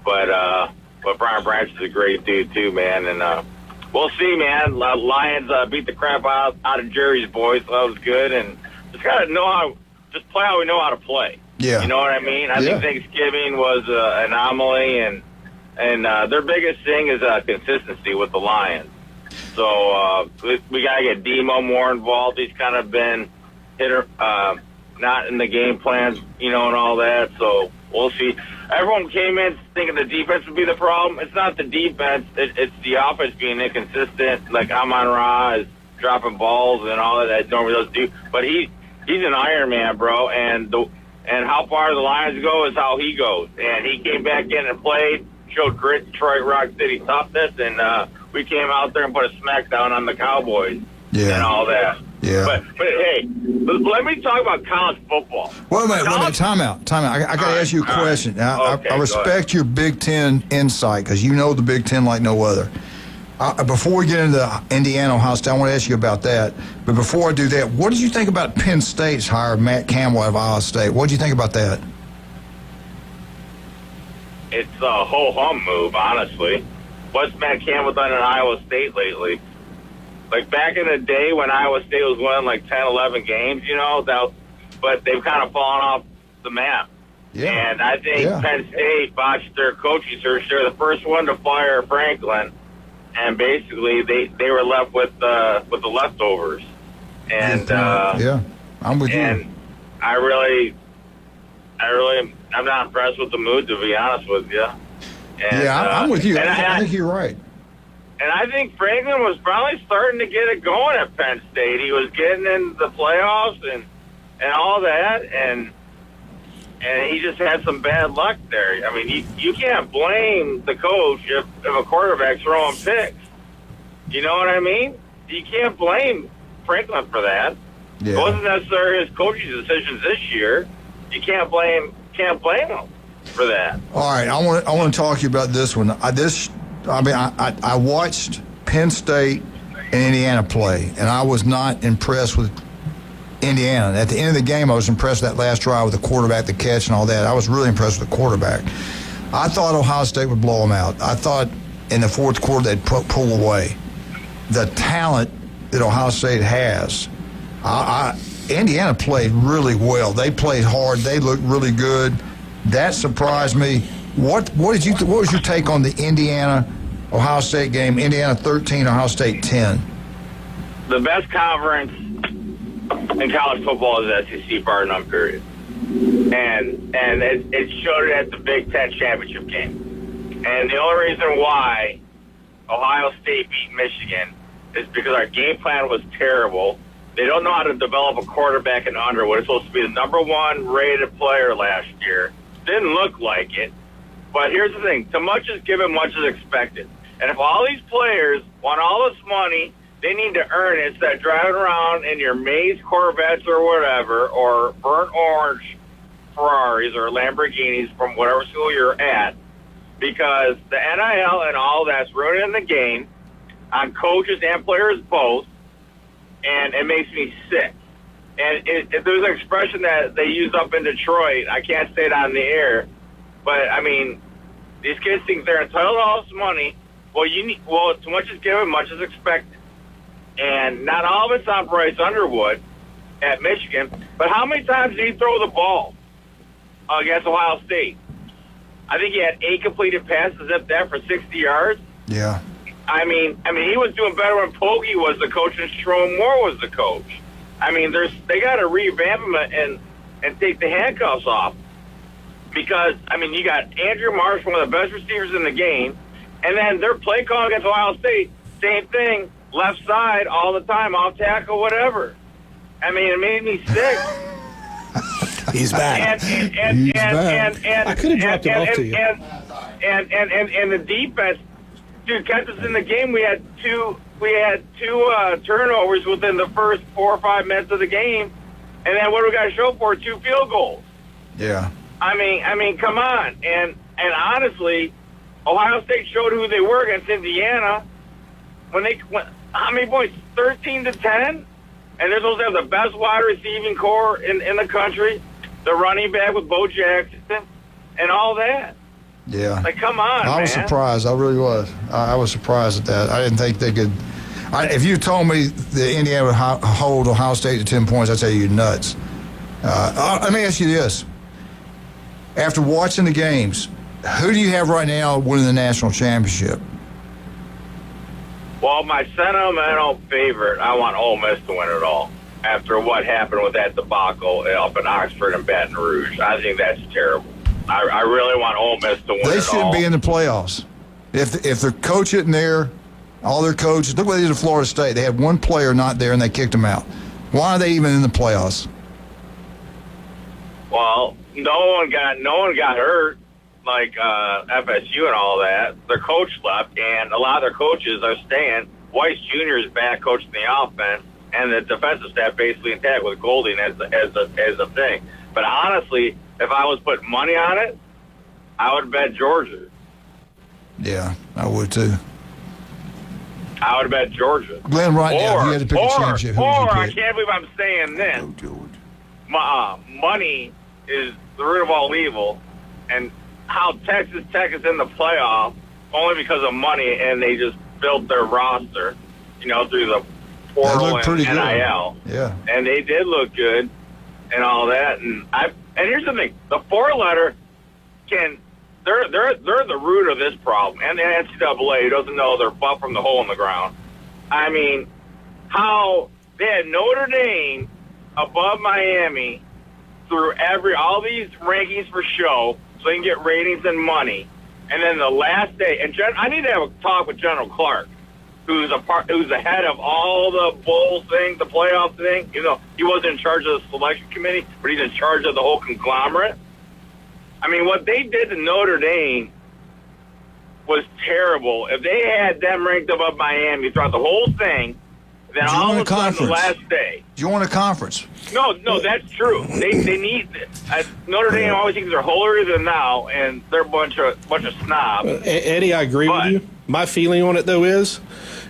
[SPEAKER 19] But Brian Branch is a great dude too, man. And we'll see, man. Lions beat the crap out of Jerry's boys, so that was good. And just gotta know just play how we know how to play.
[SPEAKER 2] Yeah,
[SPEAKER 19] you know what I mean. I think Thanksgiving was an anomaly, and their biggest thing is consistency with the Lions. So we got to get Demo more involved. He's kind of been not in the game plans, and all that. So we'll see. Everyone came in thinking the defense would be the problem. It's not the defense. It's the offense being inconsistent. Like Amon-Ra is dropping balls and all that normally doesn't do. But he's an Iron Man, bro. And how far the Lions go is how he goes. And he came back in and played, showed grit, Detroit Rock City toughness, and we came out there and put a smackdown on the Cowboys and all that.
[SPEAKER 2] Yeah.
[SPEAKER 19] But hey, let me talk about college football.
[SPEAKER 2] Wait a minute. Time out. I got to ask you a question. Now, I respect your Big Ten insight because you know the Big Ten like no other. Before we get into Indiana, Ohio State, I want to ask you about that. But before I do that, what did you think about Penn State's hire of Matt Campbell out of Ohio State? What did you think about that?
[SPEAKER 19] It's a ho-hum move, honestly. What's Matt Campbell done in Iowa State lately? Like back in the day when Iowa State was winning like 10, 11 games, but they've kind of fallen off the map. Yeah. And I think Penn State botched their coaching search. They're the first one to fire Franklin, and basically they were left with the leftovers. And
[SPEAKER 2] I'm with you.
[SPEAKER 19] And I'm not impressed with the mood, to be honest with you. And,
[SPEAKER 2] I'm with you. I think you're right.
[SPEAKER 19] And I think Franklin was probably starting to get it going at Penn State. He was getting in the playoffs and all that, and he just had some bad luck there. I mean, you can't blame the coach if a quarterback's throwing picks. You know what I mean? You can't blame Franklin for that. Yeah. It wasn't necessarily his coaching decisions this year. You can't blame him for that.
[SPEAKER 2] All right, I want to talk to you about this one. I watched Penn State and Indiana play, and I was not impressed with Indiana. At the end of the game, I was impressed with that last drive with the quarterback, the catch, and all that. I was really impressed with the quarterback. I thought Ohio State would blow them out. I thought in the fourth quarter they'd pull away. The talent that Ohio State has, Indiana played really well. They played hard. They looked really good. That surprised me. What was your take on the Indiana-Ohio State game? Indiana 13, Ohio State 10.
[SPEAKER 19] The best conference in college football is SEC bar none, period. And it showed it at the Big Ten championship game. And the only reason why Ohio State beat Michigan is because our game plan was terrible. They don't know how to develop a quarterback in Underwood. It's supposed to be the number 1 rated player last year. Didn't look like it. But here's the thing. To much is given, much is expected. And if all these players want all this money, they need to earn it instead of driving around in your Maze Corvettes or whatever, or burnt orange Ferraris or Lamborghinis from whatever school you're at, because the NIL and all that's ruining the game on coaches and players both, and it makes me sick. And there's an expression that they use up in Detroit. I can't say it on the air, but I mean, these kids think they're entitled to all this money. Well, too much is given, much is expected. And not all of it's on Bryce Underwood at Michigan, but how many times did he throw the ball? against Ohio State. I think he had 8 completed passes up there for 60 yards.
[SPEAKER 2] Yeah.
[SPEAKER 19] I mean, he was doing better when Pogge was the coach and Sherrone Moore was the coach. I mean, they got to revamp him and take the handcuffs off. Because, I mean, you got Andrew Marsh, one of the best receivers in the game, and then their play call against Ohio State, same thing, left side all the time, off tackle, whatever. I mean, it made me sick.
[SPEAKER 9] He's back.
[SPEAKER 19] And
[SPEAKER 9] I could have dropped it off to you.
[SPEAKER 19] And the defense, dude, kept us in the game. We had two turnovers within the first 4 or 5 minutes of the game, and then what do we got to show for it? 2 field goals.
[SPEAKER 2] Yeah.
[SPEAKER 19] I mean, come on. And honestly, Ohio State showed who they were against Indiana. How many points? 13-10. And they're supposed to have the best wide receiving core in the country. The running back with Bo Jackson and all that.
[SPEAKER 2] Yeah.
[SPEAKER 19] Like, come on,
[SPEAKER 2] I was surprised. I really was. I was surprised at that. I didn't think they could. If you told me that Indiana would hold Ohio State to 10 points, I'd say you're nuts. Let me ask you this. After watching the games, who do you have right now winning the national championship?
[SPEAKER 19] Well, my sentimental favorite, I want Ole Miss to win it all. After what happened with that debacle up in Oxford and Baton Rouge, I think that's terrible. I really want Ole Miss to win it all.
[SPEAKER 2] They shouldn't be in the playoffs. If their coach isn't there, all their coaches, look what they did at Florida State. They had one player not there, and they kicked him out. Why are they even in the playoffs?
[SPEAKER 19] Well, no one got hurt like FSU and all that. Their coach left, and a lot of their coaches are staying. Weiss Jr. is back coaching the offense, and the defensive staff basically intact with Golding as a thing. But honestly, if I was putting money on it, I would bet Georgia.
[SPEAKER 2] Yeah, I would too.
[SPEAKER 19] I would bet Georgia.
[SPEAKER 2] Glenn, right now, if you had to pick a championship, who would you
[SPEAKER 19] I
[SPEAKER 2] pick?
[SPEAKER 19] can't believe I'm saying this. Money is the root of all evil, and how Texas Tech is in the playoff only because of money, and they just built their roster, through the portal and NIL.
[SPEAKER 2] Yeah.
[SPEAKER 19] And they did look good and all that. And here's the thing: the 4-letter they're the root of this problem, and the NCAA doesn't know they're butt from the hole in the ground. I mean, how they had Notre Dame above Miami through all these rankings for show, so they can get ratings and money. And then the last day, and I need to have a talk with General Clark, who's the head of all the bowl thing, the playoff thing. He wasn't in charge of the selection committee, but he's in charge of the whole conglomerate. I mean, what they did to Notre Dame was terrible. If they had them ranked above Miami throughout the whole thing, then all of a sudden the last day.
[SPEAKER 2] Do you want a conference?
[SPEAKER 19] No, that's true. They need Notre Dame always thinks they're holier than thou, and they're a bunch of snobs.
[SPEAKER 9] Eddie, I agree with you. My feeling on it though is,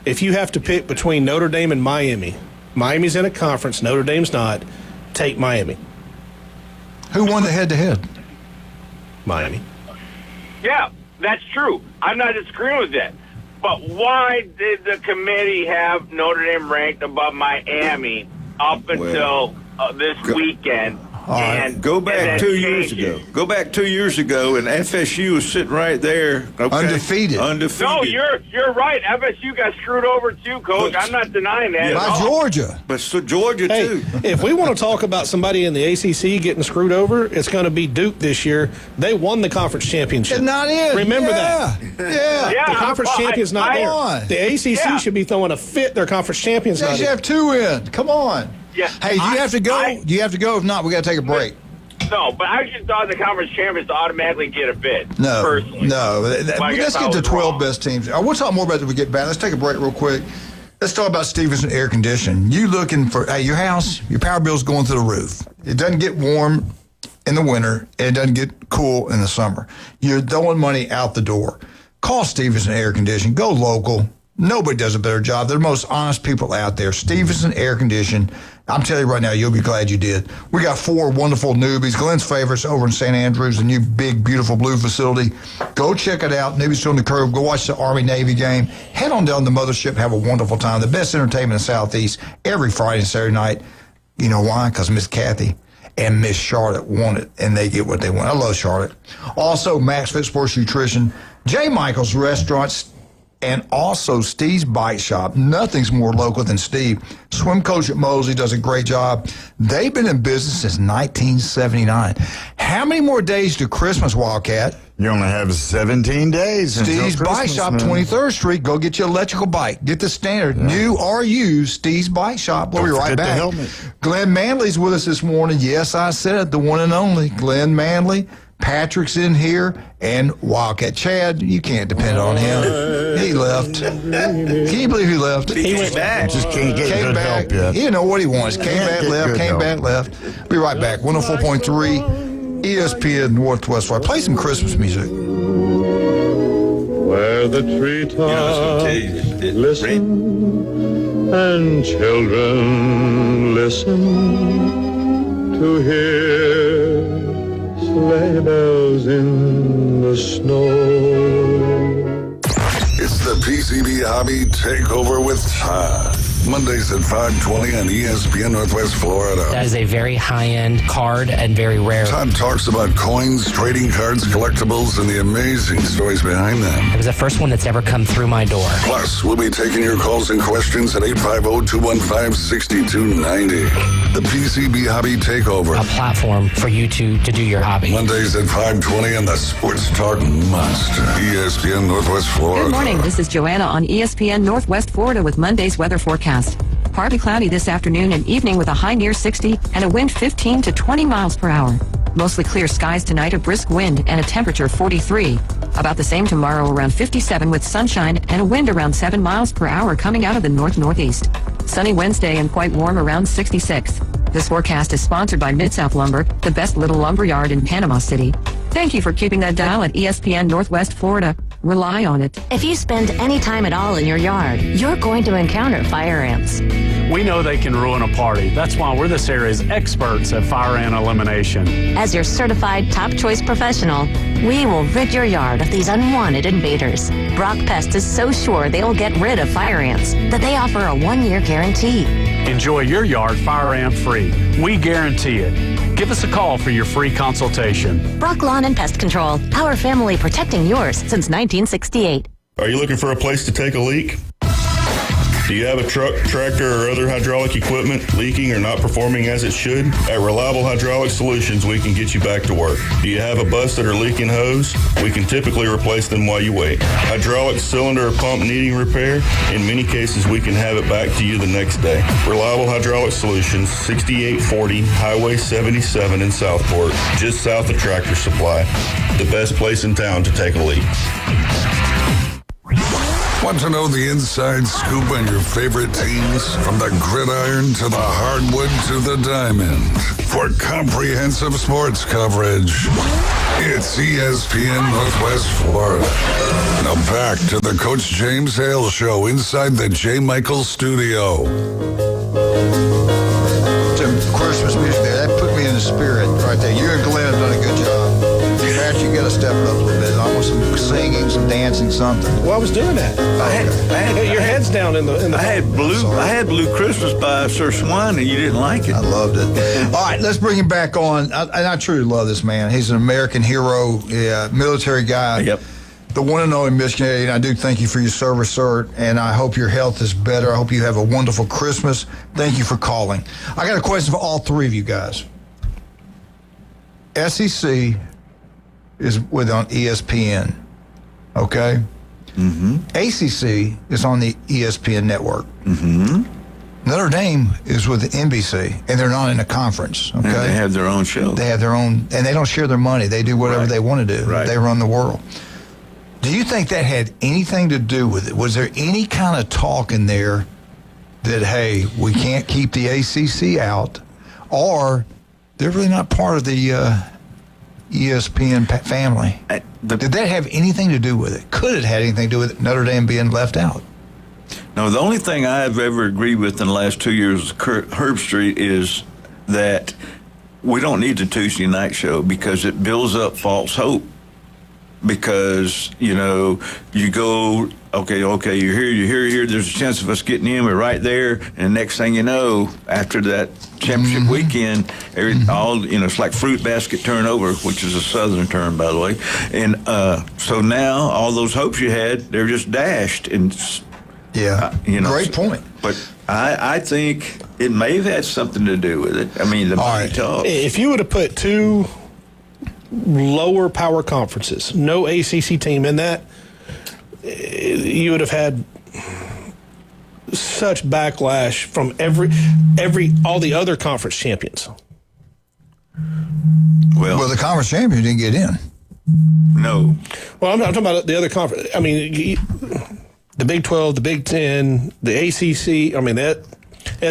[SPEAKER 9] if you have to pick between Notre Dame and Miami's in a conference, Notre Dame's not. Take Miami.
[SPEAKER 2] Who won the head-to-head?
[SPEAKER 9] Miami.
[SPEAKER 19] Yeah, that's true. I'm not disagreeing with that. But why did the committee have Notre Dame ranked above Miami up until this weekend?
[SPEAKER 15] And go back 2 years ago. Go back 2 years ago, and FSU was sitting right there,
[SPEAKER 2] undefeated.
[SPEAKER 19] No, you're right. FSU got screwed over too, Coach. I'm not denying that.
[SPEAKER 2] By Georgia,
[SPEAKER 15] but Georgia too.
[SPEAKER 9] If we want to talk about somebody in the ACC getting screwed over, it's going to be Duke this year. They won the conference championship.
[SPEAKER 2] They're not in.
[SPEAKER 9] Remember that?
[SPEAKER 2] Yeah.
[SPEAKER 9] The conference champion's not there. The ACC should be throwing a fit. Their conference champions.
[SPEAKER 2] They should have 2 in. Come on.
[SPEAKER 19] Yeah.
[SPEAKER 2] Hey, do you have to go? Do you have to go? If not, we got to take a break.
[SPEAKER 19] No, but I just thought the conference champions automatically get a bid.
[SPEAKER 2] No,
[SPEAKER 19] personally.
[SPEAKER 2] No. Let's get to 12 best teams. We'll talk more about it when we get back. Let's take a break real quick. Let's talk about Stevenson Air Conditioning. You looking for your house? Your power bill's going through the roof. It doesn't get warm in the winter, and it doesn't get cool in the summer. You're throwing money out the door. Call Stevenson Air Conditioning. Go local. Nobody does a better job. They're the most honest people out there. Stevenson Air Conditioning. I'm telling you right now, you'll be glad you did. We got 4 wonderful newbies. Glenn's favorites over in St. Andrews, the new big, beautiful blue facility. Go check it out. Newbies on the curb. Go watch the Army-Navy game. Head on down to the mothership. Have a wonderful time. The best entertainment in the Southeast every Friday and Saturday night. You know why? Because Miss Kathy and Miss Charlotte want it, and they get what they want. I love Charlotte. Also, Max Fit Sports Nutrition, J. Michael's Restaurants, and also Steve's Bike Shop. Nothing's more local than Steve. Swim coach at Mosley does a great job. They've been in business since 1979. How many more days to Christmas, Wildcat?
[SPEAKER 10] You only have 17 days.
[SPEAKER 2] Steve's Bike Shop, 23rd Street. Go get your electrical bike. Get the standard. New or used, Steve's Bike Shop. We'll be right back.
[SPEAKER 10] The helmet.
[SPEAKER 2] Glenn Manley's with us this morning. Yes, I said it, the one and only Glenn Manley. Patrick's in here, and Wildcat. Chad, you can't depend on him. He left. Can you believe he left?
[SPEAKER 15] He went back.
[SPEAKER 10] Just can't get
[SPEAKER 2] Came
[SPEAKER 10] good
[SPEAKER 2] back.
[SPEAKER 10] help yet.
[SPEAKER 2] He didn't know what he wants. Came back, left. Came back, left. Be right back. 104.3 ESPN Northwest Florida. Play some Christmas music.
[SPEAKER 12] Where the treetops listen and children listen to hear sleigh bells in the snow.
[SPEAKER 1] It's the PCB Hobby Takeover with Todd. Mondays at 5:20 on ESPN Northwest Florida.
[SPEAKER 21] That is a very high-end card and very rare.
[SPEAKER 1] Todd talks about coins, trading cards, collectibles, and the amazing stories behind them.
[SPEAKER 21] It was the first one that's ever come through my door.
[SPEAKER 1] Plus, we'll be taking your calls and questions at 850-215-6290. The PCB Hobby Takeover.
[SPEAKER 21] A platform for you to do your hobby.
[SPEAKER 1] Mondays at 5:20 on the Sports Talk Must. ESPN Northwest Florida.
[SPEAKER 17] Good morning. This is Joanna on ESPN Northwest Florida with Monday's weather forecast. Partly cloudy this afternoon and evening with a high near 60 and a wind 15 to 20 miles per hour. Mostly clear skies tonight, a brisk wind and a temperature 43. About the same tomorrow, around 57 with sunshine and a wind around 7 miles per hour coming out of the north-northeast. Sunny Wednesday and quite warm around 66. This forecast is sponsored by Mid-South Lumber, the best little lumber yard in Panama City. Thank you for keeping that dial at ESPN Northwest Florida. Rely on it.
[SPEAKER 14] If you spend any time at all in your yard, you're going to encounter fire ants.
[SPEAKER 16] We know they can ruin a party. That's why we're this area's experts at fire ant elimination.
[SPEAKER 14] As your certified top choice professional, we will rid your yard of these unwanted invaders. Brock Pest is so sure they'll get rid of fire ants that they offer a 1-year guarantee.
[SPEAKER 16] Enjoy your yard fire ant free. We guarantee it. Give us a call for your free consultation.
[SPEAKER 14] Brock Lawn and Pest Control, our family protecting yours since 1968.
[SPEAKER 23] Are you looking for a place to take a leak? Do you have a truck, tractor, or other hydraulic equipment leaking or not performing as it should? At Reliable Hydraulic Solutions, we can get you back to work. Do you have a busted or leaking hose? We can typically replace them while you wait. Hydraulic cylinder or pump needing repair? In many cases, we can have it back to you the next day. Reliable Hydraulic Solutions, 6840 Highway 77 in Southport, just south of Tractor Supply. The best place in town to take a leak.
[SPEAKER 1] Want to know the inside scoop on your favorite teams? From the gridiron to the hardwood to the diamond. For comprehensive sports coverage, it's ESPN Northwest Florida. Now back to the Coach James Hale Show inside the J. Michael studio.
[SPEAKER 2] Some Christmas music there. That put me in the spirit right there. You and Glenn have done a good job. Pat, you got to step it up a little bit. I want some singing, some dancing, something.
[SPEAKER 9] Well, I was doing that. I had your head's down in the.
[SPEAKER 15] I had Blue Christmas by Sir Swan, and you didn't like it.
[SPEAKER 2] I loved it. All right, let's bring him back on. And I truly love this man. He's an American hero, military guy.
[SPEAKER 15] Yep.
[SPEAKER 2] The one and only missionary, and I do thank you for your service, sir, and I hope your health is better. I hope you have a wonderful Christmas. Thank you for calling. I got a question for all three of you guys. SEC is with on ESPN, okay?
[SPEAKER 15] Mm-hmm.
[SPEAKER 2] ACC is on the ESPN network.
[SPEAKER 15] Mm-hmm.
[SPEAKER 2] Notre Dame is with NBC, and they're not in a conference, okay?
[SPEAKER 15] And they have their own show.
[SPEAKER 2] They have their own, and they don't share their money. They do whatever they want to do.
[SPEAKER 15] Right.
[SPEAKER 2] They run the world. Do you think that had anything to do with it? Was there any kind of talk in there that, hey, we can't keep the ACC out, or they're really not part of the ESPN family? Did that have anything to do with it? Could it have anything to do with it, Notre Dame being left out?
[SPEAKER 15] No, the only thing I've ever agreed with in the last 2 years with Herb Street is that we don't need the Tuesday night show because it builds up false hope. because, you go, okay, you're here, there's a chance of us getting in, we're right there, and next thing you know, after that championship weekend, it's like fruit basket turnover, which is a Southern term, by the way, and so now all those hopes you had, they're just dashed, and
[SPEAKER 2] great point.
[SPEAKER 15] But I think it may have had something to do with it. I mean, the money talks.
[SPEAKER 9] If you would have put two lower power conferences, no ACC team in that, you would have had such backlash from all the other conference champions.
[SPEAKER 2] Well, the conference champions didn't get in.
[SPEAKER 15] No.
[SPEAKER 9] Well, I'm talking about the other conference. I mean, the Big 12, the Big 10, the ACC, that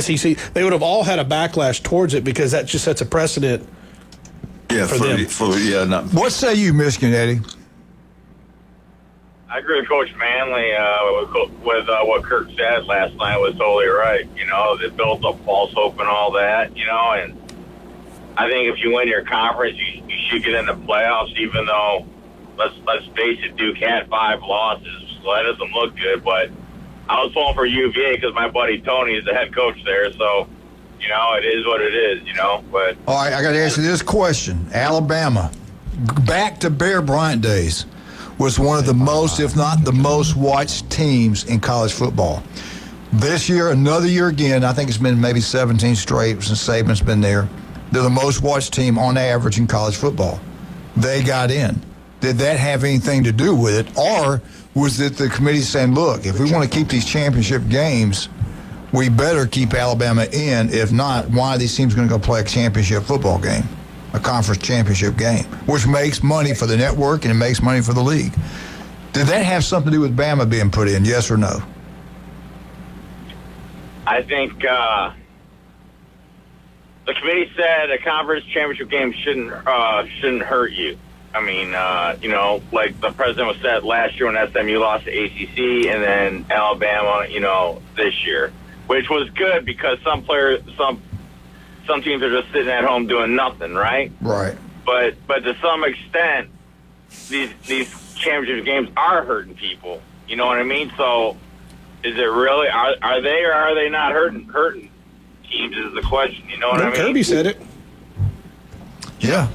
[SPEAKER 9] SEC, they would have all had a backlash towards it because that just sets a precedent for them.
[SPEAKER 2] What say you, Michigan, Eddie?
[SPEAKER 19] I agree with Coach Manley with what Kirk said last night was totally right. It builds up false hope and all that, and I think if you win your conference, you should get in the playoffs, even though, let's face it, Duke had 5 losses, so that doesn't look good, but I was pulling for UVA because my buddy Tony is the head coach there, so, it is what it is, but...
[SPEAKER 2] All right, I got to ask you this question. Alabama, back to Bear Bryant days, was one of the most, if not the most watched teams in college football. This year, another year again, I think it's been maybe 17 straight since Saban's been there. They're the most watched team on average in college football. They got in. Did that have anything to do with it? Or was it the committee saying, look, if we want to keep these championship games, we better keep Alabama in. If not, why are these teams going to go play a championship football game, a conference championship game, which makes money for the network and it makes money for the league? Did that have something to do with Bama being put in, yes or no?
[SPEAKER 19] I think the committee said a conference championship game shouldn't hurt you. I mean, like the president was said last year when SMU lost to ACC, and then Alabama, this year, which was good because some teams are just sitting at home doing nothing, right?
[SPEAKER 2] Right.
[SPEAKER 19] But to some extent, these championship games are hurting people. You know what I mean? So, is it really are they or are they not hurting teams? Is the question. You know what I mean?
[SPEAKER 9] Kirby said it.
[SPEAKER 2] Yeah.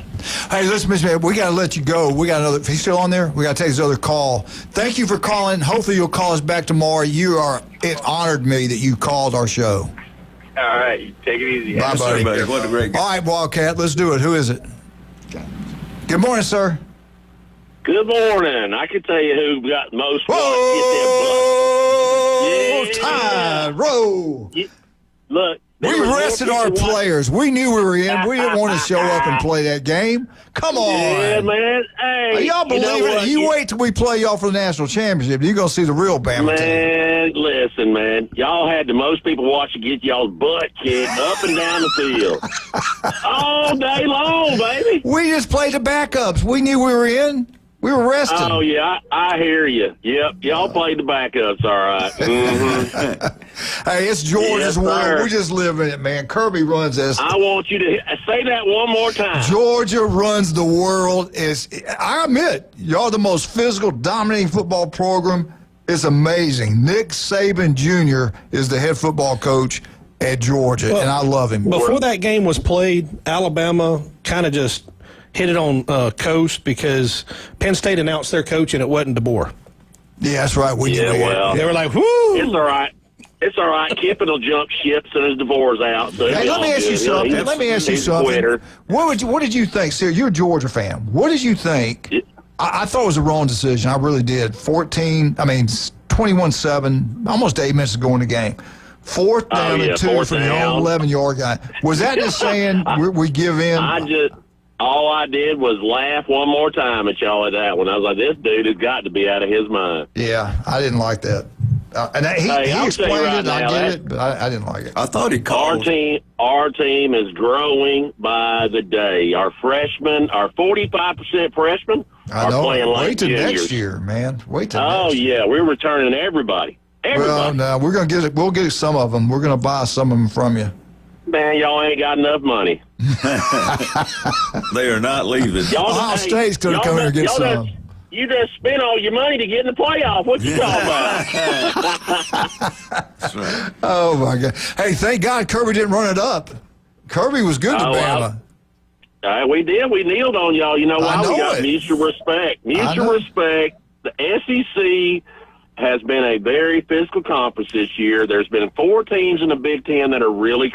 [SPEAKER 2] Hey, listen, Mr. Man, we got to let you go. We got another. If he's still on there, we got to take his other call. Thank you for calling. Hopefully, you'll call us back tomorrow. It honored me that you called our show.
[SPEAKER 19] All right, take it easy.
[SPEAKER 2] Bye, buddy.
[SPEAKER 15] What a great game.
[SPEAKER 2] All right, Wildcat, let's do it. Who is it? Good morning, sir.
[SPEAKER 5] Good morning. I can tell you who got most.
[SPEAKER 2] Whoa! Time. Roll.
[SPEAKER 5] Look.
[SPEAKER 2] We rested our players. We knew we were in. We didn't want to show up and play that game. Come on.
[SPEAKER 5] Yeah, man. Hey,
[SPEAKER 2] y'all believe it? You wait till we play y'all for the national championship. You're going to see the real Bama team.
[SPEAKER 5] Man, listen, man. Y'all had the most people watching get y'all's butt kicked up and down the field. All day long, baby.
[SPEAKER 2] We just played the backups. We knew we were in. We were resting.
[SPEAKER 5] Oh, yeah, I hear you. Yep, y'all played the backups, all right. Mm-hmm.
[SPEAKER 2] Hey, it's Georgia's world. We just live in it, man. Kirby runs this.
[SPEAKER 5] I want you to say that one more time.
[SPEAKER 2] Georgia runs the world. I admit, y'all the most physical, dominating football program. It's amazing. Nick Saban Jr. is the head football coach at Georgia, and I love him.
[SPEAKER 9] Before that game was played, Alabama kind of just hit it on coast because Penn State announced their coach and it wasn't DeBoer.
[SPEAKER 2] Yeah, that's right.
[SPEAKER 9] They were like, whoo!
[SPEAKER 5] It's all right. It's all right. Kiffin will jump ship as soon as DeBoer's out. So
[SPEAKER 2] hey, let me ask you something. What did you think, Sarah? You're a Georgia fan. What did you think? I thought it was a wrong decision. I really did. 21-7, almost 8 minutes to go in the game. Fourth down and 2 from your own 11-yard guy. Was that just saying we give in?
[SPEAKER 5] All I did was laugh one more time at y'all at that one. I was like, this dude has got to be out of his mind.
[SPEAKER 2] Yeah, I didn't like that. And he explained it, I get it, but I didn't like it.
[SPEAKER 15] I thought he called.
[SPEAKER 5] Our team is growing by the day. Our freshmen, our 45% freshmen are playing like
[SPEAKER 2] Wait till
[SPEAKER 5] juniors.
[SPEAKER 2] next year, man. Wait till next year.
[SPEAKER 5] Yeah, we're returning everybody.
[SPEAKER 2] Well, no, we're going to get it. We'll get some of them. We're going to buy some of them from you.
[SPEAKER 5] Man, y'all ain't got enough money.
[SPEAKER 15] They are not leaving.
[SPEAKER 2] Ohio State's going to come here and get some.
[SPEAKER 5] You just spent all your money to get in the playoff. What you talking about?
[SPEAKER 15] That's right.
[SPEAKER 2] Oh, my God. Hey, thank God Kirby didn't run it up. Kirby was good to Bama.
[SPEAKER 5] We did. We kneeled on y'all. You know why?
[SPEAKER 2] I know
[SPEAKER 5] We got
[SPEAKER 2] it.
[SPEAKER 5] mutual respect. Mutual respect. The SEC has been a very physical conference this year. There's been 4 teams in the Big Ten that are really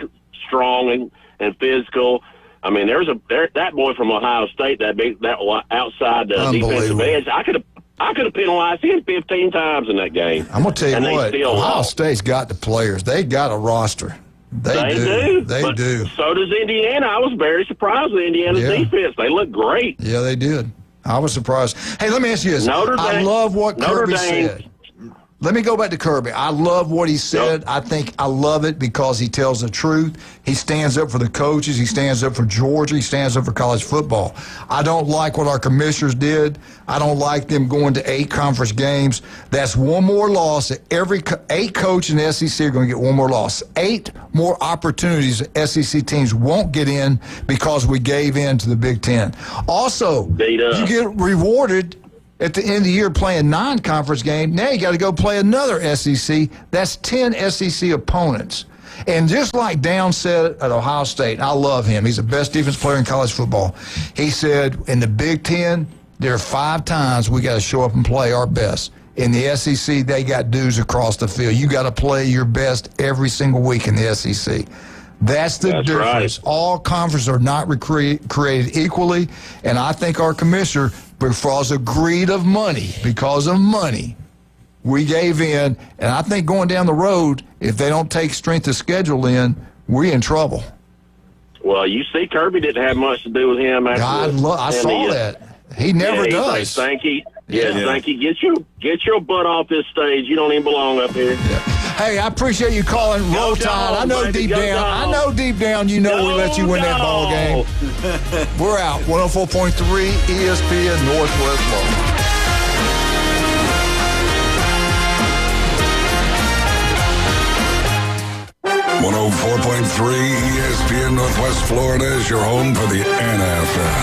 [SPEAKER 5] strong and physical. I mean, that boy from Ohio State, that outside defensive edge. I could have penalized him 15 times in that game.
[SPEAKER 2] I'm going to tell you what, Ohio
[SPEAKER 5] lost.
[SPEAKER 2] State's got the players. They got a roster. They do.
[SPEAKER 5] So does Indiana. I was very surprised with Indiana's defense. They look great.
[SPEAKER 2] Yeah, they did. I was surprised. Hey, let me ask you this. I love what Kirby said. Let me go back to Kirby. I love what he said. I love it because he tells the truth. He stands up for the coaches. He stands up for Georgia. He stands up for college football. I don't like what our commissioners did. I don't like them going to 8 conference games. That's one more loss. 8 coaches in the SEC are going to get one more loss. 8 more opportunities SEC teams won't get in because we gave in to the Big Ten. Also, you get rewarded at the end of the year playing non-conference game. Now you got to go play another SEC. That's 10 SEC opponents. And just like Down said at Ohio State, I love him. He's the best defense player in college football. He said in the Big Ten, there are 5 times we got to show up and play our best. In the SEC, they got dudes across the field. You got to play your best every single week in the SEC. That's the difference. Right. All conferences are not created equally, and I think our commissioner, because of greed of money, we gave in, and I think going down the road, if they don't take strength of schedule in, we're in trouble.
[SPEAKER 5] Well, you see, Kirby didn't have much to do with him.
[SPEAKER 2] I saw that. He never does.
[SPEAKER 5] Sankey, get your butt off this stage. You don't even belong up here.
[SPEAKER 2] Yeah. Hey, I appreciate you calling Roll Tide. I know deep down you know we let you win that ball game. We're out. 104.3 ESPN Northwest Florida.
[SPEAKER 1] ESPN Northwest Florida is your home for the NFL.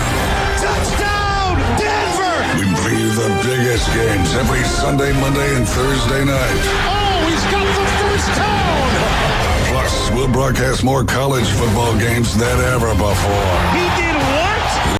[SPEAKER 3] Touchdown, Denver!
[SPEAKER 1] We preview the biggest games every Sunday, Monday, and Thursday night.
[SPEAKER 3] Oh, he's got the first down!
[SPEAKER 1] Plus, we'll broadcast more college football games than ever before.
[SPEAKER 3] He